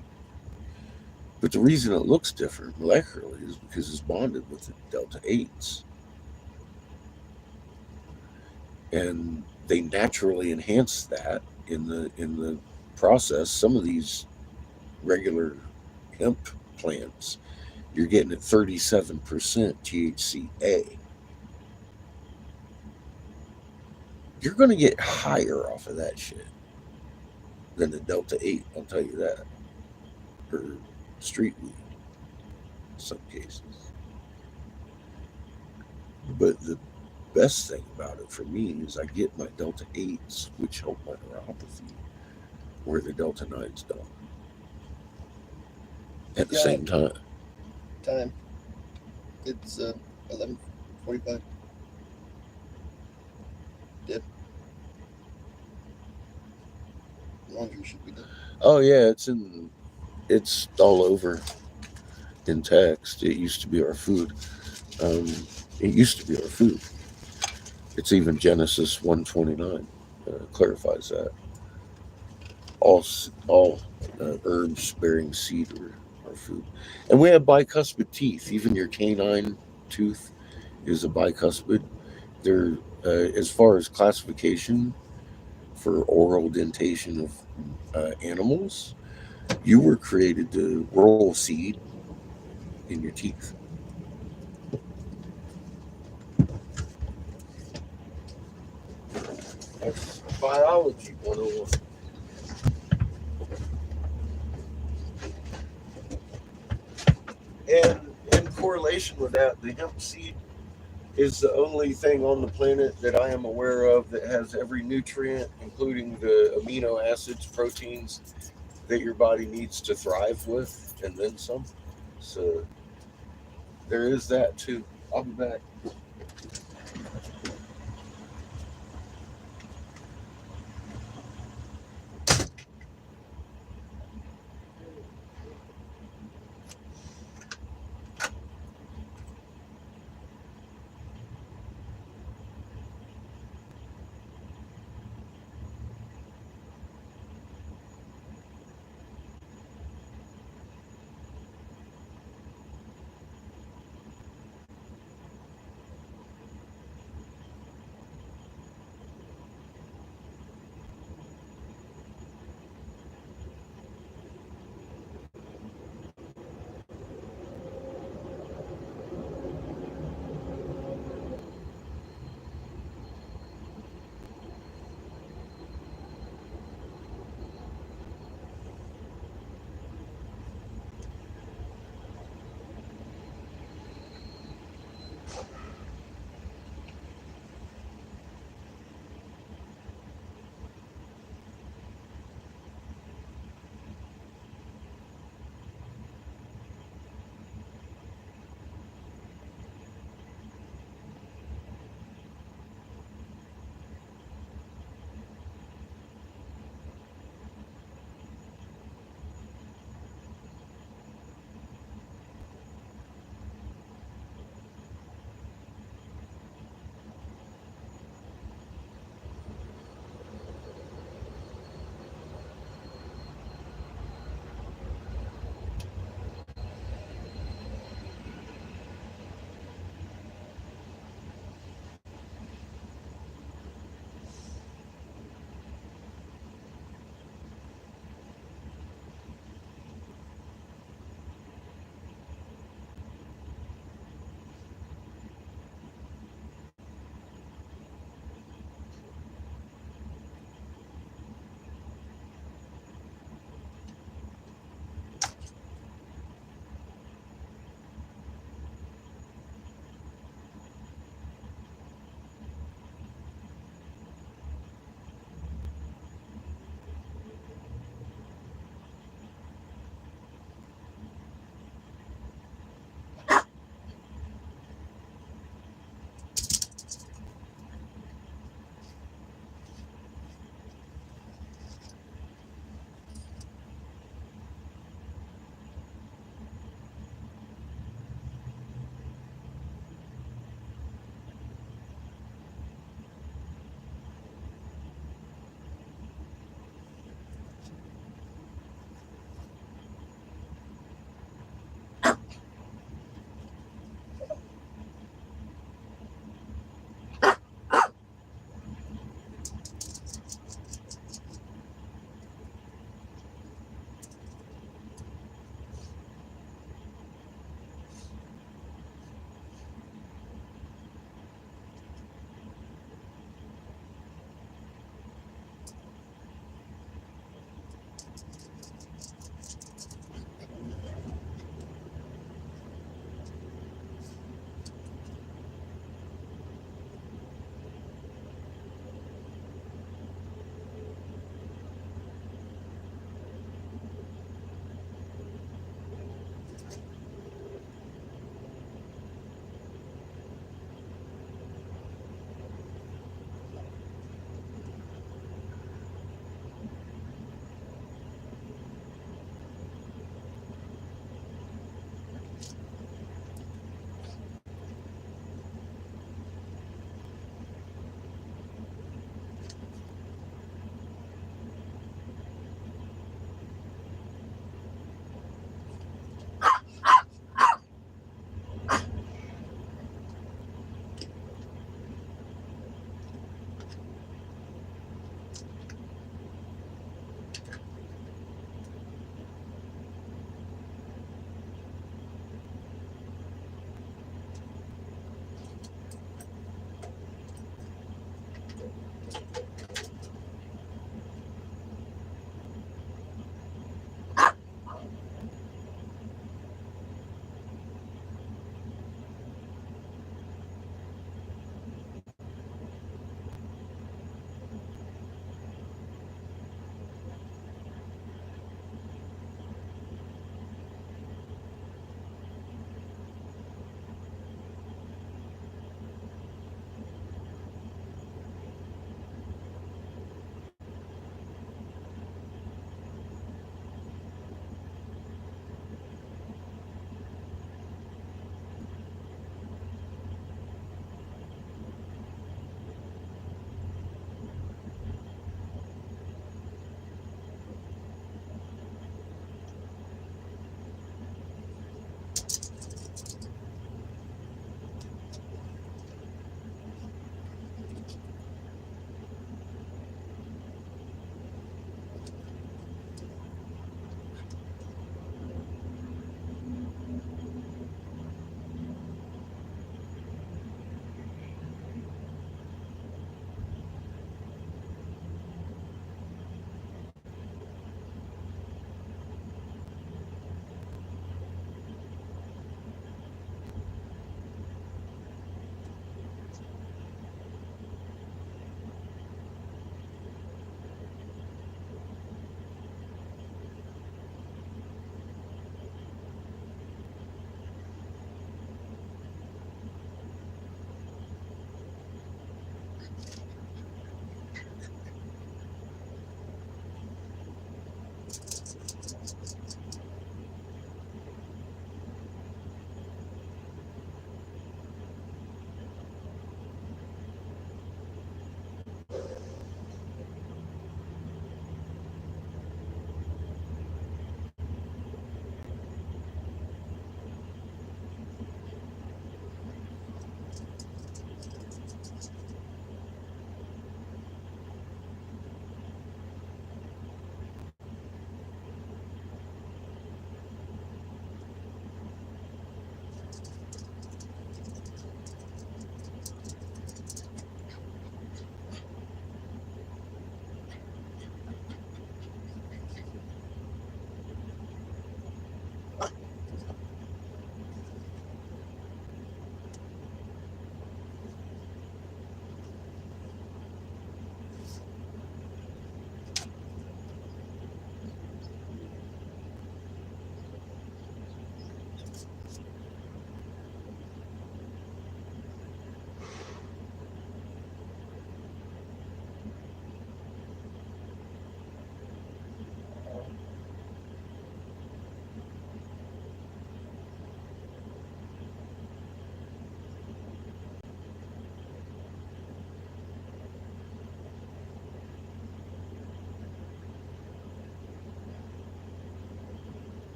But the reason it looks different molecularly is because it's bonded with the delta 8s. And they naturally enhance that in the process. Some of these regular hemp plants you're getting at 37% THCA. You're going to get higher off of that shit than the Delta 8, I'll tell you that. Or street weed in some cases. But the best thing about it for me is I get my Delta 8s, which help my neuropathy, where the Delta 9s don't. At the same time. Time. It's 11:45. Yep. Laundry should be done. Oh yeah, it's all over in text. It used to be our food. It's even Genesis 1:29 clarifies that. All herbs bearing seed are food. And we have bicuspid teeth. Even your canine tooth is a bicuspid. They're, as far as classification for oral dentation of animals, you were created to roll seed in your teeth. That's biology 101. And in correlation with that, the hemp seed is the only thing on the planet that I am aware of that has every nutrient, including the amino acids, proteins that your body needs to thrive with, and then some. So there is that too. I'll be back.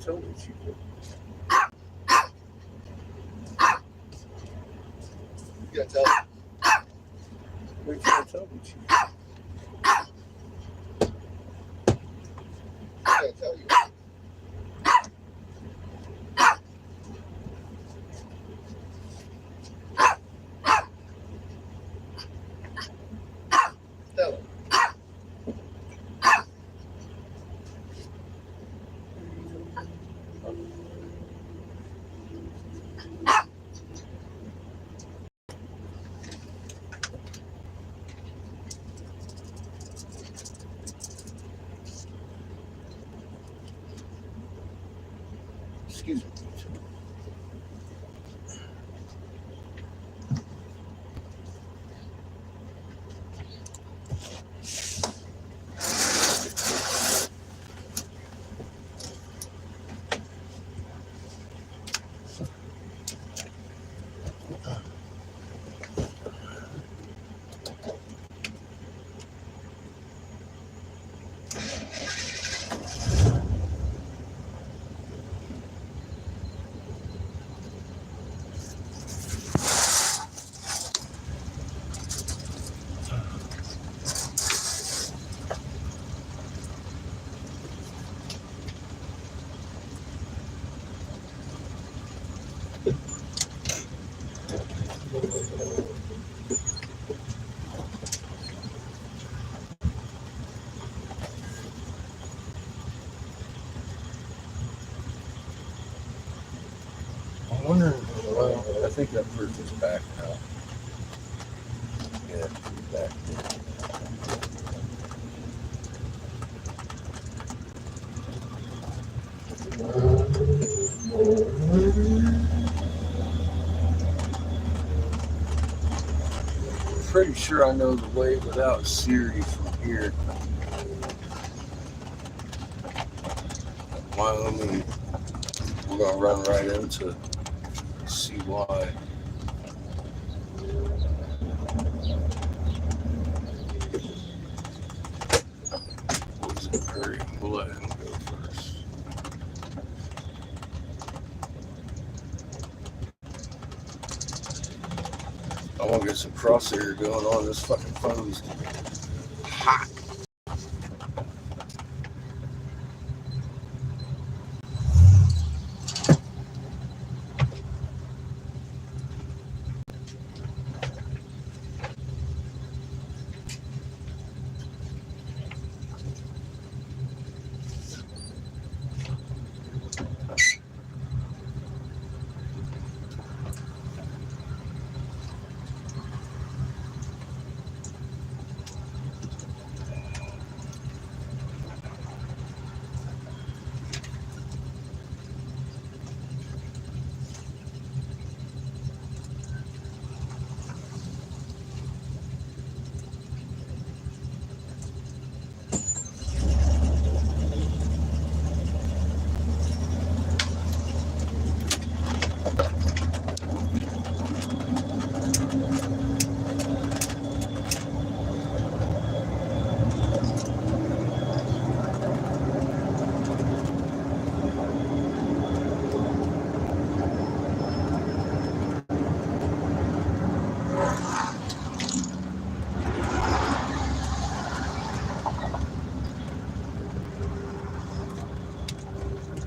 tell me she did. You gotta tell. Wait, you gotta tell me she did. I gotta tell you. Tell him. Excuse me. I'm wondering, well, I think that person's back now. Yeah, he's back. Pretty sure I know the way without Siri from here. Wyoming, we're gonna run right into CY. What's it, Curry? We'll let him go first. I want to get some crosshair going on. This fucking phone's hot.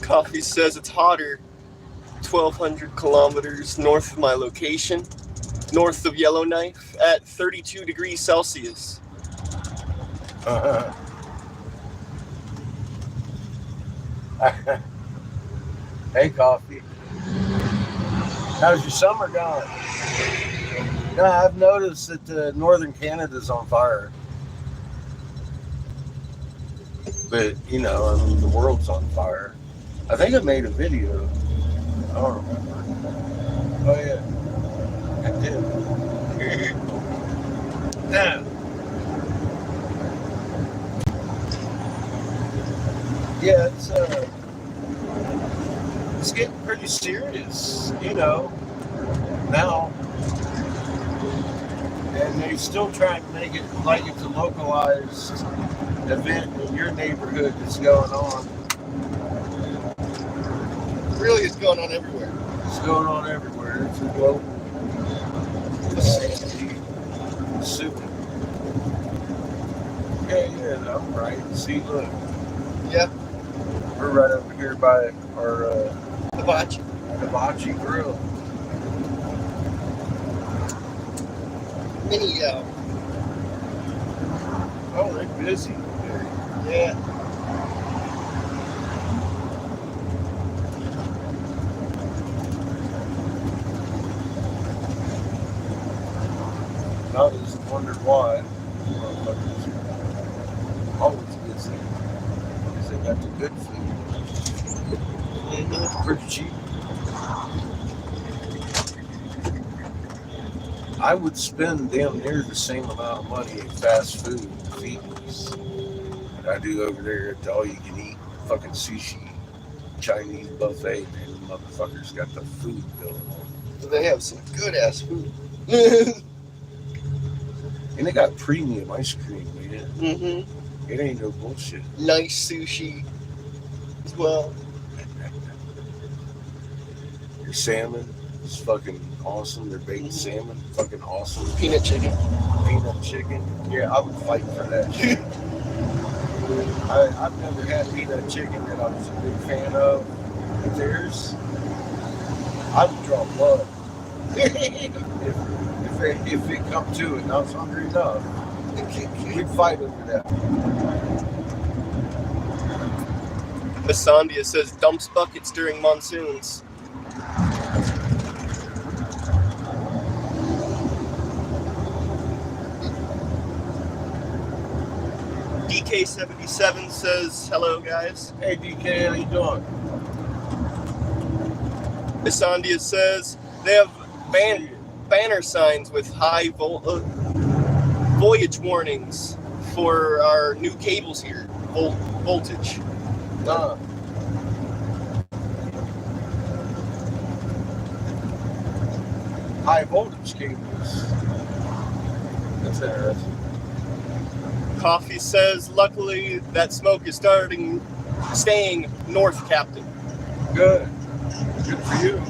Coffee says it's hotter 1,200 kilometers north of my location, north of Yellowknife, at 32 degrees Celsius. Hey, Coffee. How's your summer going? No, I've noticed that northern Canada's on fire. But, you know, I mean, the world's on fire. I think I made a video. I don't remember. Oh, yeah. I did. Yeah. Yeah, it's getting pretty serious, you know, now. And they're still trying to make it like it's a localized event in your neighborhood that's going on. Really, it's going on everywhere. It's going on everywhere. It's a global insanity. Super. Yeah, I'm right. See, look. Yeah. We're right over here by our Hibachi grill. mini Oh, they're busy. Yeah. I always wondered why. Motherfuckers always busy. Because they got the good food. Mm-hmm. Pretty cheap. I would spend damn near the same amount of money at fast food fees that I do over there at the all-you-can-eat fucking sushi Chinese buffet. Man, the motherfuckers got the food going on. They have some good ass food. And they got premium ice cream, man. Mm-hmm. It ain't no bullshit. Nice sushi as well. Your salmon is fucking awesome. Their baked salmon, fucking awesome. Peanut chicken. Peanut chicken. Yeah, I would fight for that shit. I've never had peanut chicken that I was a big fan of. But theirs, I would draw blood. if it come to it and I was hungry enough, we'd fight over that. Masondia says dumps buckets during monsoons. DK77 says, hello guys. Hey DK, how you doing? Masondia says they have banner signs with high voyage warnings for our new cables here. Voltage. High voltage cables. That's interesting. Coffee says, luckily that smoke is staying north, Captain. Good. Good for you.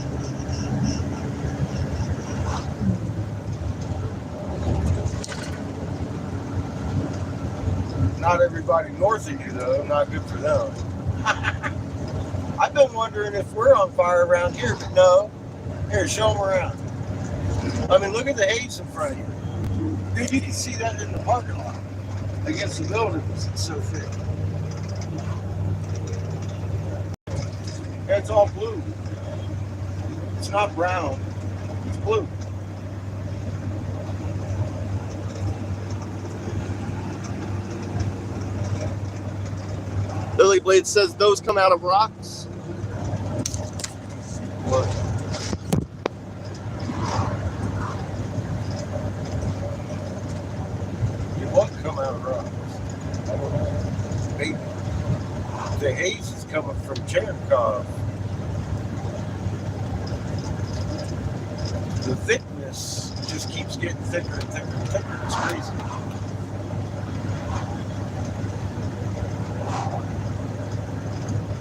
Not everybody north of you, though. Not good for them. I've been wondering if we're on fire around here, but no. Here, show them around. I mean, look at the haze in front of you. Dude, you can see that in the parking lot against the buildings. It's so thick. It's all blue. It's not brown. It's blue. Lily Blade says those come out of rocks. What? What come out of rocks? I don't know. Maybe. The haze is coming from Chernikov. The thickness just keeps getting thicker and thicker and thicker. It's crazy.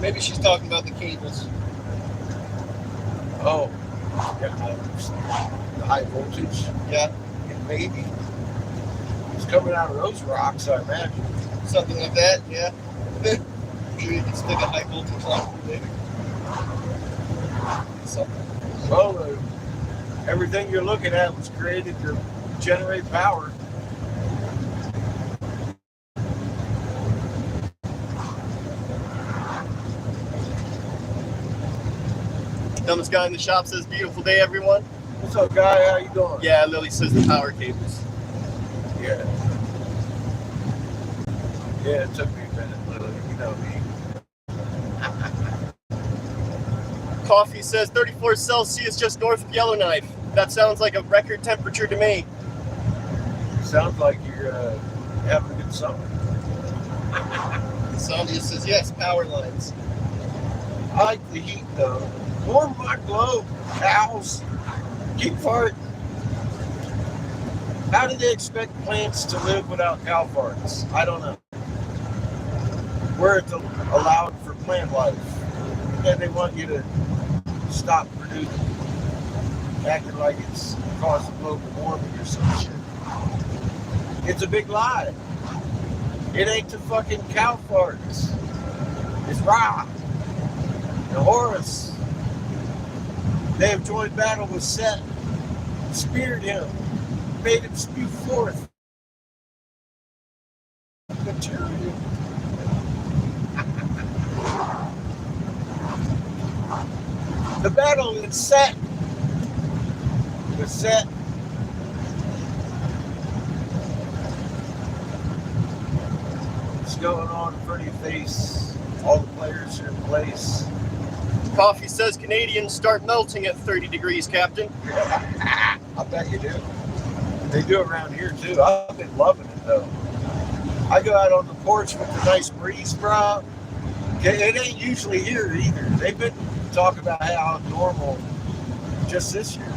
Maybe she's talking about the cables. Oh, yeah, the high voltage. Yeah. Maybe. It's coming out of those rocks, I imagine. Something like that, yeah. Maybe you can stick a high voltage line later. Something. Well, everything you're looking at was created to generate power. Dumbest guy in the shop says, beautiful day, everyone. What's up, guy? How you doing? Yeah, Lily says the power cables. Yeah. Yeah, it took me a minute, Lily. You know me. Coffee says 34 Celsius just north of Yellowknife. That sounds like a record temperature to me. Sounds like you're having a good summer. Sandia says, yes, power lines. I like the heat, though. Warm my globe, cows. Keep farting. How do they expect plants to live without cow farts? I don't know. Where it's allowed for plant life. And then they want you to stop producing, acting like it's causing global warming or some shit. It's a big lie. It ain't the fucking cow farts. It's Ra and Horus. They have joined battle with Set, speared him, made him spew forth material. The battle is set. Was set. It's going on in front of your face. All the players are in place. Coffee says Canadians start melting at 30 degrees, Captain. I bet you do. They do around here too. I've been loving it though. I go out on the porch with a nice breeze, bro. It ain't usually here either. They've been talking about how normal just this year.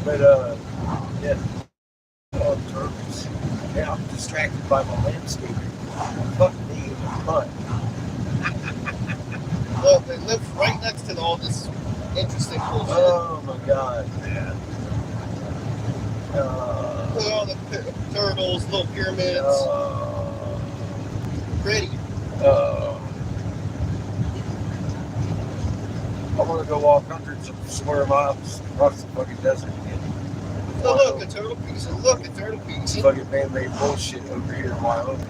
But yeah. Oh, turtles. Yeah, I'm distracted by my landscaping. Fuck me in the butt. Look, they live right next to all this interesting bullshit. Oh my god, man. Look at all the turtles, little pyramids. Pretty. I want to go walk hundreds of square miles across the fucking desert again. Oh, look, a turtle piece. Look, a turtle piece. It's fucking man-made bullshit over here in Wyoming.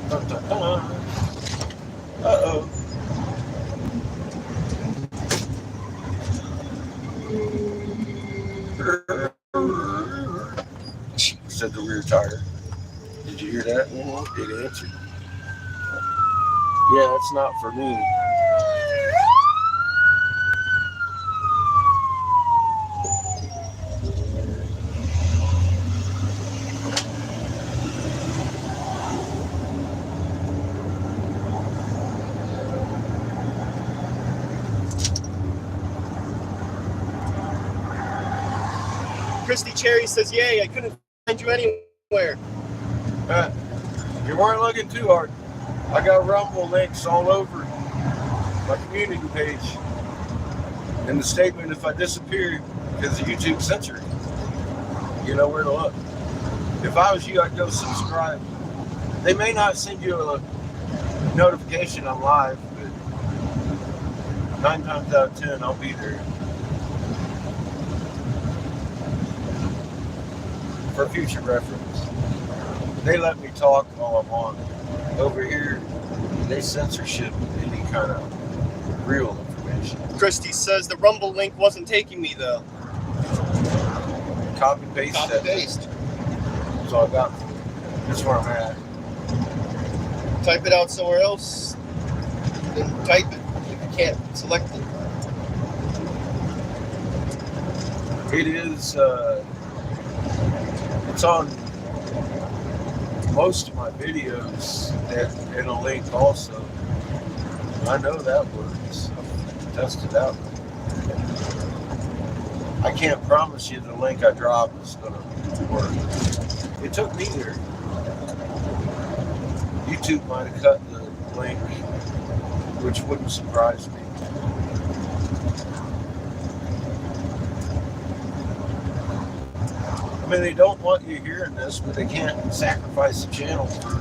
Dun, dun, dun. Uh-oh. Said the rear tire. Did you hear that? Mm-hmm. It answered. Yeah, it's not for me. Christy Cherry says, yay, I couldn't find you anywhere. You weren't looking too hard. I got Rumble links all over my community page. And the statement, if I disappear because of YouTube censoring, you know where to look. If I was you, I'd go subscribe. They may not send you a notification I'm live, but 9 times out of 10, I'll be there. For future reference. They let me talk while I'm on. Over here, they censorship any kind of real information. Christy says the Rumble link wasn't taking me though. Copy paste. Copy paste. That's all I got. That's where I'm at. Type it out somewhere else. Then type it. If you can't select it. It is. It's on most of my videos and a link also. I know that works. I've tested out. I can't promise you the link I drop is going to work. It took me there. YouTube might have cut the link, which wouldn't surprise me. I mean, they don't want you hearing this, but they can't sacrifice the channel for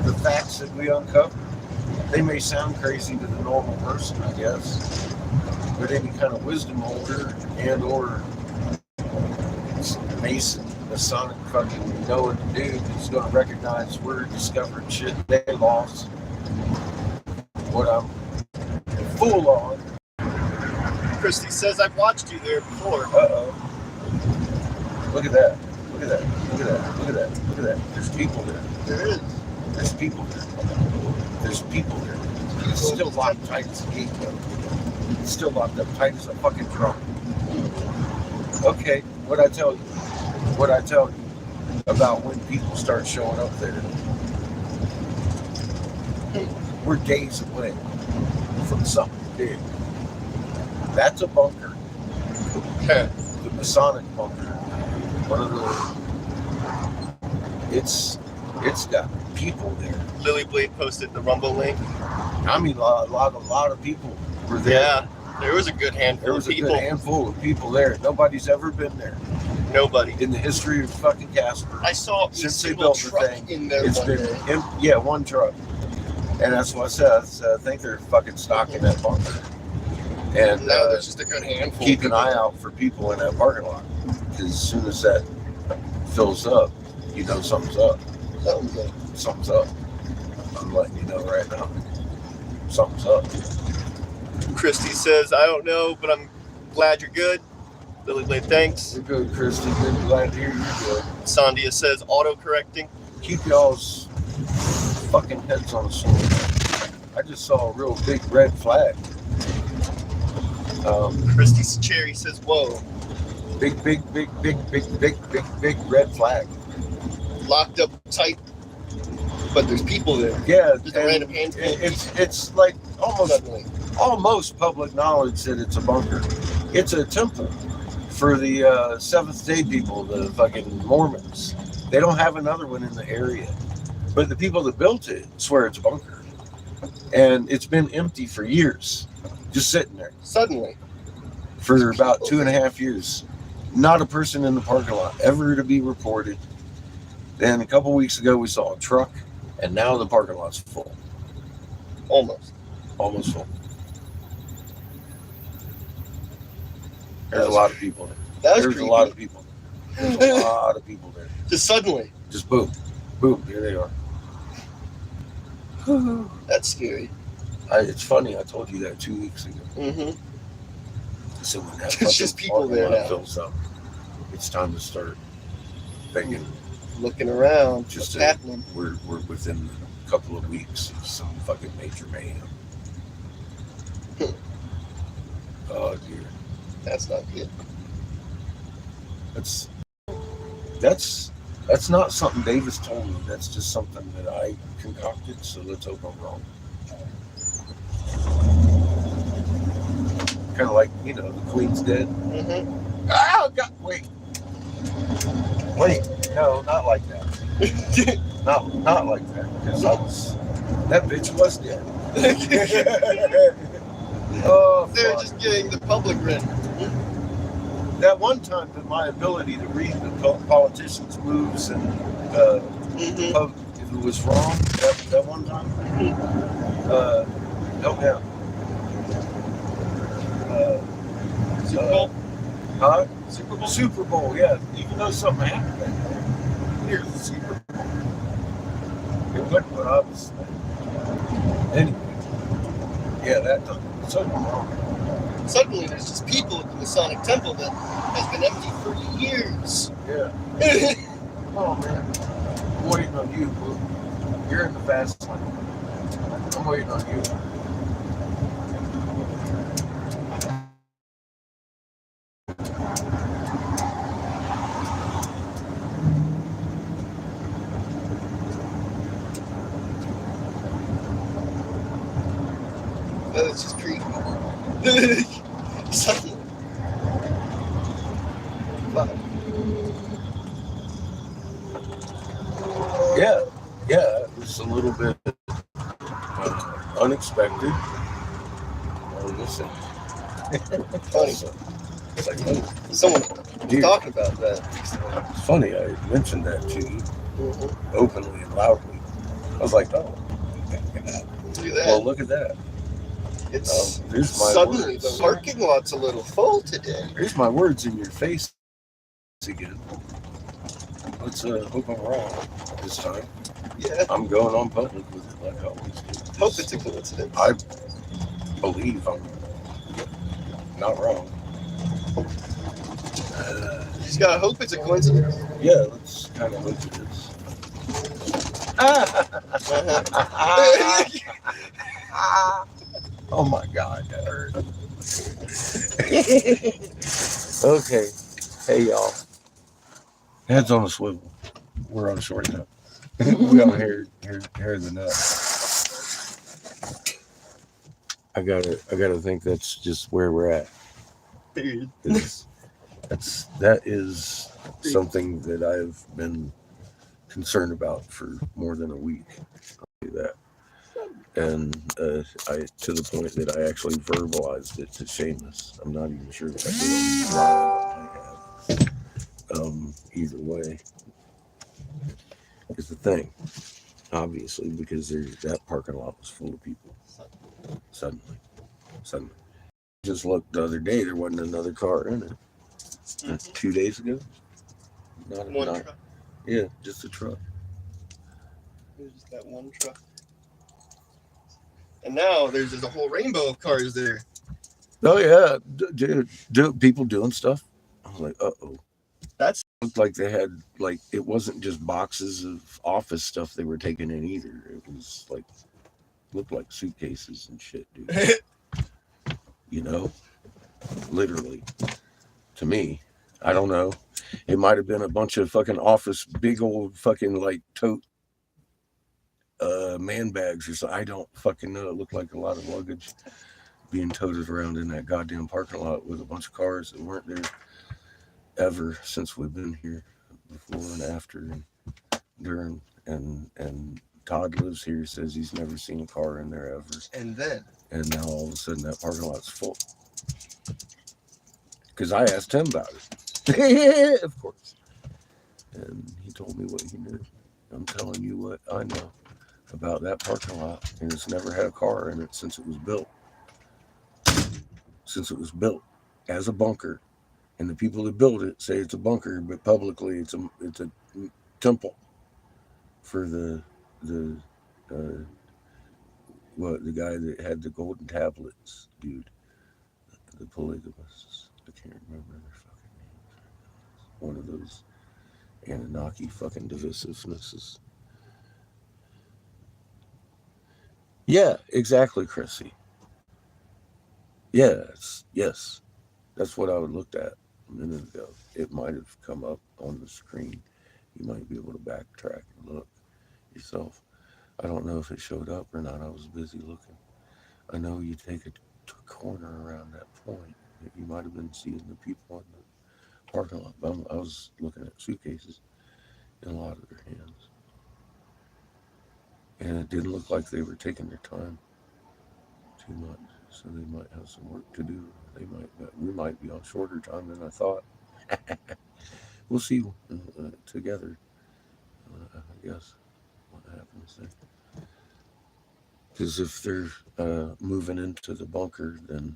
the facts that we uncover. They may sound crazy to the normal person, I guess, but any kind of wisdom holder and or Mason, Masonic fucking knowing dude is going to recognize we're discovering shit they lost. What I'm full on. Christy says I've watched you there before. Uh-oh. Look at that. Look at that. Look at that. Look at that. Look at that. There's people there. There is. There's people there. There's people there. It's still locked tight as a gate, though. It's still locked up tight as a fucking drum. Okay, what'd I tell you? What'd I tell you about when people start showing up there? We're days away from something big. That's a bunker. The Masonic bunker. One of the, it's It's got people there. Lily Blade posted the Rumble link. I mean, a lot of people were there. Yeah, there was a good handful There was of a people. good handful of people there. Nobody's ever been there Nobody. in the history of fucking Casper. I saw a Since they single built the truck thing, in there It's one been, day. one truck. And that's what I said. I think they're fucking stocking that bunker. And Now there's just a good handful. keep of an people. eye out for people in that parking lot. Because as soon as that fills up, you know something's up. Something's up. Something's up. I'm letting you know right now. Something's up. Christy says, I don't know, but I'm glad you're good. Lily Blade, thanks. You're good, Christy. Good. Glad to hear you're good. Sandia says, auto-correcting. Keep y'all's fucking heads on a swivel. I just saw a real big red flag. Christy Cherry says, whoa. Big red flag. Locked up tight. But there's people there. Yeah, Just a random handful of it's like Suddenly. almost public knowledge that it's a bunker. It's a temple for the Seventh Day people, the fucking Mormons. They don't have another one in the area, but the people that built it swear it's a bunker, and it's been empty for years, just sitting there Suddenly. for about 2.5 years. Not a person in the parking lot ever to be reported. Then a couple weeks ago we saw a truck, and now the parking lot's full, Almost. almost full. There's a lot of people there. That was There's creepy. a lot of people. There's a lot of people there. Just suddenly. Just boom, boom, here they are. That's scary. It's funny, I told you that 2 weeks ago. Mm-hmm. So when that It's just fucking people parking there lot now. fills up, it's time to start thinking. Looking around. Just What's happening? We're within a couple of weeks of some fucking major mayhem. Oh dear, That's not good. that's not something Davis told me. That's just something that I concocted. So let's hope I'm wrong. Kind of like, the Queen's dead. Mm-hmm. Oh God! Wait, no, not like that. not like that. Because that bitch was dead. Oh, They're fuck. just getting the public rent. That one time that my ability to read the politicians' moves and Mm-hmm. if it was wrong, that one time, help me out. Super Bowl? Huh? Super Bowl? Super Bowl, yeah. Even though something happened near the Super Bowl, it wasn't what I was thinking. Anyway, yeah, that time. Something wrong. Suddenly there's just people at the Masonic Temple that has been empty for years. Yeah. Oh man, I'm waiting on you, Blue. You're in the fast lane. I'm waiting on you. That's just creepy. Suddenly. Fuck. Yeah, it was a little bit unexpected. Oh, listen. Funny. It's like, oh, Someone dear. talking about that. It's funny, I mentioned that to you Mm-hmm. openly and loudly. I was like, oh, Look at that. well, look at that. It's Here's my suddenly words. the parking lot's a little full today. Here's my words in your face again. Let's hope I'm wrong this time. Yeah. I'm going on public with it like I always do. Hope it's a coincidence. I believe I'm not wrong. Just gotta hope it's a coincidence. Yeah, let's kind of hope it is. Oh my God, that hurt. Okay. Hey, y'all. Heads on a swivel. We're on short nut. We on hair the nut. I gotta think that's just where we're at. Period. That is something that I've been concerned about for more than a week. I'll do that. And I to the point that I actually verbalized it to Seamus. I'm not even sure if I did on live. I have. Either way, is the thing. Obviously, because that parking lot was full of people. Suddenly. Just looked the other day, there wasn't another car in it. 2 days ago, One truck. Yeah, just a truck. There's just that one truck. And now there's just a whole rainbow of cars there. Oh yeah, dude, people doing stuff. I was like, oh. That's Looked like they had like it wasn't just boxes of office stuff they were taking in either. It was like looked like suitcases and shit, dude. You know, literally. To me, I don't know. It might have been a bunch of fucking office, big old fucking like tote man bags or something. I don't fucking know. It looked like a lot of luggage being toted around in that goddamn parking lot with a bunch of cars that weren't there ever since we've been here, before and after and during. And Todd lives here, says he's never seen a car in there ever. And now all of a sudden that parking lot's full. Because I asked him about it. Of course. And he told me what he knew. I'm telling you what I know about that parking lot. And it's never had a car in it since it was built. Since it was built as a bunker. And the people that built it say it's a bunker, but publicly it's a temple for the guy that had the golden tablets, dude. The polygamists. I can't remember their fucking names. One of those Anunnaki fucking divisivenesses. Yeah, exactly, Chrissy. Yes. That's what I looked at a minute ago. It might have come up on the screen. You might be able to backtrack and look yourself. I don't know if it showed up or not. I was busy looking. I know you take a corner around that point. You might have been seeing the people in the parking lot. I was looking at suitcases in a lot of their hands. And it didn't look like they were taking their time too much. So they might have some work to do. We might be on shorter time than I thought. We'll see together, I guess, what happens there. Because if they're moving into the bunker, then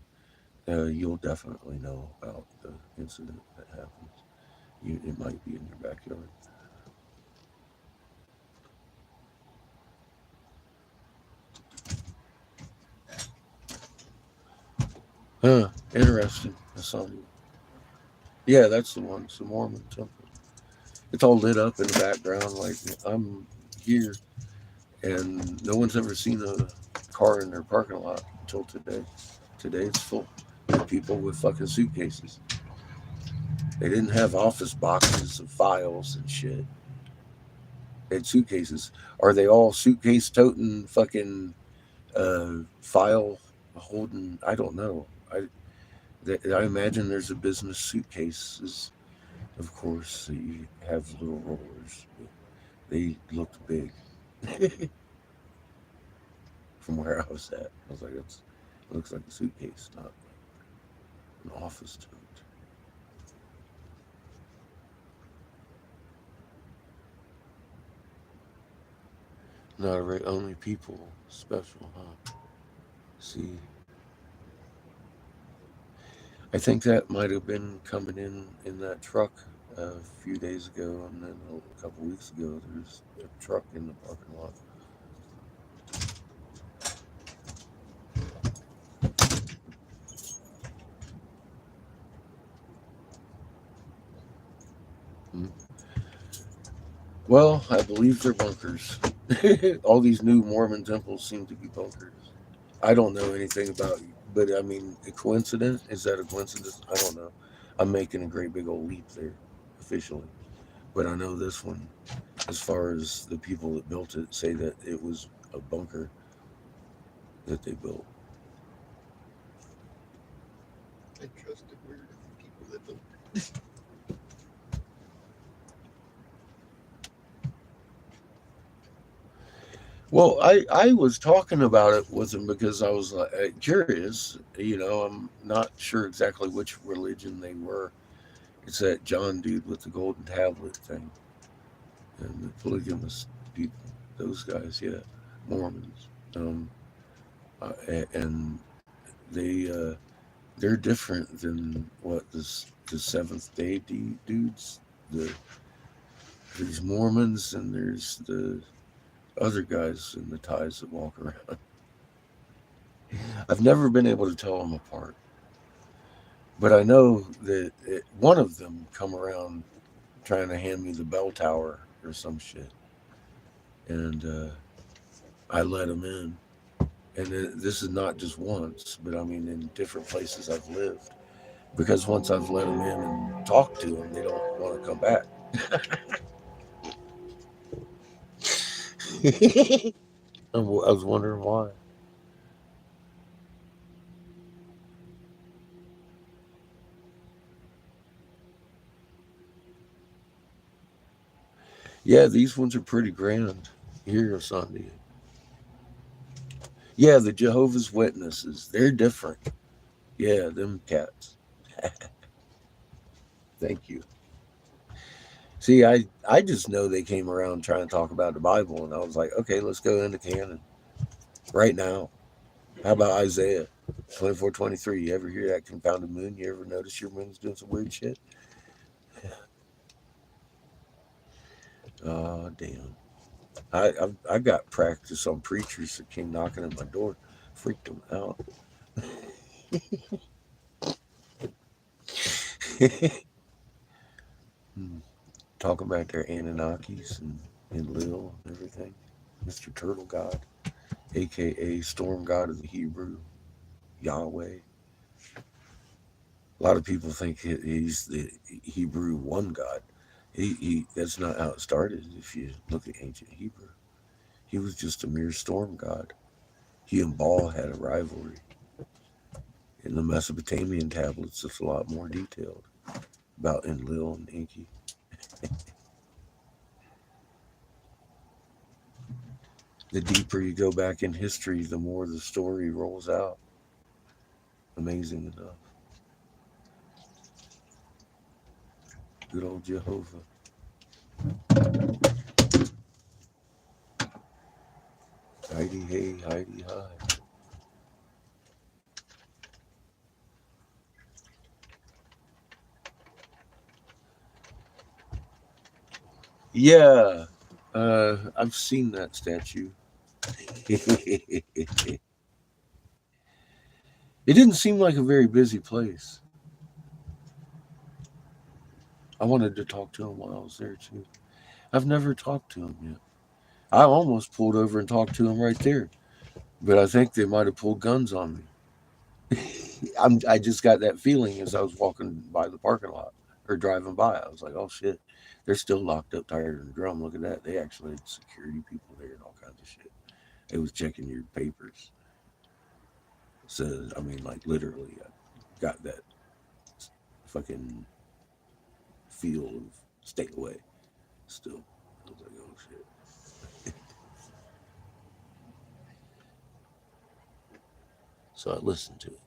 you'll definitely know about the incident that happens. It might be in your backyard. Huh, interesting. Masonic. Yeah, that's the one. It's the Mormon temple. It's all lit up in the background like I'm here, and no one's ever seen a car in their parking lot until today. Today it's full of people with fucking suitcases. They didn't have office boxes of files and shit. They had suitcases. Are they all suitcase toting fucking file holding? I don't know. I imagine there's a business suitcases, of course. So you have little rollers. They looked big from where I was at. I was like, it looks like a suitcase, not an office tote. Not a rate, only people special, huh? See, I think that might have been coming in that truck a few days ago, and then a couple weeks ago, there's a truck in the parking lot. Hmm. Well, I believe they're bunkers. All these new Mormon temples seem to be bunkers. I don't know anything about it, but I mean, a coincidence? Is that a coincidence? I don't know. I'm making a great big old leap there, officially. But I know this one, as far as the people that built it, say that it was a bunker that they built. I trust the word of the people that built it. Well, I was talking about it with him because I was curious. I'm not sure exactly which religion they were. It's that John dude with the golden tablet thing and the polygamous people. Those guys, yeah, Mormons. Um, and they're different than what the Seventh Day dudes. There's Mormons and there's the other guys in the ties that walk around. I've never been able to tell them apart, but I know that one of them come around trying to hand me the bell tower or some shit, and I let him in. And this is not just once, but I mean in different places I've lived. Because once I've let them in and talked to them, they don't want to come back. I was wondering why. Yeah, these ones are pretty grand here, Sunday. Yeah, the Jehovah's Witnesses, they're different. Yeah, them cats. Thank you. See, I just know they came around trying to talk about the Bible, and I was like, okay, let's go into canon right now. How about Isaiah 24:23? You ever hear that confounded moon? You ever notice your moon's doing some weird shit? Oh, damn. I got practice on preachers that came knocking at my door, freaked them out. Talking about their Anunnakis and Lil and everything. Mr. Turtle God, aka Storm God of the Hebrew, Yahweh. A lot of people think he's the Hebrew one God. He that's not how it started. If you look at ancient Hebrew, he was just a mere storm god. He and Baal had a rivalry. In the Mesopotamian tablets, it's a lot more detailed about Enlil and Enki. The deeper you go back in history, the more the story rolls out. Amazing enough. Good old Jehovah. Heidi hey, Heidi hi. Yeah, I've seen that statue. It didn't seem like a very busy place. I wanted to talk to him while I was there too. I've never talked to him yet. I almost pulled over and talked to him right there, but I think they might have pulled guns on me. I just got that feeling as I was walking by the parking lot or driving by. I was like, oh shit, they're still locked up tighter than a drum. Look at that. They actually had security people there and all kinds of shit. It was checking your papers. So, I mean, like literally, I got that fucking feel of stay away still. I was like, oh shit. So I listened to it.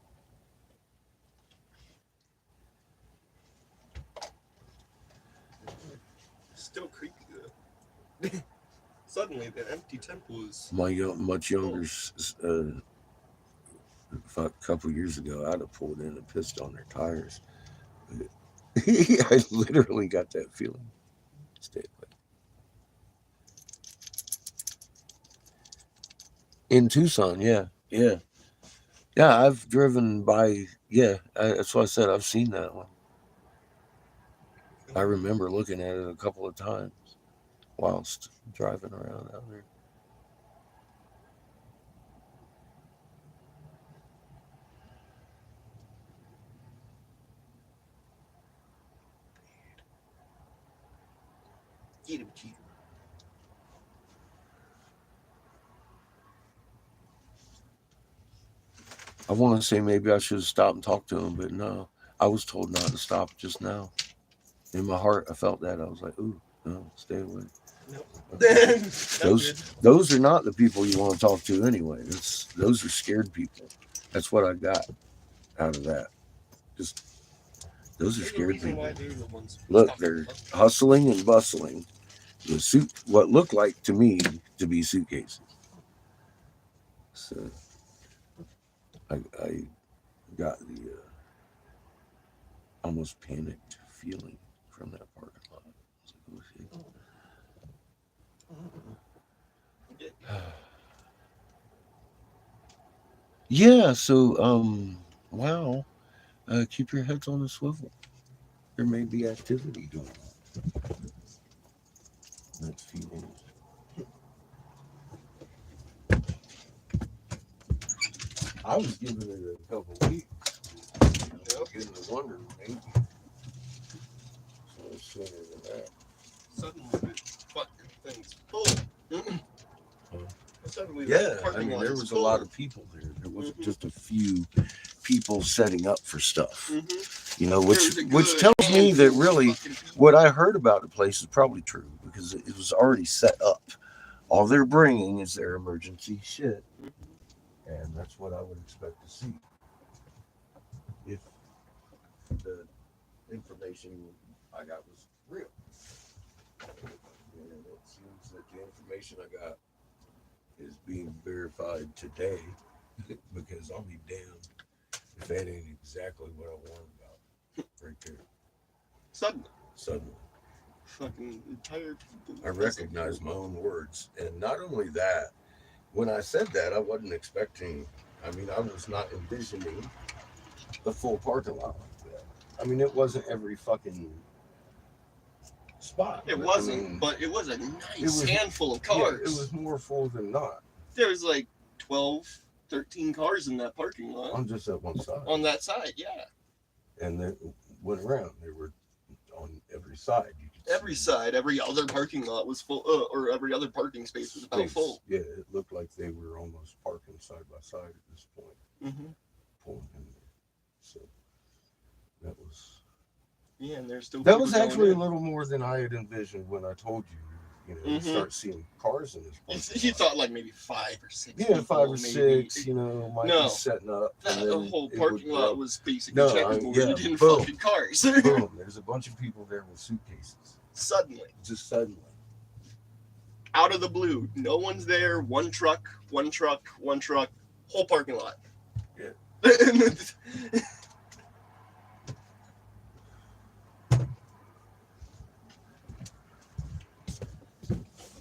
Still creepy though. Suddenly, the empty temple is My much younger a couple years ago, I'd have pulled in and pissed on their tires. I literally got that feeling. Stay away. In Tucson, yeah, yeah, yeah. I've driven by. Yeah, that's what I said. I've seen that one. I remember looking at it a couple of times whilst driving around out there. get him, cheater. I want to say maybe I should have stopped and talked to him, but no. I was told not to stop just now. In my heart, I felt that. I was like, ooh. No, stay away. Nope. Okay. No good. Those are not the people you want to talk to anyway. Those are scared people. That's what I got out of that. Just those are There's a scared reason people. why they're the ones Look, talking they're about. hustling and bustling with what looked like to me to be suitcases. So I got the almost panicked feeling from that parking lot. I was like, oh, shit. Yeah, so wow. Keep your heads on a swivel. There may be activity going on next few days. I was giving it a couple weeks. Getting to wonder, maybe. So sooner than that. Suddenly the fucking thing's full. Suddenly Yeah, the I parking mean, lot there is was a full. lot of people there. There wasn't just a few people setting up for stuff. You know, which tells me that really what I heard about the place is probably true because it was already set up. All they're bringing is their emergency shit, and that's what I would expect to see if the information I got was real. And it seems that the information I got is being verified today because I'll be damned if that ain't exactly what I warned about right there. Suddenly. Fucking entire people. I recognize my own words. And not only that, when I said that, I wasn't expecting, I was not envisioning the full parking lot like that. I mean, it wasn't every fucking spot. It wasn't, but it was a nice handful of cars. Yeah, it was more full than not. There was like 12, 13 cars in that parking lot. On just that one side. On that side, yeah. And then went around. They were on every side. Every side, every other parking lot was full, or every other parking space was about full. Yeah, it looked like they were almost parking side by side at this point. Pulling in there. So that was. Yeah, and there's still. That was actually a little more than I had envisioned when I told you. You know, you start seeing cars in this. You thought like maybe 5 or 6. Yeah, 5 or 6. You know, might be setting up. The whole parking lot was basically checkable in fucking cars. Boom! There's a bunch of people there with suitcases. Suddenly. Just suddenly. Out of the blue, no one's there. One truck, whole parking lot. Yeah.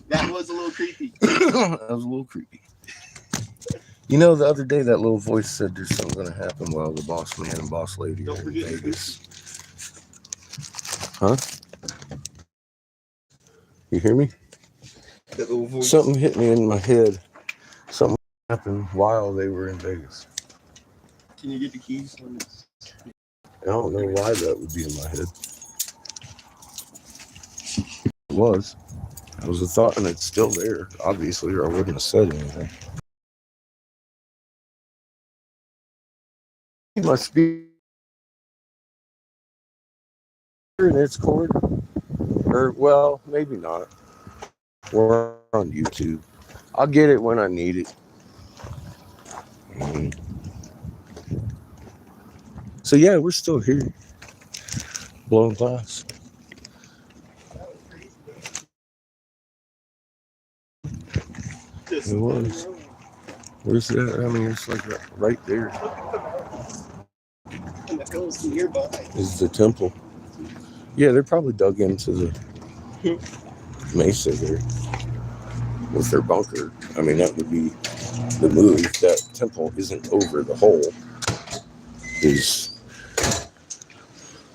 That was a little creepy. That was a little creepy. You know, the other day that little voice said there's something going to happen while the boss man and boss lady are in Vegas. Huh? You hear me? That little voice. Something hit me in my head. Something happened while they were in Vegas. Can you get the keys? I don't know why that would be in my head. It was. It was a thought, and it's still there, obviously, or I wouldn't have said anything. My speaker in its cord, or well, maybe not. We're on YouTube. I'll get it when I need it. So yeah, we're still here, blowing glass. It was. Where's that? I mean, it's like right there. And that goes nearby. Is the temple. Yeah, they're probably dug into the mesa there with their bunker. I mean, that would be the move. That temple isn't over the hole.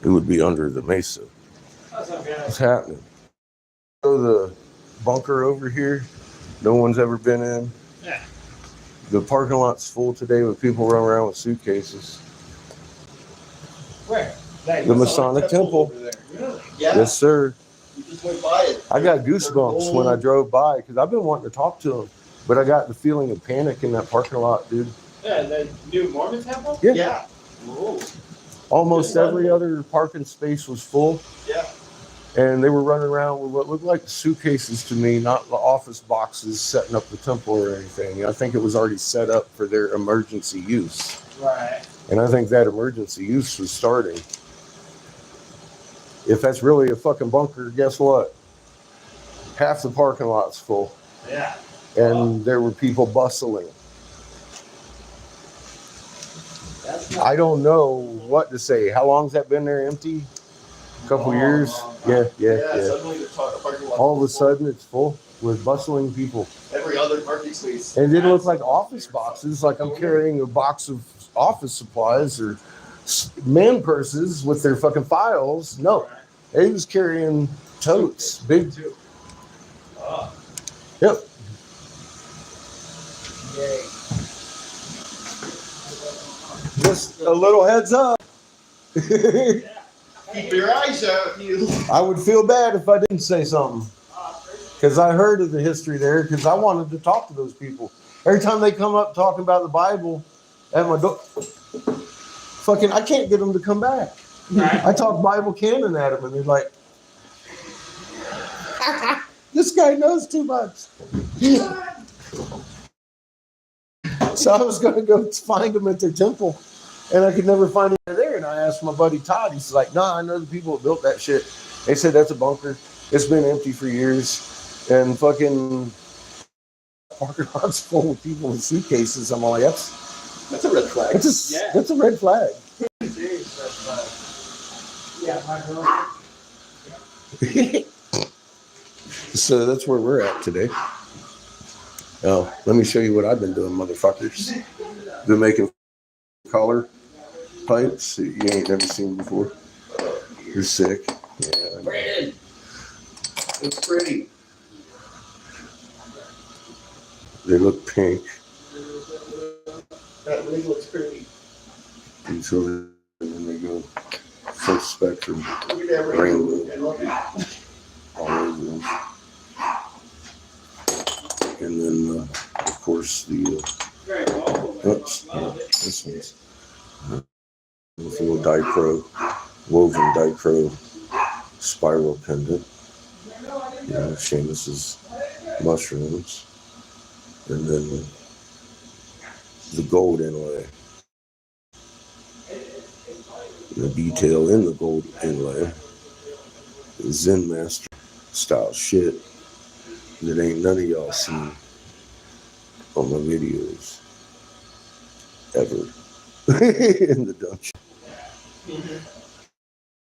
It would be under the mesa. What's happening? So the bunker over here, no one's ever been in. Yeah. The parking lot's full today with people running around with suitcases. Where? The Masonic Temple. Really? Yeah. Yes, sir. You just went by it. I got goosebumps when I drove by because I've been wanting to talk to them, but I got the feeling of panic in that parking lot, dude. Yeah, the new Mormon temple? Yeah. Almost every other parking space was full. Yeah. And they were running around with what looked like suitcases to me, not the office boxes setting up the temple or anything. I think it was already set up for their emergency use. Right. And I think that emergency use was starting. If that's really a fucking bunker, guess what? Half the parking lot's full. Yeah. And there were people bustling. That's not I don't know what to say. How long's that been there empty? A couple years? Yeah. Suddenly the parking lot. All of a sudden it's full with bustling people. Every other parking space. And it didn't look like office boxes, like I'm carrying a box of office supplies or man purses with their fucking files. No, they was carrying totes, big. Oh. Yep. Yay. Just a little heads up. Keep your eyes out, you. I would feel bad if I didn't say something. Because I heard of the history there, because I wanted to talk to those people. Every time they come up talking about the Bible at my door, fucking, I can't get them to come back. Right. I talk Bible canon at them, and they're like, this guy knows too much. So I was going to go find them at their temple, and I could never find it there. And I asked my buddy Todd, he's like, nah, I know the people that built that shit. They said that's a bunker. It's been empty for years. And fucking parking lot's full of people with suitcases. I'm like, That's a red flag. That's a red flag. Yeah, my girl. So that's where we're at today. Oh, let me show you what I've been doing, motherfuckers. Been making collar pipes that you ain't never seen before. You're sick. Yeah. Brandon, it's pretty. They look pink. That really looks pretty. Until then they go full spectrum. Rainbow. All over them. And then, of course, the oops, no, this one's with a little dichro, woven dichro spiral pendant. You know, Seamus's mushrooms, and then the gold inlay. The detail in the gold inlay is Zen Master style shit that ain't none of y'all seen on my videos ever in the dungeon.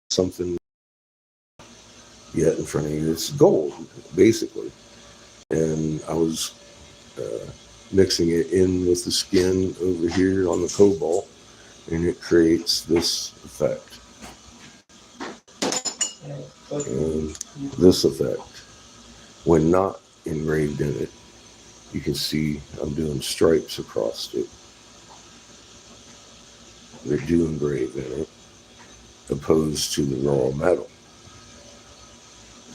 Something yet in front of you. It's gold, basically. And I was mixing it in with the skin over here on the cobalt, and it creates this effect. And this effect, when not engraved in it, you can see I'm doing stripes across it. They do engrave in it, opposed to the raw metal.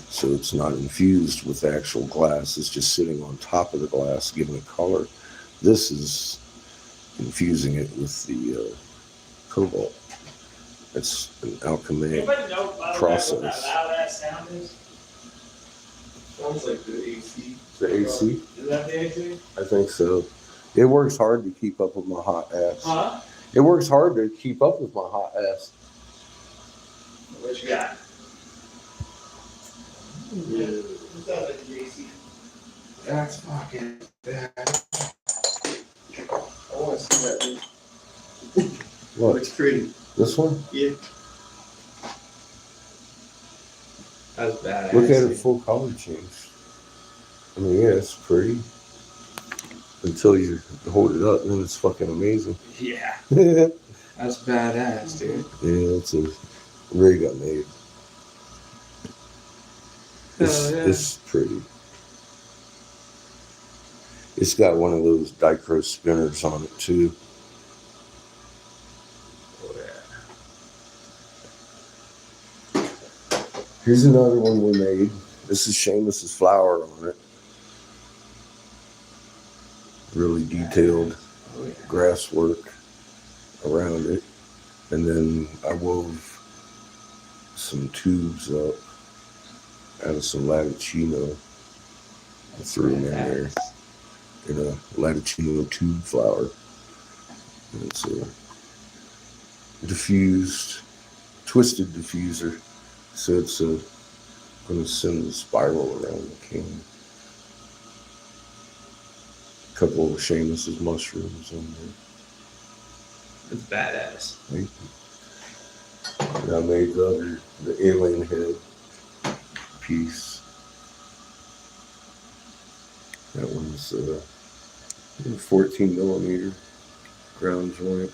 So it's not infused with actual glass, it's just sitting on top of the glass, giving it color. This is infusing it with the cobalt. It's an alchemy process. What that loud ass sound is? Sounds like the AC. The AC? Is that the AC? I think so. It works hard to keep up with my hot ass. Huh? It works hard to keep up with my hot ass. What you got? Yeah. It sounds like the AC. That's fucking bad. I want to see that. Dude. What? Looks pretty. This one? Yeah. That's bad. Look at it full color change. I mean, yeah, it's pretty. Until you hold it up, then it's fucking amazing. Yeah. Yeah, That's badass, dude. it's a rig I made. It's pretty. It's got one of those dichro spinners on it too. Oh, yeah. Here's another one we made. This is Seamus's flower on it. Really detailed Oh, yeah. grass work around it. And then I wove some tubes up out of some Latticino. I threw them in there in a Latticino tube flower. And it's a diffused, twisted diffuser. So it's going to send the spiral around the can. A couple of Seamus's mushrooms in there. That's badass. Thank you. And I made the alien head piece. That one's 14 millimeter ground joint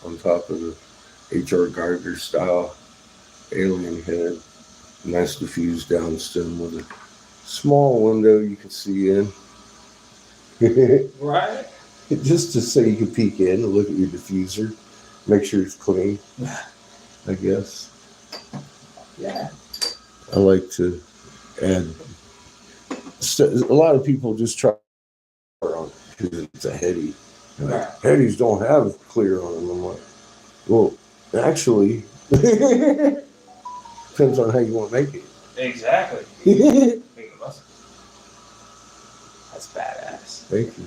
on top of the H.R. Geiger style alien head. Nice diffused down stem with a small window you can see in. Right? Just to so you can peek in and look at your diffuser. Make sure it's clean, I guess. Yeah. I like to add. A lot of people just try on it because it's a heady. Like, headies don't have clear on them. I'm like, well, actually, depends on how you want to make it. Exactly. That's badass. Thank you.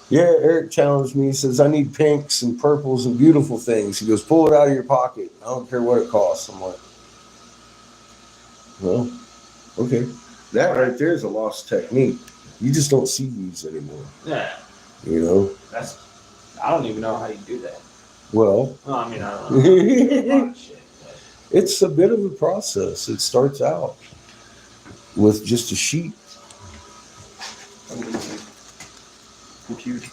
Yeah, Eric challenged me. He says, I need pinks and purples and beautiful things. He goes, pull it out of your pocket. I don't care what it costs. I'm like, well, okay. That right there is a lost technique. You just don't see these anymore. Yeah. You know? I don't even know how you do that. Well, I mean, I don't know. A lot of shit, but. It's a bit of a process. It starts out with just a sheet. Computer.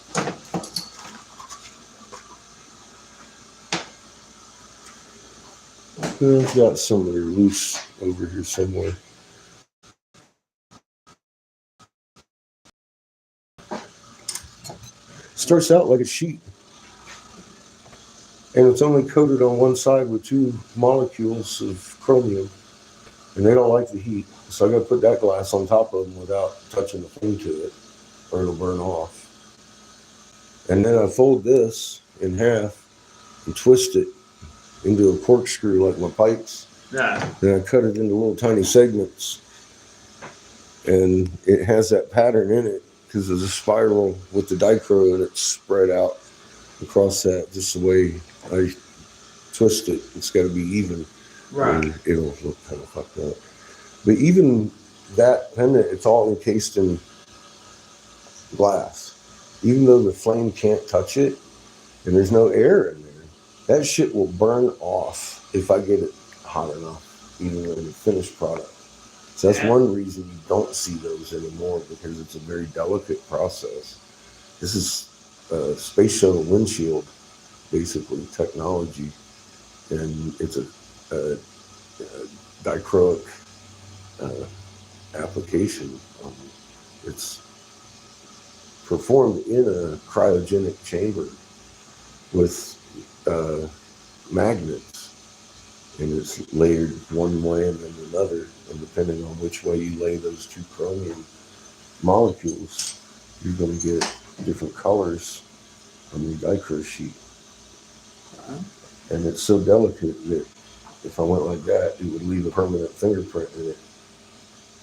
I've got some that are loose over here somewhere. Starts out like a sheet. And it's only coated on one side with 2 molecules of chromium. And they don't like the heat. So I got to put that glass on top of them without touching the flame to it, or it'll burn off. And then I fold this in half and twist it into a corkscrew like my pipes. Yeah. Then I cut it into little tiny segments. And it has that pattern in it because of the spiral with the dichro, and it's spread out across that just the way I twist it. It's got to be even. Right. And it'll look kind of fucked up. But even that pendant, it's all encased in glass. Even though the flame can't touch it and there's no air in there, that shit will burn off if I get it hot enough, even in the finished product. So that's one reason you don't see those anymore, because it's a very delicate process. This is a space shuttle windshield, basically, technology. And it's a dichroic application. It's performed in a cryogenic chamber with magnets, and it's layered one way and then another, and depending on which way you lay those 2 chromium molecules, you're going to get different colors on your dichro sheet. And it's so delicate that if I went like that, it would leave a permanent fingerprint in it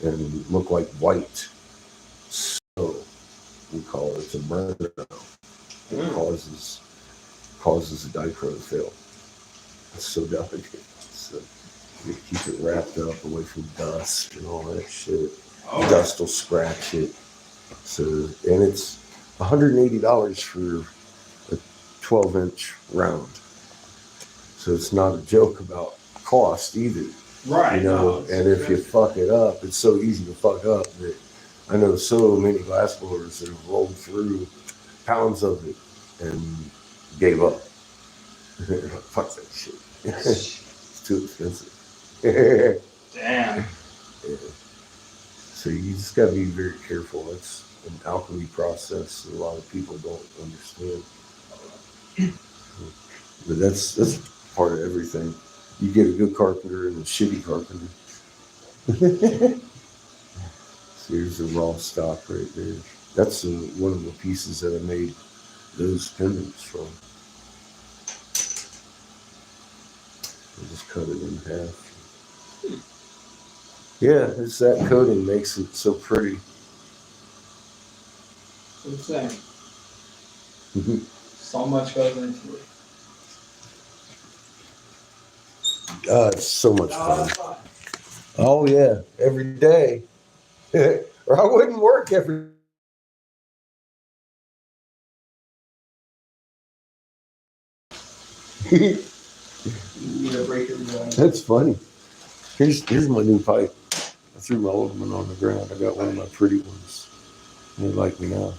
and look like white. So we call it, it's a burn. It causes the dichro to fail. It's so delicate. So you keep it wrapped up away from dust and all that shit. Dust will scratch it. So, and it's $180 for a 12-inch round. So it's not a joke about cost either. Right. You know, and if you fuck it up, it's so easy to fuck up that I know so many glass blowers that have rolled through pounds of it and gave up. Fuck that shit. It's too expensive. Damn. Yeah. So you just gotta be very careful. It's an alchemy process that a lot of people don't understand. But that's part of everything. You get a good carpenter and a shitty carpenter. So here's the raw stock right there. That's one of the pieces that I made those pendants from. I just cut it in half. Yeah, it's that coating makes it so pretty. So it's saying. So much goes into it. It's so much fun. Oh yeah, every day. Or I wouldn't work every. You need a break every day. That's funny. Here's my new pipe. I threw my old one on the ground. I got one of my pretty ones. They like me now.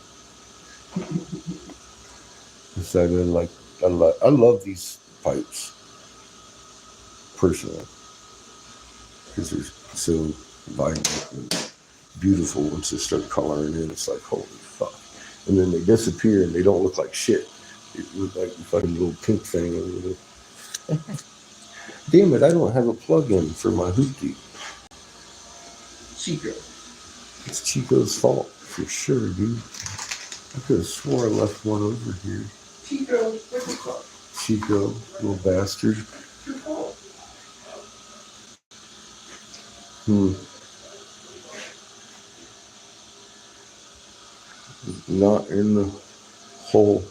So I love these pipes personally because they're so vibrant and beautiful once they start coloring in. It's like holy fuck, and then they disappear and they don't look like shit. It look like a fucking little pink thing over there. Damn it! I don't have a plug-in for my hoopty. Chico. It's Chico's fault for sure, dude. I could have swore I left one over here. Chico, what's your fault? Chico, little bastard. It's your fault. Not in the hole.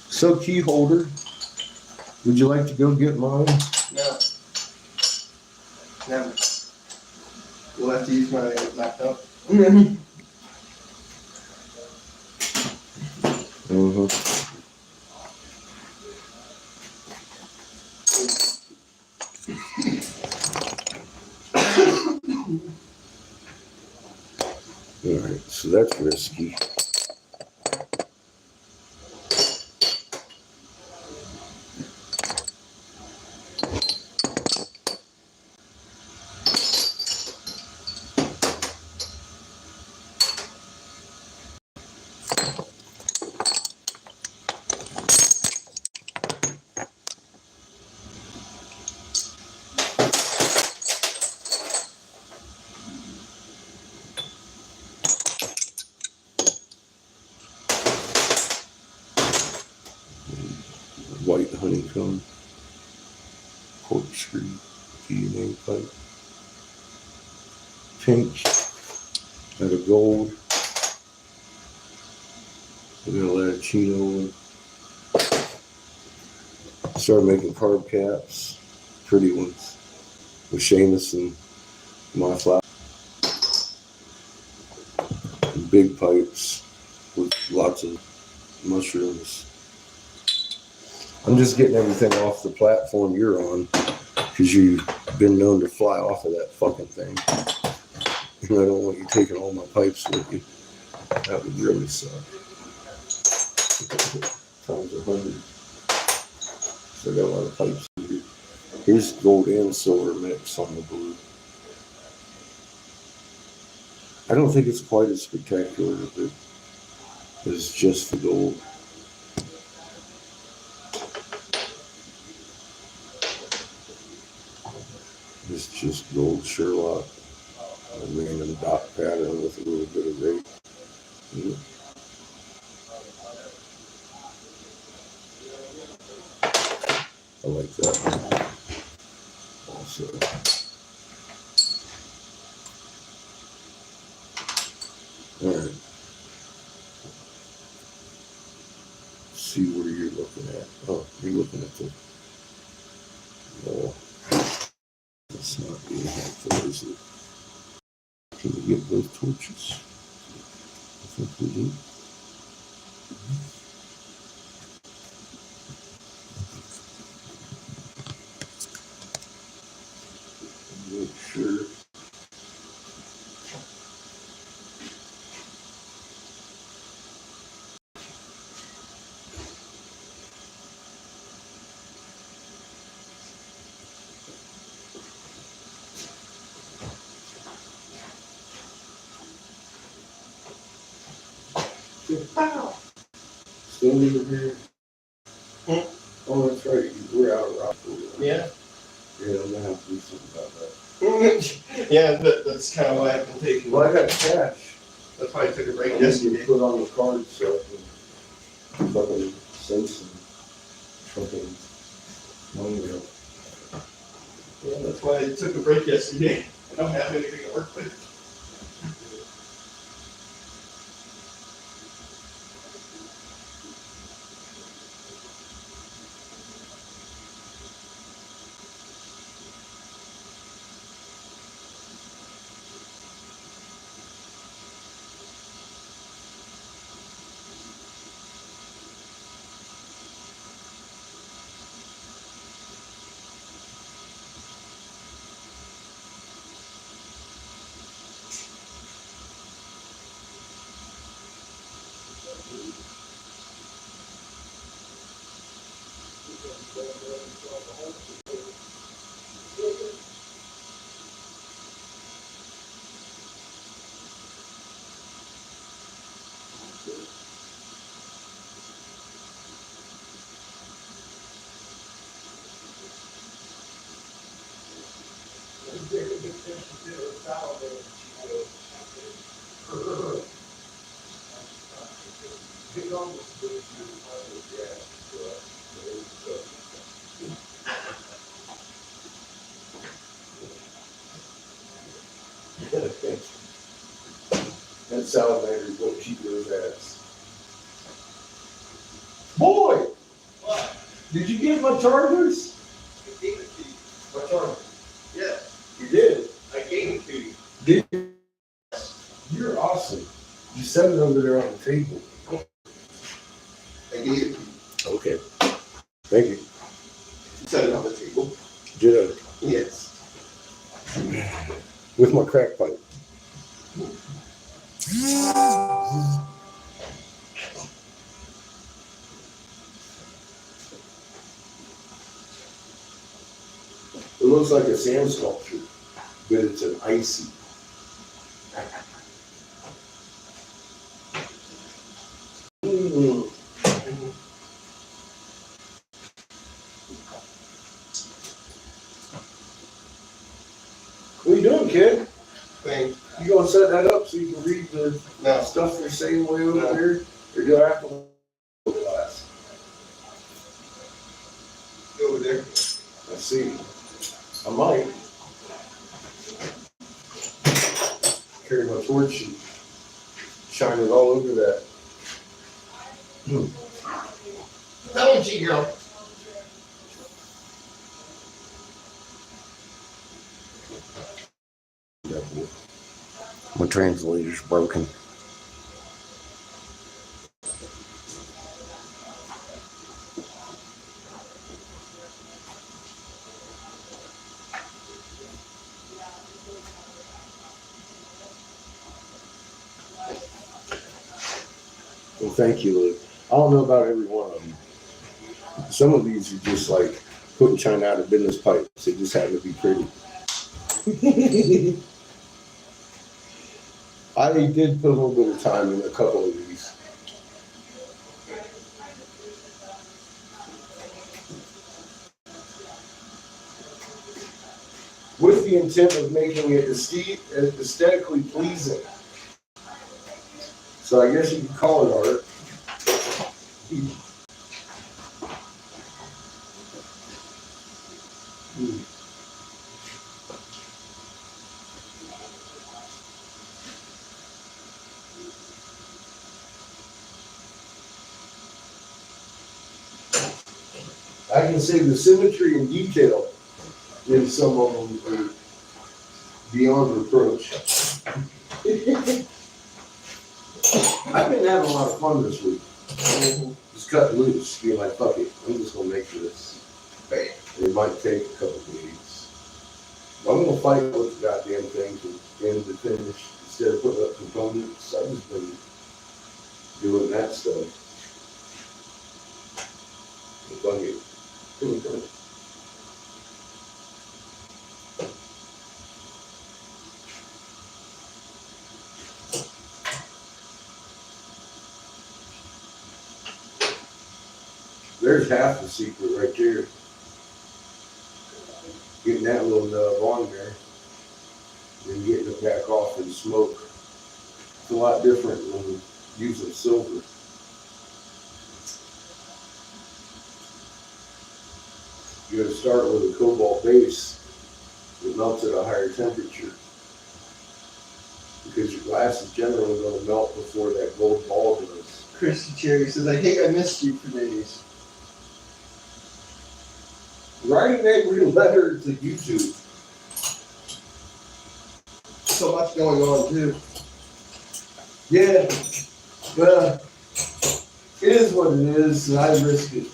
So, key holder, would you like to go get mine? No. Never. We'll have to use my laptop. Mm-hmm. All right, so that's risky. White honeycomb, corkscrew, DNA pipe, pink, got a gold, we got a lot of chino. Started making carb caps, pretty ones, with Seamus and my flower. And big pipes with lots of mushrooms. I'm just getting everything off the platform you're on because you've been known to fly off of that fucking thing. And I don't want you taking all my pipes with you. That would really suck. Times 100. So I got a lot of pipes in here. Here's gold and silver mix on the blue. I don't think it's quite as spectacular as just the gold. It's just gold Sherlock, a random dot pattern with a little bit of rate. Yeah. I like that one also. All right. See where you're looking at. Oh, you're looking at the wall. That's not being helpful, is it? Can we get both torches? I think we do. Make sure. Stand over here. Oh, that's right. We're out of Rockville. Yeah. Yeah, I'm gonna have to do something about that. Yeah, that's kind of why I've been taking. Well, I got cash. That's why I took a break I need yesterday. to put on the card so I can fucking send some fucking Unreal. Yeah, that's why I took a break yesterday. I don't have anything to work with. That salamander is going to keep those ass. Boy! What? Did you get my chargers? I gave it to you. My charger. Yeah, You did? I gave it to you. Did you? You're awesome. You set it over there on the table. I gave it to you. Okay. Thank you. Set it on the table. Ditto. Yes. With my crack pipe. It looks like a sand sculpture, but it's an icy. What are you doing, kid? Thanks. You gonna set that up so you can read the No. stuff they're saying way over No. there? Or do I have to hold the glass? Go over there. I see. I might. Carry my torch and shine it all over that. Don't you go. My translator's broken. Well, thank you, Luke. I don't know about every one of them. Some of these are just like putting China out of business pipes. They just happen to be pretty. I did put a little bit of time in a couple of these. With the intent of making it aesthetically pleasing. So I guess you could call it art. I can say the symmetry and detail in some of them are beyond reproach. I've been having a lot of fun this week. Just cutting loose, being like, fuck it, I'm just gonna make this. It might take a couple of weeks. I'm gonna fight with the goddamn thing from end to finish instead of putting up components. I've just been doing that stuff. Fuck it. There's half the secret right there. Getting that little nub on there, then getting it back off in smoke. It's a lot different than using silver. You got to start with a cobalt base that melts at a higher temperature, because your glass is generally going to melt before that gold ball does. Christy Cherry says, I missed you for days. Write an angry letter to YouTube. So much going on too. Yeah, but it is what it is, and I risk it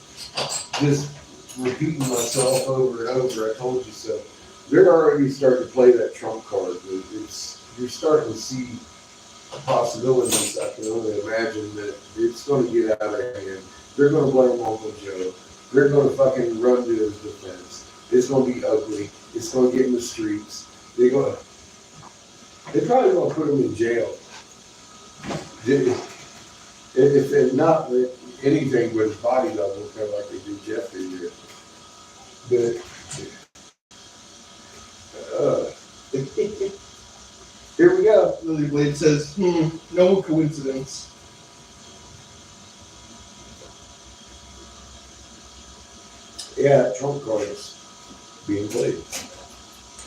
just repeating myself over and over. I told you so. They're already starting to play that trump card. You're starting to see possibilities. I can only imagine that it's going to get out of hand. They're going to blame Uncle Joe. They're going to fucking run to his defense. It's going to be ugly. It's going to get in the streets. They're probably going to put him in jail. If they're not anything but his body level, kind of like they did Jeffrey here. But here we go. Lily Blade says, no coincidence. Yeah, trump card is being played.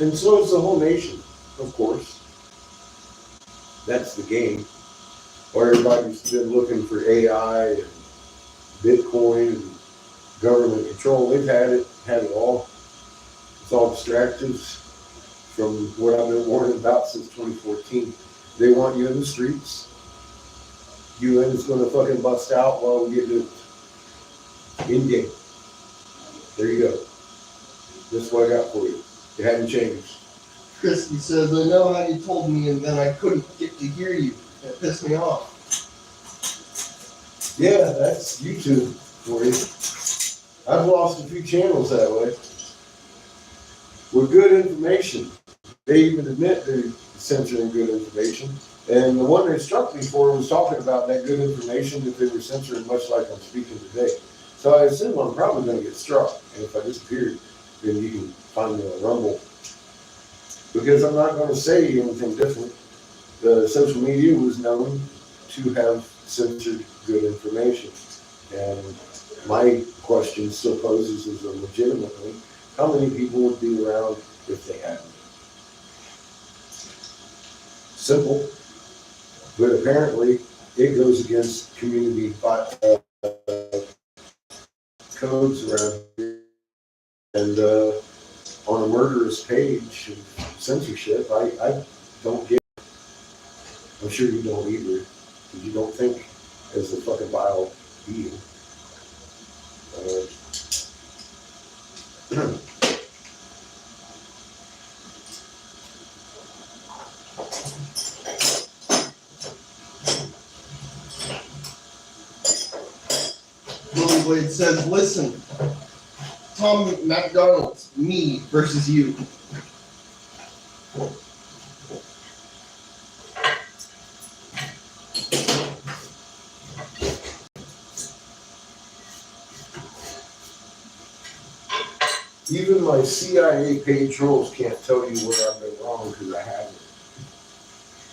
And so is the whole nation, of course. That's the game. Or everybody's been looking for AI and Bitcoin and government control. They've had it all. It's all distractions from what I've been warning about since 2014. They want you in the streets. UN is going to fucking bust out while we get nuked. In game. There you go. That's what I got for you. It hadn't changed. Christy says, I know how you told me and then I couldn't get to hear you. It pissed me off. Yeah, that's YouTube for you. I've lost a few channels that way. With good information. They even admit they're censoring good information. And the one they struck me for was talking about that good information that they were censoring, much like I'm speaking today. So I assume I'm probably going to get struck. And if I disappear, then you can find me on Rumble. Because I'm not going to say anything different. The social media was known to have censored good information. And my question still poses as a legitimately, how many people would be around if they hadn't? Simple. But apparently it goes against community codes around here. And on a murderous page of censorship, I don't get it. I'm sure you don't either, because you don't think as a fucking vile being. Lily Blade says, listen, Tom McDonald's, me versus you. Even my CIA paid trolls can't tell you where I've been wrong because I haven't.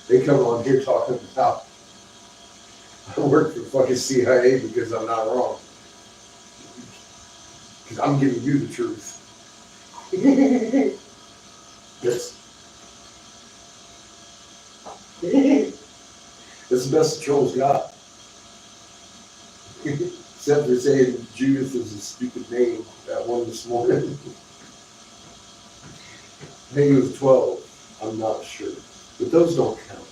They come on here talking about I work for fucking CIA because I'm not wrong. Because I'm giving you the truth. That's the best the trolls got. Except for saying Judith is a stupid name, that one this morning. I think it was 12. I'm not sure. But those don't count.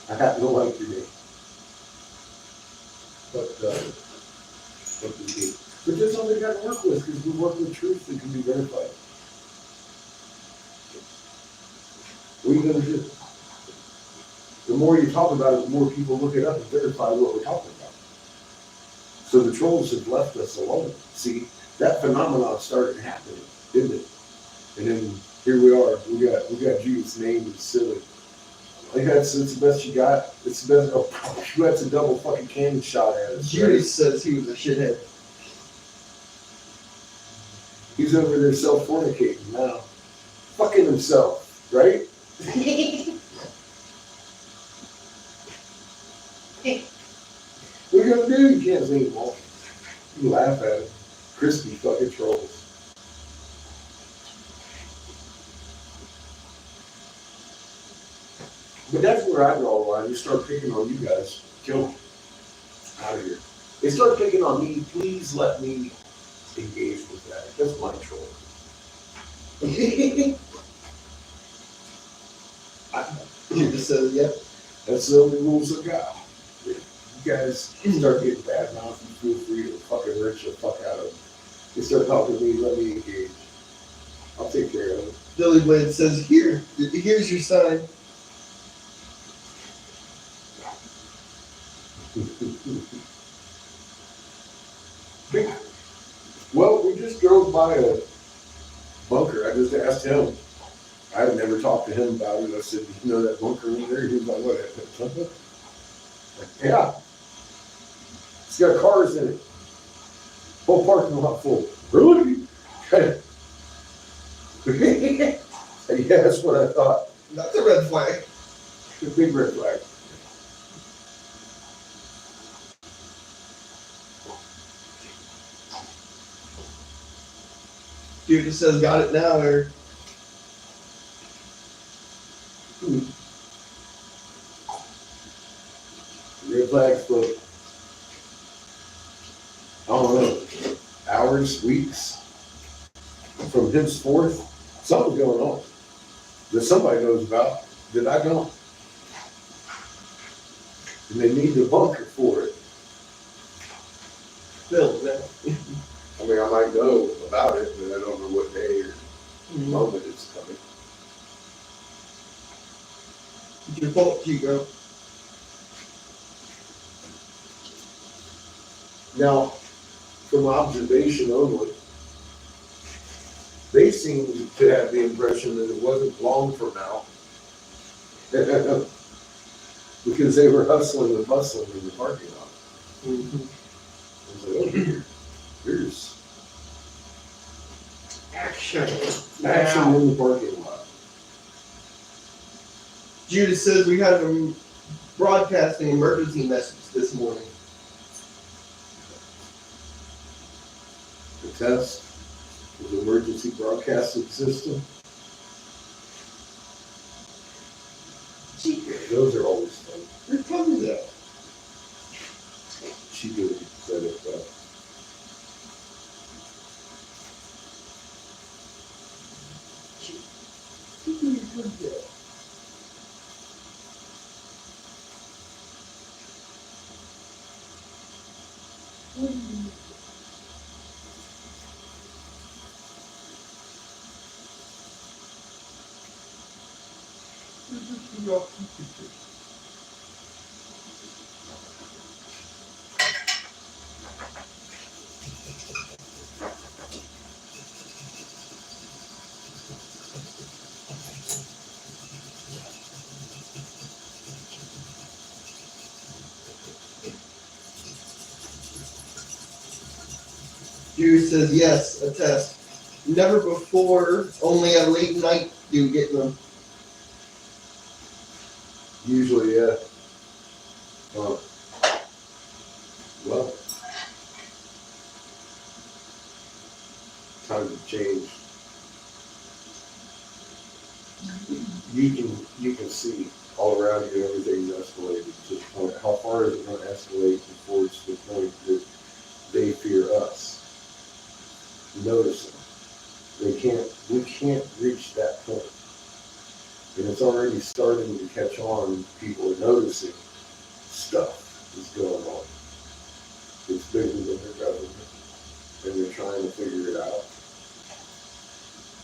I happen to like your name. But what we do. But that's all they got to work with, because we work with truth that can be verified. What are you going to do? The more you talk about it, the more people look it up and verify what we're talking about. So the trolls have left us alone. See, that phenomenon started happening, didn't it? And then here we are. We got Judith's name is silly. Like it's the best you got. It's the best. Oh, that's a double fucking cannon shot at us. Judy Right? says he was a shithead. He's over there self-fornicating now. Fucking himself, right? What are you gonna do? You can't leave him off. You laugh at him. Crispy fucking trolls. But that's where I draw the line. You start picking on you guys. Kill me. Out of here. They start picking on me. Please let me engage with that. That's my troll. You just said, yep. That's the only rules I got. You guys start getting bad mouth, you feel free to fucking rip the fuck out of them. They start talking to me, let me engage. I'll take care of it. Billy Blade says, here's your sign. Well, we just drove by a bunker. I just asked him. I had never talked to him about it. I said, you know that bunker in there? He was like, what? Like, yeah. It's got cars in it. Whole parking lot full. Really? Yeah, that's what I thought. That's a red flag. A big red flag. Dude just says, got it now, or Red flags for, I don't know, hours, weeks, from henceforth, something's going on that somebody knows about that I don't. And they need the bunker for it. Bill, man. I mean, I might know about it, but I don't know what day or moment it's coming. It's your fault, Chico. Now, from observation only, they seem to have the impression that it wasn't long from now. Because they were hustling and bustling in the parking lot. Mm-hmm. I was like, oh, here's Action. action in the parking lot. Judas says we had a broadcasting emergency message this morning. The test of the emergency broadcasting system. Those are always fun. Your tongue's out. She really said it well. Judas says yes, a test. Never before, only at late night do you get them. Usually, yeah. Well, times have changed. You can see all around you everything's escalated to the point. How far is it going to escalate before it's to the point that they fear us? Notice them. We can't reach that point. And it's already starting to catch on. People are noticing stuff is going on. It's bigger than their government. And they're trying to figure it out.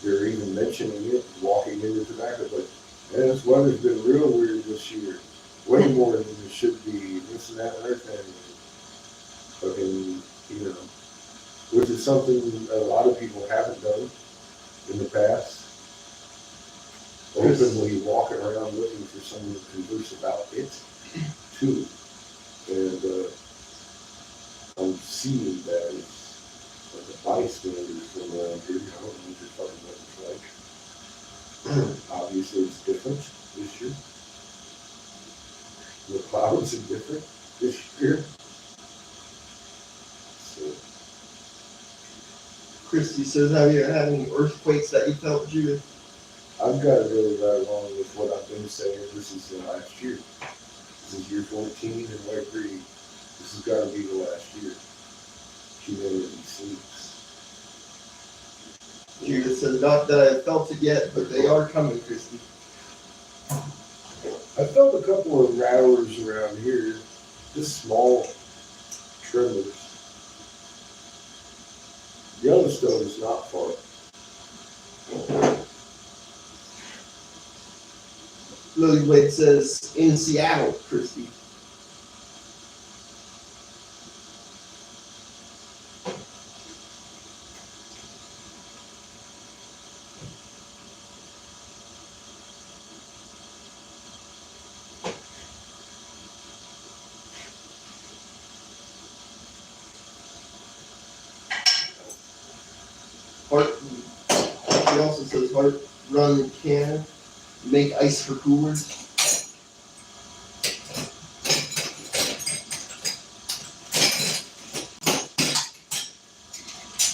They're even mentioning it, walking into tobacco, but this weather's been real weird this year. Way more than it should be, this and that and other thing. Fucking, which is something a lot of people haven't done in the past. Openly walking around looking for someone to converse about it too. And I'm seeing that as like a bystander from around here. I don't know what you're talking about it's like. Obviously it's different this year. The clouds are different this year. So Christy says, have you had any earthquakes that you felt, Judith? I've got to go right along with what I've been saying. This is the last year. This is year 14, and I agree. This has got to be the last year. Humanity sleeps. Judith says, not that I have felt it yet, but they are coming, Christy. I felt a couple of rattlers around here, just small tremors. Yellowstone is not far. Lily Wade says, in Seattle, Christy. Heart, she also says, Heart Run can make ice for coolers.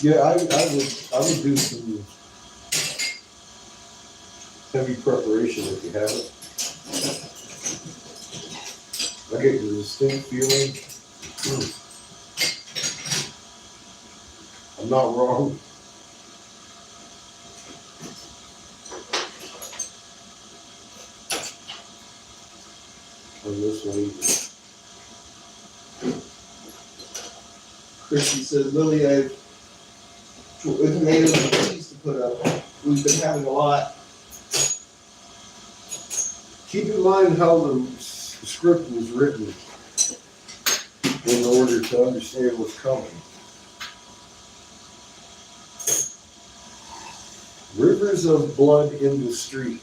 Yeah, I would do some heavy preparation if you haven't. I get the distinct feeling. I'm not wrong. On this one either. Christy says, Lily, I've tomatoes and cheese to put up. We've been having a lot. Keep in mind how the script was written in order to understand what's coming. Rivers of blood in the street.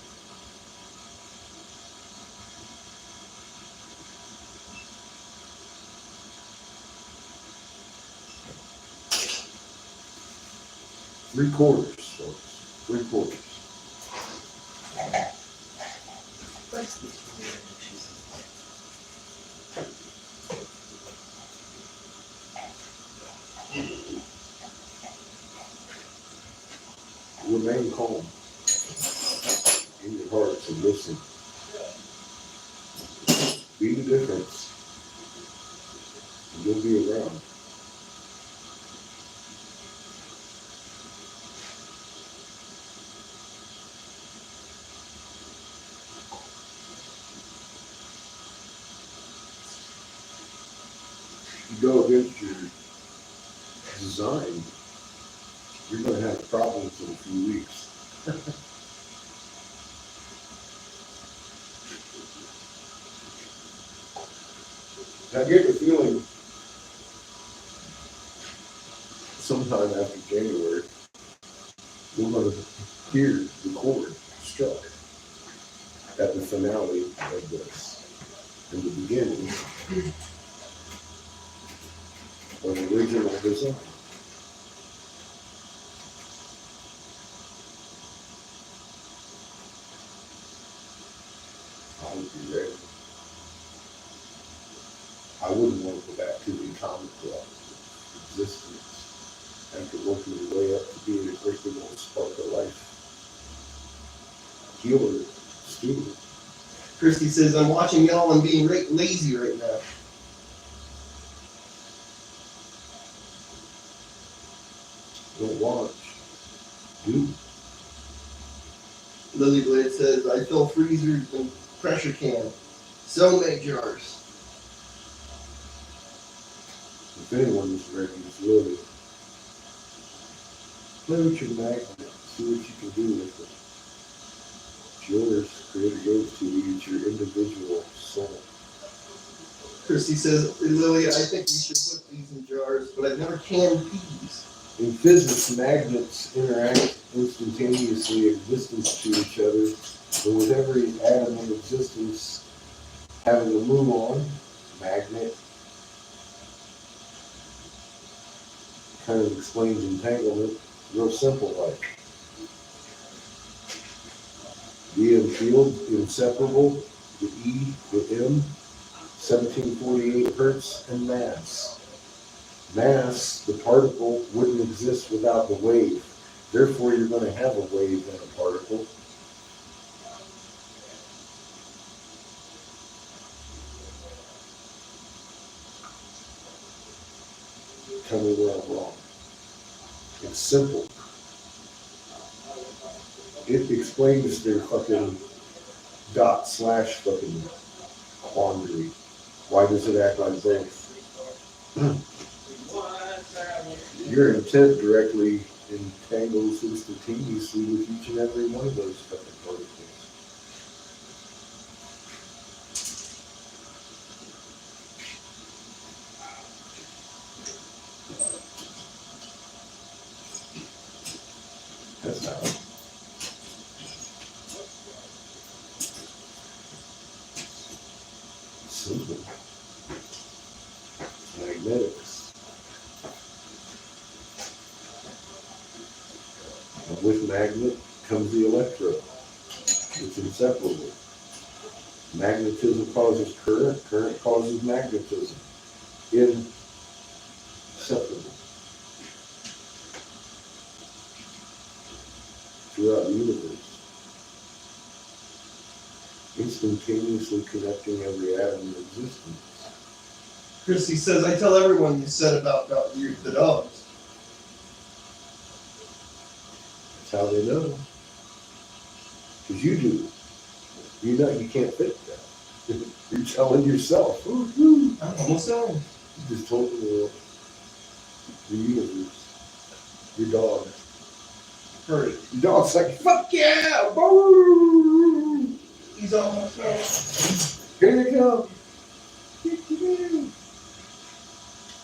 Three quarters, folks. 3/4. Remain calm in your hearts and listen. Be the difference, and you'll be around. If you go against your design, you're going to have problems in a few weeks. I get the feeling sometime after January, we're going to hear the chord struck at the finale of this, in the beginning of the original design. I would be ready. I wouldn't want to go back to the atomic level of existence after working your way up to being a great big old spark of life. Healer, student. Christy says, I'm watching y'all and being lazy right now. Don't watch. Do. Lily Blade says, I fill freezers and pressure can. So many jars. If anyone's ready, it's Lily. Play with your magnet. See what you can do with it. It's yours. Creator gave it to you. It's your individual soul. Christy says, Lily, I think we should put these in jars, but I've never canned peas. In physics, magnets interact instantaneously at distance to each other, and with every atom in existence having a muon, magnet, kind of explains entanglement, real simple like. The EM field, inseparable, the E, the M, 1748 hertz, and mass. mass, the particle, wouldn't exist without the wave. Therefore, you're going to have a wave and a particle. Tell me where I'm wrong. It's simple. It explains their fucking fucking quandary. Why does it act like both? Your intent directly entangles instantaneously with each and every one of those fucking particles. That's how. Simple. Magnetics. And with magnet comes the electrode. It's inseparable. Magnetism causes current, current causes magnetism. Inseparable. Throughout the universe. Instantaneously connecting every atom in existence. Christy says, I tell everyone you said about the dogs. That's how they know. Because you do. You know you can't fit that. You're telling yourself. Woo-hoo. I'm almost done. You just told the world. The universe. Your dog. Hurry. Your dog's like, fuck yeah! Boo! He's almost done. Here you go.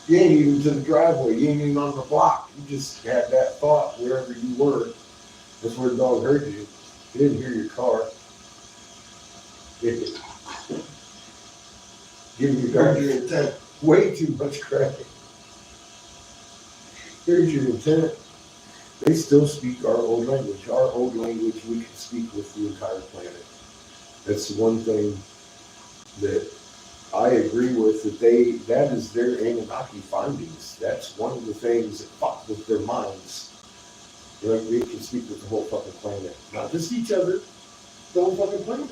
You ain't even to the driveway. You ain't even on the block. You just had that thought wherever you were. That's where the dog heard you. He didn't hear your car. Give your dog Heard your intent. way too much credit. Here's your intent. They still speak our old language. Our old language we can speak with the entire planet. That's the one thing that I agree with, that is their Anunnaki findings. That's one of the things that fuck with their minds. You know, they can speak with the whole fucking planet. Not just each other, the whole fucking planet.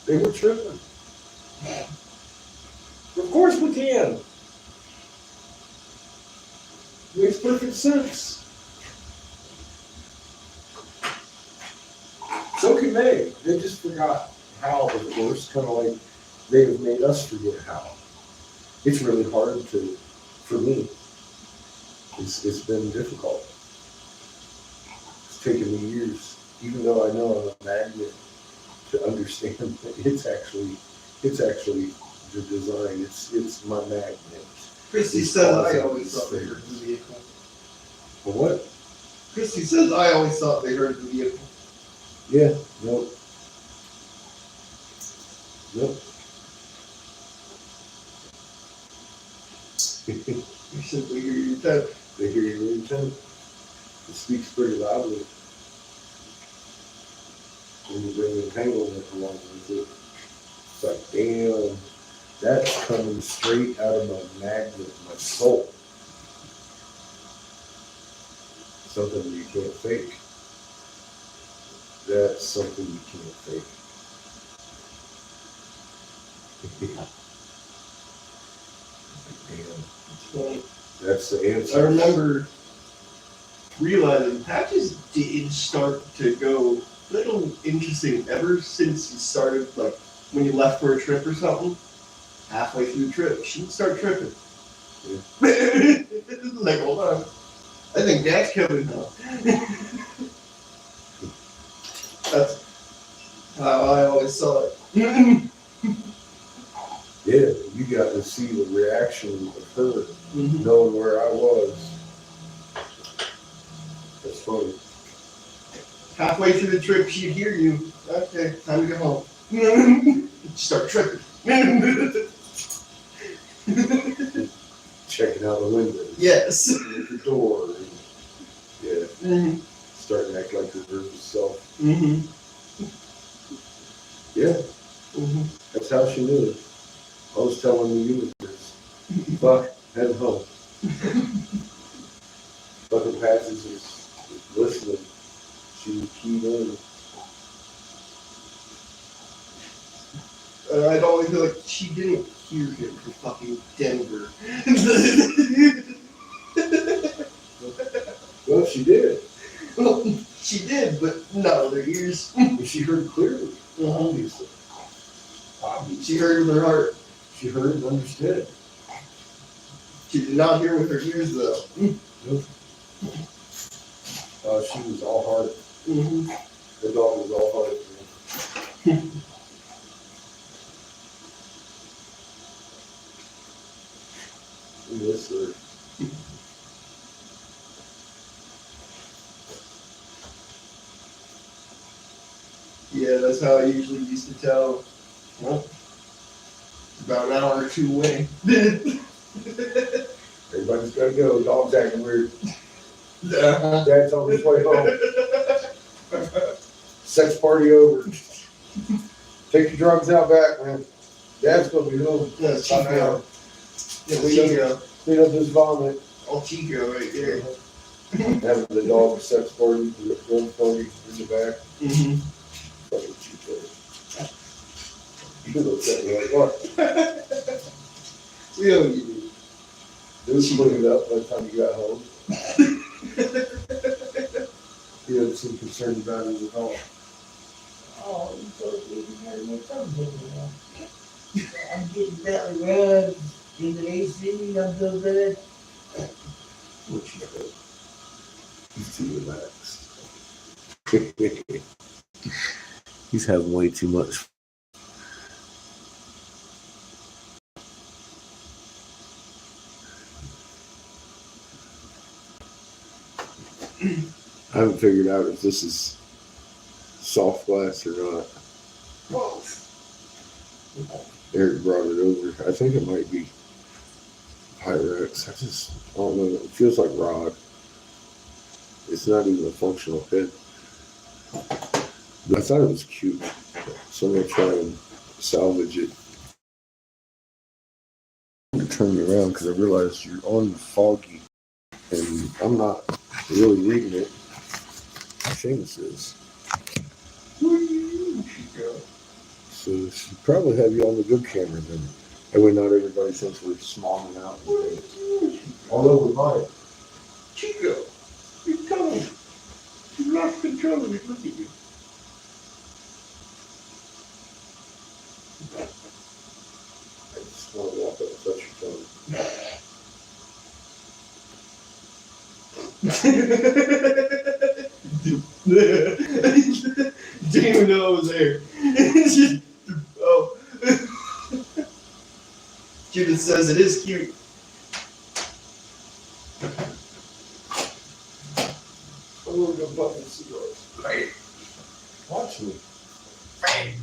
They were tripping. Of course we can. Makes perfect sense. So can they. They just forgot how, of course, kind of like they have made us forget how. It's really hard for me. It's been difficult. It's taken me years, even though I know I'm a magnet, to understand that it's actually the design. It's my magnet. Christy says I always thought they heard the vehicle. For what? Christy says I always thought they heard the vehicle. Yeah, nope. You simply hear your intent. They hear your intent. It speaks pretty loudly. When you bring entanglement along with it, it's like, damn, that's coming straight out of my magnet, my soul. Something you can't fake. That's something you can't fake. Damn. It's funny. That's the answer. I remember realizing patches did start to go a little interesting ever since you started, like when you left for a trip or something. Halfway through the trip, she'd start tripping. Yeah. Like, hold on. I think Dad's coming now. That's how I always saw it. Yeah, you got to see the reaction of her, Mhm. knowing where I was. That's funny. Halfway through the trip, she'd hear you. Okay, time to go home. She'd start tripping. Checking out the window. Yes. At the door. And, yeah, Mm-hmm. starting to act like her nervous self. Mm-hmm. Yeah, Mm-hmm. that's how she knew it. I was telling the universe. Fuck, head home. Fucking Patches is listening. She was keyed in. I don't feel like she didn't hear him from fucking Denver. Well, she did. Well, she did, but not with her ears. But she heard clearly, obviously. She heard with her heart. She heard and understood. She did not hear with her ears, though. Nope. She was all heart. Mm-hmm. The dog was all heart. Yes, sir. Yeah, that's how I usually used to tell. Well, it's about an hour or two away. Everybody's gotta go. Dog's acting weird. Uh-huh. Dad's on his way home. Sex party over. Take your drugs out back, man. Dad's gonna be home. Yeah, Chico. Yeah, Chico. Clean up this vomit. Oh, Chico right there. Having the dog sex party, the drug party in the back. Mm-hmm. Fucking Chico. You look at me like, what? We owe you, dude. It was cleaned up by the time you got home. He doesn't seem concerned about it at all. Oh, you told me you had more trouble now. I'm getting belly rubs in the AC, I'm so good. What you know? He's too relaxed. He's having way too much. I haven't figured out if this is soft glass or not. Eric brought it over. I think it might be Pyrex. I don't know. It feels like rod. It's not even a functional pin. But I thought it was cute. So I'm going to try and salvage it. I'm going to turn you around because I realized you're on foggy. And I'm not really reading it. Seamus is. So she probably have you on the good camera then. That way not everybody thinks we're smalling out. Although we might. Chico, you're coming. You lost control of it. Look at you. I just want to walk up and touch your tongue. Didn't even know I was there. Oh. Judith says it is cute. I'm going to go butt cigars. Right. Watch me. Right.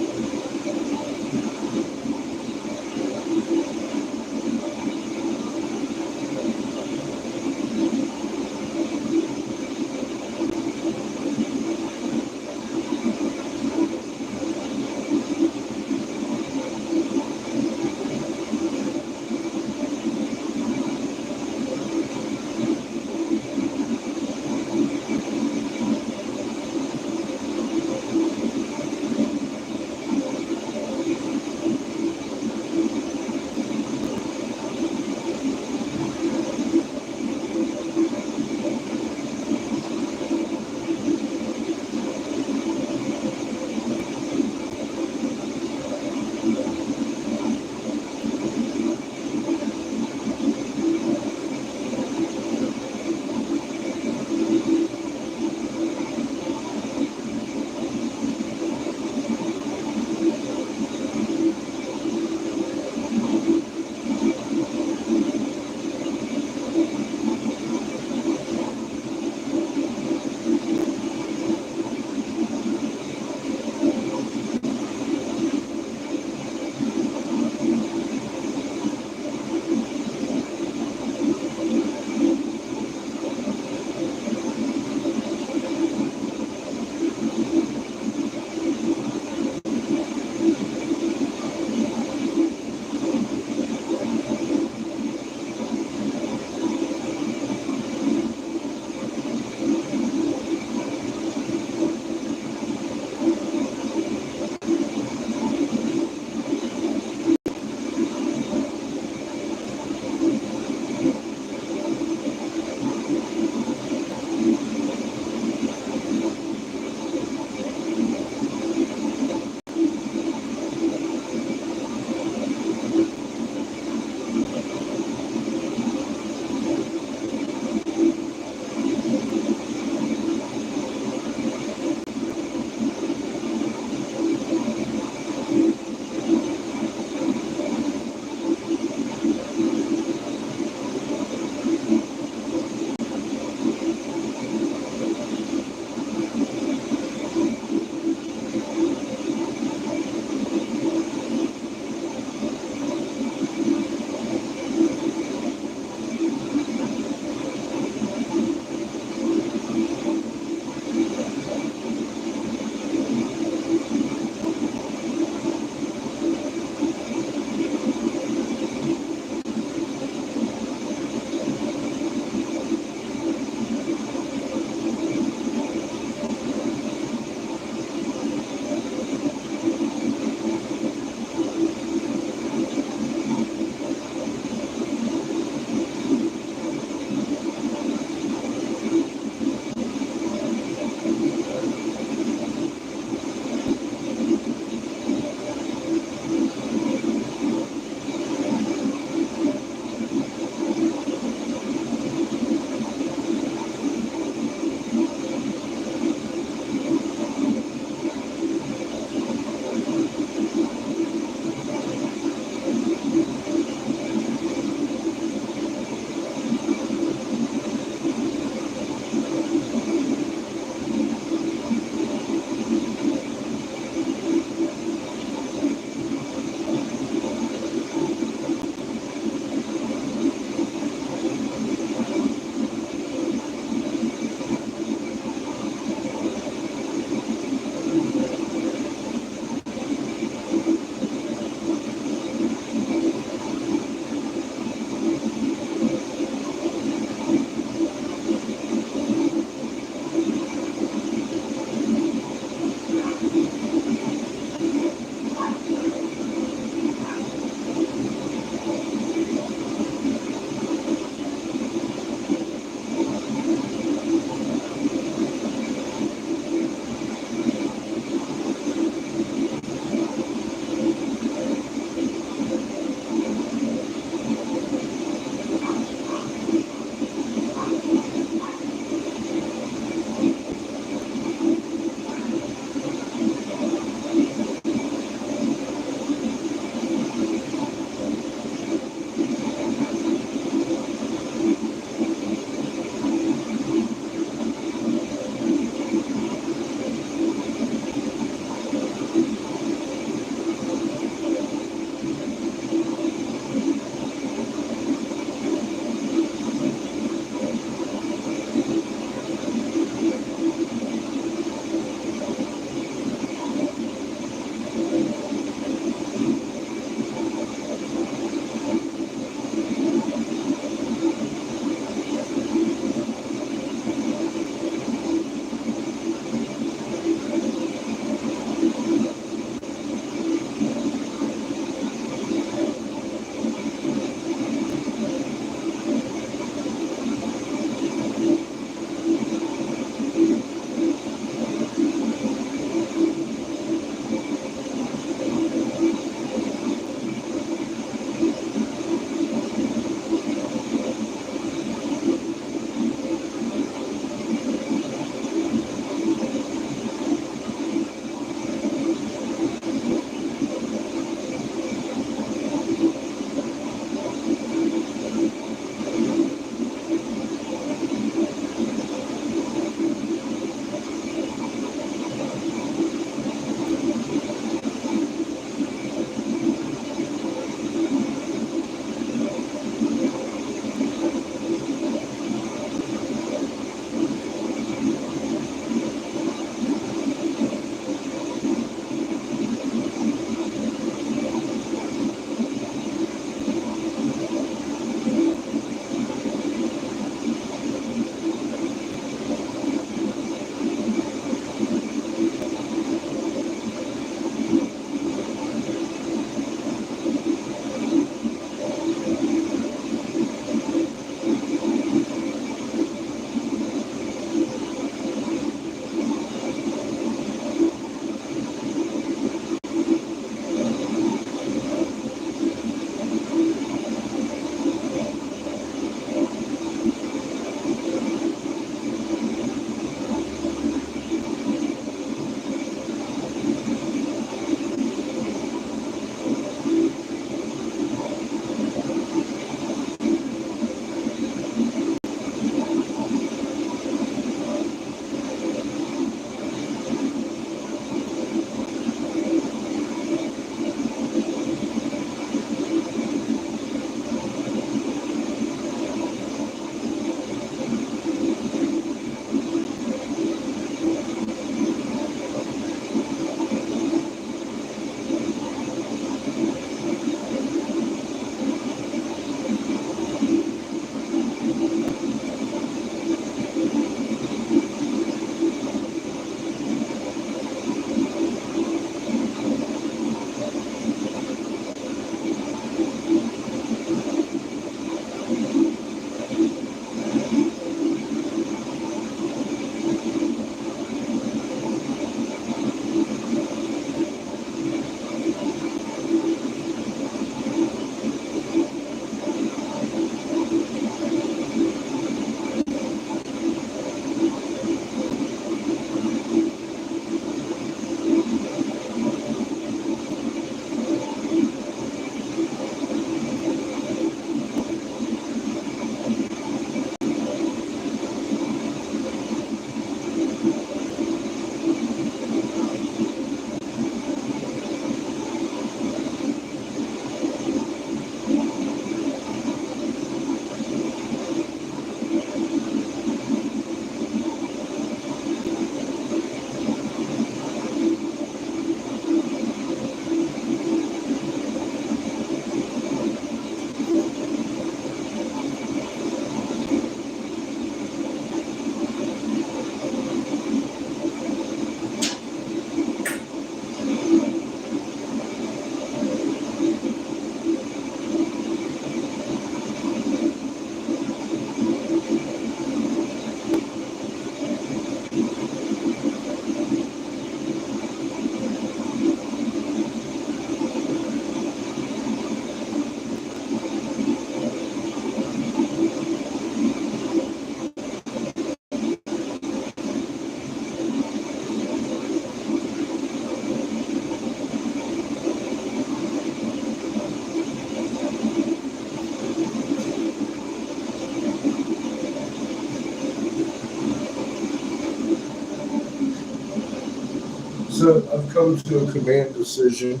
I've come to a command decision.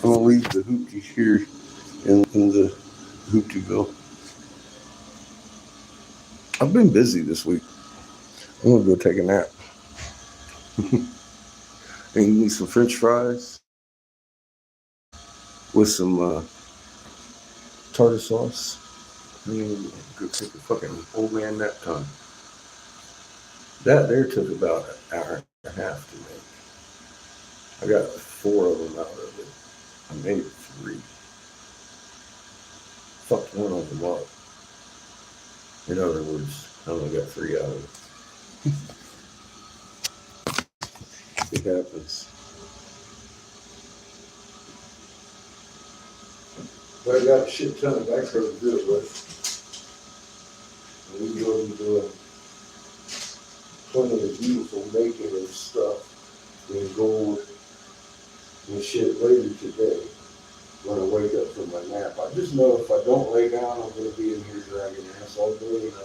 I'm gonna leave the hoopty here in the hooptyville. I've been busy this week. I'm gonna go take a nap. And eat me some French fries with some tartar sauce. And then go take a fucking old man nap time. That there took about an hour and a half to make. I got 4 of them out of it. I made 3. Fucked one of them up. In other words, I only got 3 out of it. It happens. But I got a shit ton of back row to do it with. And we will be doing plenty of beautiful making of stuff in gold and shit later today when I wake up from my nap. I just know if I don't lay down, I'm going to be in here dragging ass all day, and I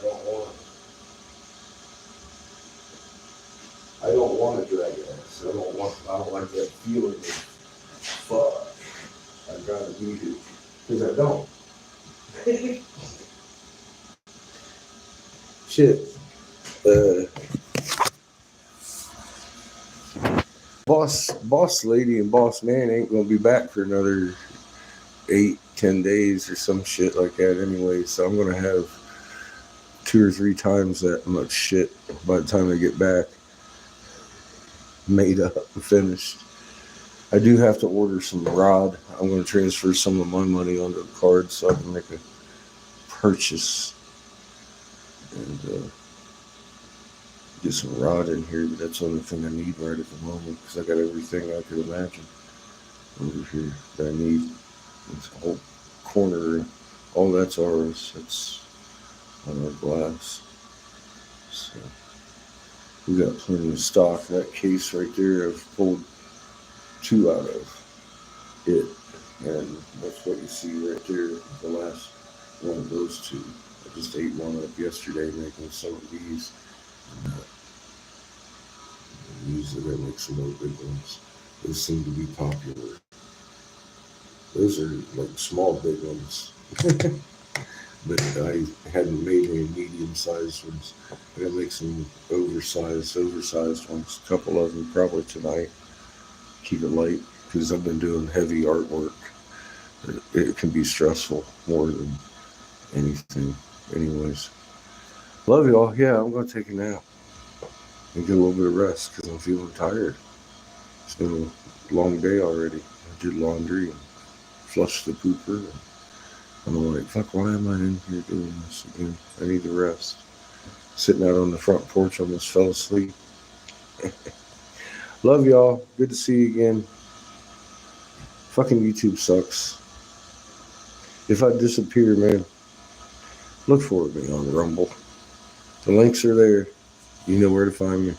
don't want to drag ass. I don't like that feeling of fuck. I've got to be here because I don't. Shit. Boss lady and boss man ain't gonna be back for another 8-10 days or some shit like that anyway, so I'm gonna have 2 or 3 times that much shit by the time I get back made up and finished. I do have to order some rod. I'm gonna transfer some of my money onto a card so I can make a purchase and get some rod in here, but that's the only thing I need right at the moment because I got everything I could imagine over here that I need. This whole corner, all that's ours. That's on our glass. So we got plenty of stock. That case right there, I've pulled 2 out of it, and that's what you see right there. The last one of those 2. I just ate one up yesterday making some of these. Usually I make some more big ones. Those seem to be popular. Those are like small big ones. But I hadn't made any medium-sized ones. I'm gonna make some oversized ones. A couple of them probably tonight. Keep it light because I've been doing heavy artwork. It can be stressful more than anything. Anyways, love y'all. Yeah, I'm gonna take a nap and get a little bit of rest because I'm feeling tired. It's been a long day already. I did laundry and flushed the pooper. And I'm like, fuck, why am I in here doing this again? I need to rest. Sitting out on the front porch, almost fell asleep. Love y'all. Good to see you again. Fucking YouTube sucks. If I disappear, man, look for me on Rumble. The links are there. You know where to find me.